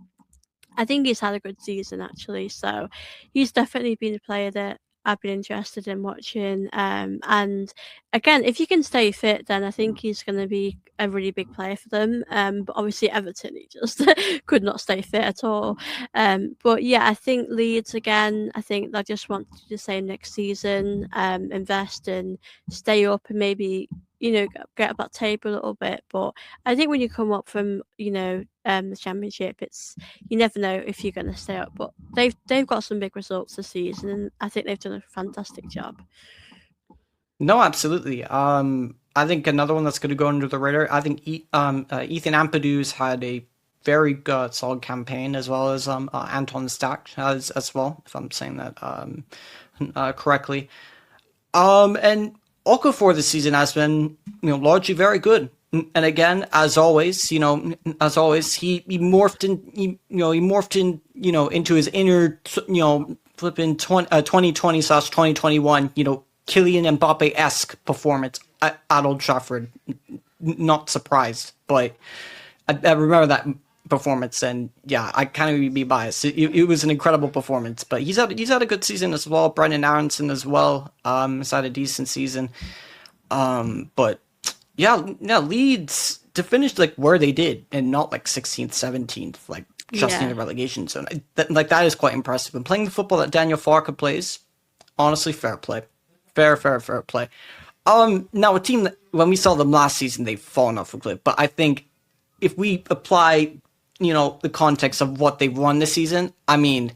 he's had a good season actually. So he's definitely been a player that I've been interested in watching. And again, if you can stay fit, then I think he's going to be a really big player for them. But obviously Everton, he just could not stay fit at all. But yeah, I think Leeds again. I think they just want to do the same next season. Invest and stay up and maybe get up that table a little bit. But I think when you come up from the championship, you never know if you're going to stay up, but they've got some big results this season, and I think they've done a fantastic job. No, absolutely. I think another one that's going to go under the radar. I think Ethan Ampadu's had a very good, solid campaign, as well as Anton Stack has as well, if I'm saying that correctly. And Okafor this season has been, largely very good. And again, as always, he morphed into his inner, flipping 2020/2021, Kylian Mbappe-esque performance at Old Trafford. Not surprised, but I remember that performance, and yeah, I kind of be biased. It was an incredible performance, but he's had a good season as well. Brendan Aronson as well has had a decent season, but. Yeah, Leeds to finish like where they did and not like 16th, 17th, like just in the relegation zone. That is quite impressive. And playing the football that Daniel Farke plays, honestly, fair play. Fair play. Now a team that when we saw them last season, they've fallen off a cliff. But I think if we apply, the context of what they've won this season, I mean,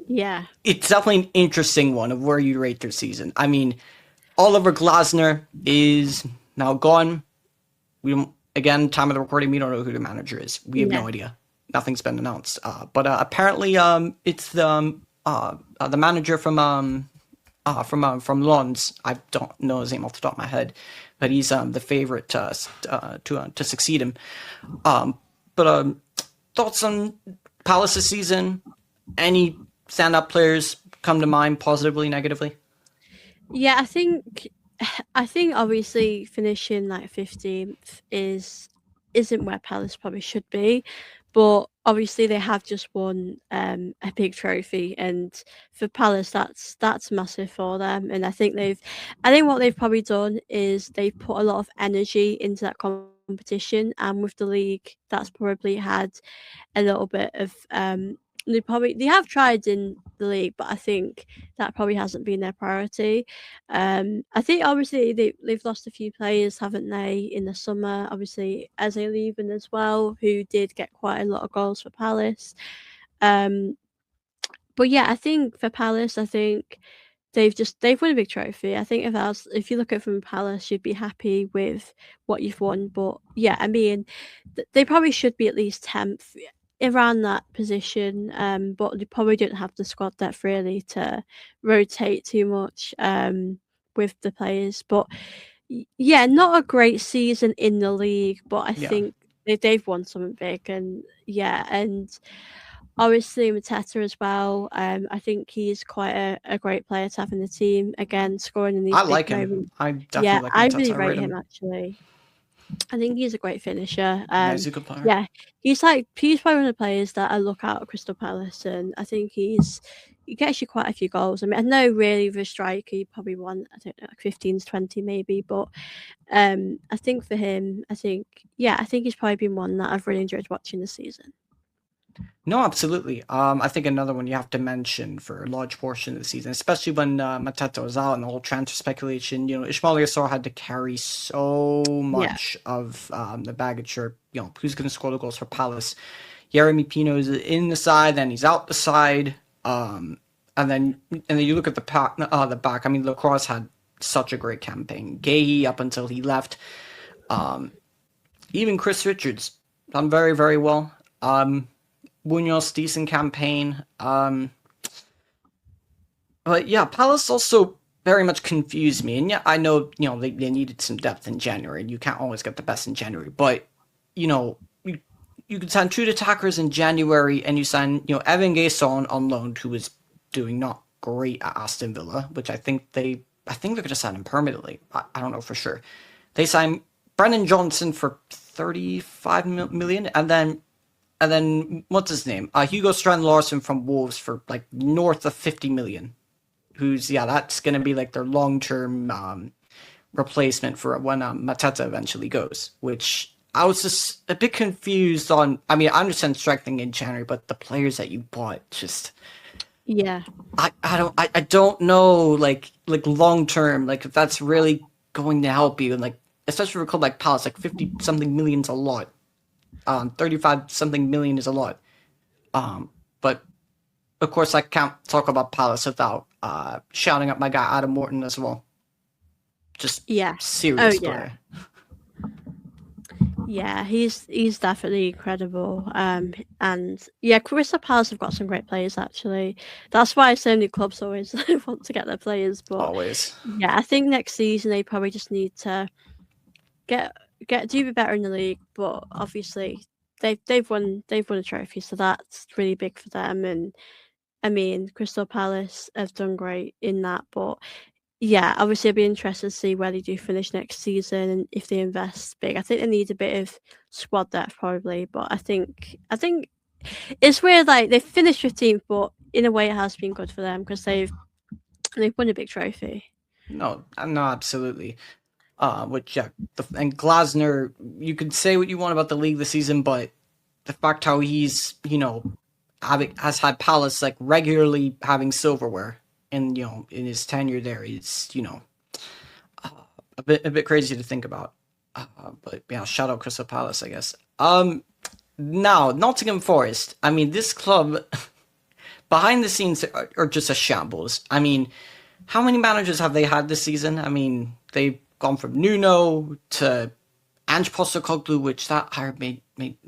it's definitely an interesting one of where you rate their season. I mean, Oliver Glasner is now gone. We don't. Again, time of the recording, we don't know who the manager is. We have no idea. Nothing's been announced. But apparently, it's the manager from Lons. I don't know his name off the top of my head, but he's the favorite to succeed him. But thoughts on Palace this season? Any stand-up players come to mind, positively, negatively? Yeah, I think obviously finishing like 15th isn't where Palace probably should be, but obviously they have just won a big trophy, and for Palace that's massive for them. And I think what they've probably done is they've put a lot of energy into that competition, and with the league that's probably had a little bit of they have tried in the league, but I think that probably hasn't been their priority. I think obviously they've lost a few players, haven't they, in the summer? Obviously, Eze leaving as well, who did get quite a lot of goals for Palace. But yeah, I think for Palace, I think they've won a big trophy. I think if you look at it from Palace, you'd be happy with what you've won. But yeah, I mean, they probably should be at least 10th. Around that position, but they probably don't have the squad depth really to rotate too much with the players. But yeah, not a great season in the league, but I think they've won something big, and obviously Mateta as well. I think he's quite a great player to have in the team. Again, scoring in these big moments. I definitely like Mateta. I really rate him actually. I think he's a great finisher. He's a good player. Yeah, he's probably one of the players that I look out at Crystal Palace, and I think he gets you quite a few goals. I mean, I know really with a striker, you probably want, I don't know, like 15 to 20 maybe, but I think for him, I think he's probably been one that I've really enjoyed watching this season. No, absolutely. I think another one you have to mention for a large portion of the season, especially when Mateta was out and the whole transfer speculation, Ismail Yassar had to carry so much of the baggage for, who's going to score the goals for Palace. Yeremy Pino is in the side, then he's out the side. And then you look at the back. I mean, Lacrosse had such a great campaign. Gahey up until he left. even Chris Richards done very, very well. Munoz, decent campaign. But yeah, Palace also very much confused me. And yeah, I know, they needed some depth in January, and you can't always get the best in January. But, you could sign 2 attackers in January, and you sign, Evan Gason on loan, who was doing not great at Aston Villa, which I think they're going to sign him permanently. I don't know for sure. They signed Brennan Johnson for 35 million, and then what's his name? Hugo Strand Larson from Wolves for like north of 50 million. That's going to be like their long-term replacement for when Mateta eventually goes, which I was just a bit confused on. I mean, I understand strengthening in January, but the players that you bought just... Yeah. I don't know, like long-term, like if that's really going to help you, and like, especially for a club like Palace, like 50-something million is a lot. 35-something million is a lot. But of course, I can't talk about Palace without shouting at my guy Adam Morton as well. Just serious player. Yeah, he's definitely incredible. And yeah, Crystal Palace have got some great players actually. That's why so many clubs always want to get their players. But always. Yeah, I think next season they probably just need to do better in the league. But obviously they've won a trophy, so that's really big for them. And I mean, Crystal Palace have done great in that, but yeah, obviously I'd be interested to see where they do finish next season and if they invest big. I think they need a bit of squad depth probably, but I think it's weird, like they finished 15th, but in a way it has been good for them because they've won a big trophy. No, absolutely. And Glasner, you could say what you want about the league this season, but the fact how he's, has had Palace like regularly having silverware in his tenure there is a bit crazy to think about. But yeah, shout out Crystal Palace, I guess. Now Nottingham Forest. I mean, this club behind the scenes are just a shambles. I mean, how many managers have they had this season? I mean, they've gone from Nuno to Ange Postecoglou, which that hire made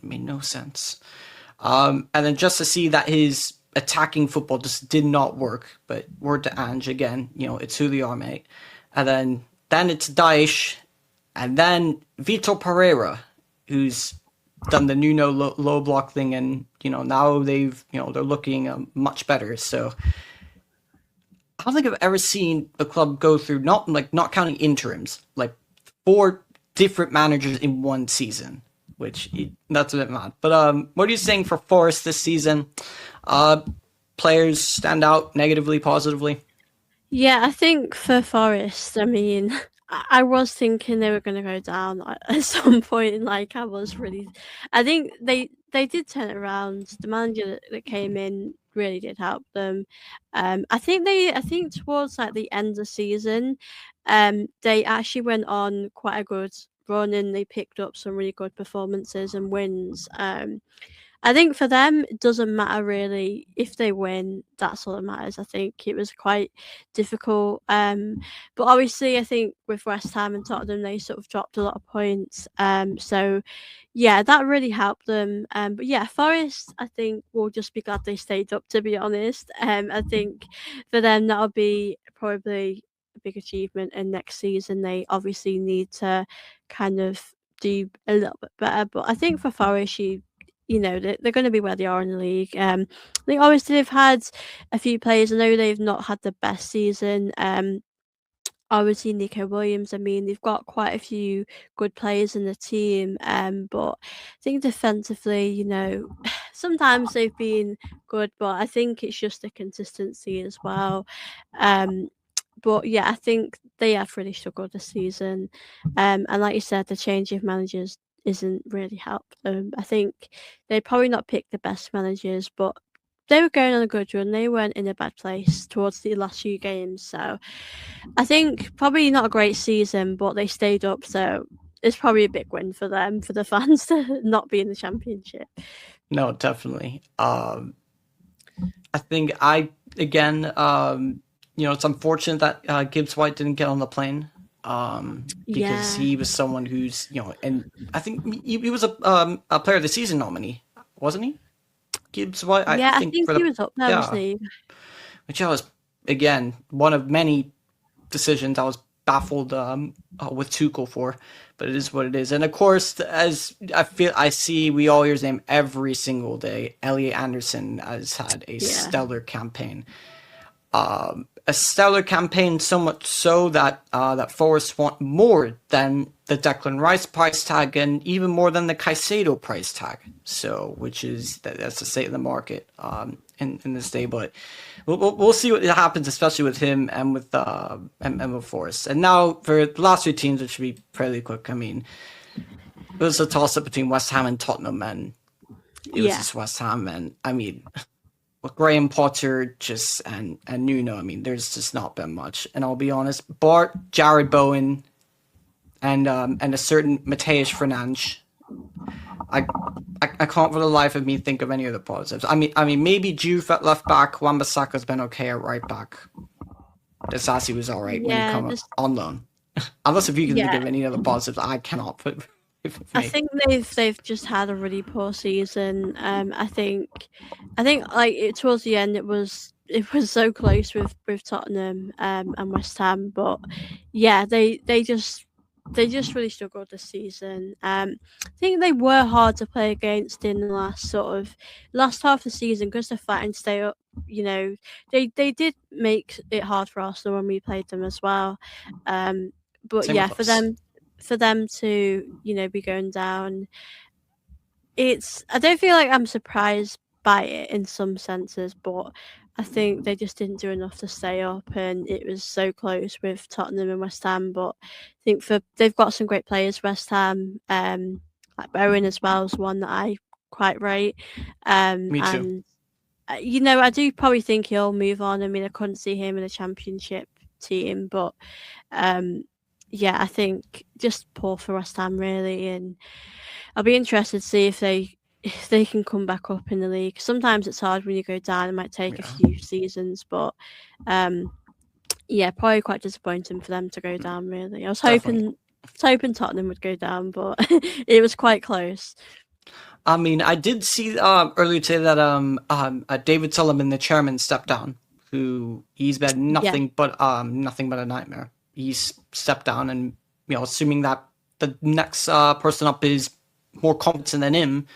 no sense. And then just to see that his attacking football just did not work, but word to Ange again, it's who they are, mate. And then it's Daesh, and then Vitor Pereira, who's done the Nuno low block thing, and now they're looking much better. So I don't think I've ever seen a club go through not counting interims, like 4 different managers in one season. Which that's a bit mad. But what are you saying for Forest this season? Players stand out negatively, positively? Yeah, I think for Forest, I mean, I was thinking they were going to go down at some point. Like I think they did turn it around. The manager that came in really did help them. I think towards like the end of the season, they actually went on quite a good run and they picked up some really good performances and wins. I think for them it doesn't matter really if they win, that's all that matters. I think it was quite difficult, but obviously I think with West Ham and Tottenham they sort of dropped a lot of points, so yeah, that really helped them. But yeah, Forest I think will just be glad they stayed up, to be honest. I think for them that'll be probably a big achievement, and next season they obviously need to kind of do a little bit better. But I think for Forest, they're going to be where they are in the league. They obviously have had a few players. I know they've not had the best season. Obviously Nico Williams. I mean, they've got quite a few good players in the team. But I think defensively, sometimes they've been good, but I think it's just the consistency as well. But yeah, I think they have really struggled this season. And like you said, the change of managers isn't really helped them. I think they probably not picked the best managers, but they were going on a good run. They weren't in a bad place towards the last few games. So I think probably not a great season, but they stayed up. So it's probably a big win for them, for the fans, to not be in the championship. No, definitely. I think it's unfortunate that Gibbs White didn't get on the plane. because he was someone who's, and I think he was a player of the season nominee, wasn't he? Gibbs, what? I think he was up there, wasn't he? Which I was, again, one of many decisions I was baffled with Tuchel for, but it is what it is. And of course, as I see, we all hear his name every single day. Elliot Anderson has had a stellar campaign. A stellar campaign, so much so that that Forest want more than the Declan Rice price tag and even more than the Caicedo price tag. So, that's the state of the market in this day. But we'll see what happens, especially with him and with Forest. And now for the last two teams, it should be fairly quick. I mean, it was a toss up between West Ham and Tottenham, and it was just West Ham. And I mean, with Graham Potter and Nuno, I mean, there's just not been much. And I'll be honest, Bart, Jared Bowen, and a certain Mateusz Fernandes, I can't for the life of me think of any of the positives. I mean, maybe Juve at left back, Wan-Bissaka's been okay at right back. Desasi was all right when he come on loan. Unless if you can think of any other positives, I cannot put. I think they've just had a really poor season. I think like towards the end it was so close with Tottenham and West Ham, but they just really struggled this season. I think they were hard to play against in the last half of the season because they're fighting to stay up. They did make it hard for Arsenal when we played them as well. But for them to be going down, I don't feel like I'm surprised by it in some senses, but I think they just didn't do enough to stay up, and it was so close with Tottenham and West Ham. But I think they've got some great players. West Ham, like Bowen as well, is one that I quite rate. Me too. And I do probably think he'll move on. I mean, I couldn't see him in a championship team, but I think just poor for West Ham really, and I'll be interested to see if they can come back up in the league. Sometimes it's hard when you go down. It might take a few seasons, but probably quite disappointing for them to go down. Really, I was hoping Tottenham would go down, but it was quite close. I mean, I did see earlier today that David Sullivan, the chairman, stepped down. He's been nothing but a nightmare. He's stepped down, and assuming that the next person up is more competent than him,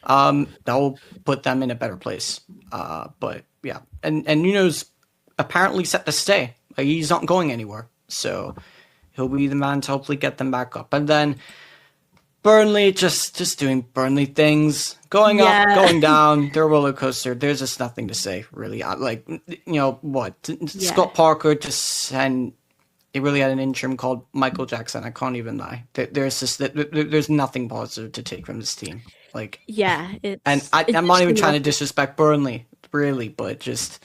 that will put them in a better place. But yeah, and Nuno's apparently set to stay. Like, he's not going anywhere, so he'll be the man to hopefully get them back up. And then Burnley just doing Burnley things, going up, going down. They're a roller coaster. There's just nothing to say really. Scott Parker and they really had an interim called Michael Jackson. I can't even lie. There's nothing positive to take from this team. I'm not even trying to disrespect Burnley, really, but just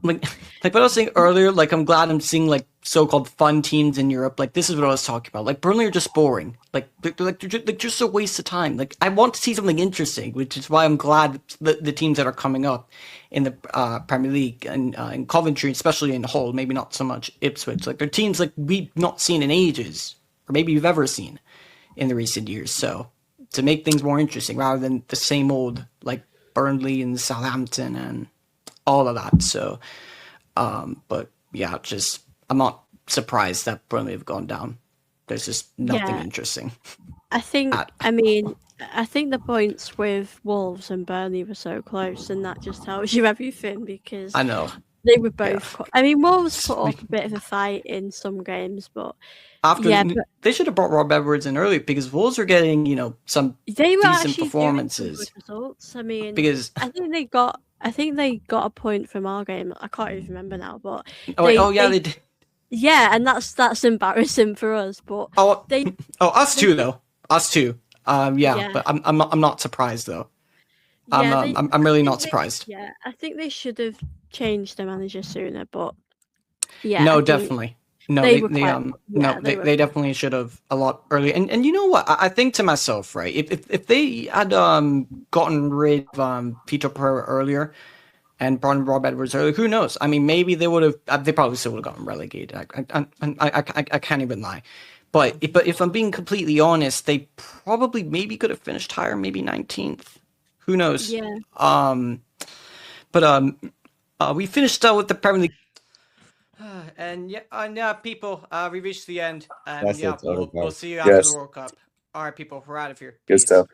like what I was saying earlier. Like, I'm glad I'm seeing like so-called fun teams in Europe. Like, this is what I was talking about. Like, Burnley are just boring. They're just a waste of time. Like, I want to see something interesting, which is why I'm glad the teams that are coming up in the Premier League and in Coventry, especially in Hull, maybe not so much Ipswich. Like, they're teams like we've not seen in ages, or maybe you've ever seen in the recent years. So to make things more interesting rather than the same old like Burnley and Southampton and all of that. So, but yeah, I'm not surprised that Burnley have gone down. There's just nothing interesting. I think the points with Wolves and Burnley were so close, and that just tells you everything, because I know they were both. Yeah. I mean, Wolves put up a bit of a fight in some games, but they should have brought Rob Edwards in early, because Wolves are getting some decent performances. Good results. I mean, because I think they got a point from our game. I can't even remember now, but they did. Yeah, and that's embarrassing for us. But us too, though. Us too. But I'm not surprised though. I'm really not surprised. Yeah, I think they should have changed the manager sooner, but definitely. No, they definitely should have a lot earlier. And you know what? I think to myself, right? If they had gotten rid of Peter Pereira earlier, and brought in Rob Edwards early. Who knows? I mean, maybe they would have. They probably still would have gotten relegated. I can't even lie. But if I'm being completely honest, they probably maybe could have finished higher, maybe 19th. Who knows? Yeah. We finished with the Premier League. And yeah, people, we reached the end. And That's yeah, it, all we'll right. see you after Yes. the World Cup. All right, people, we're out of here. Good Peace. stuff.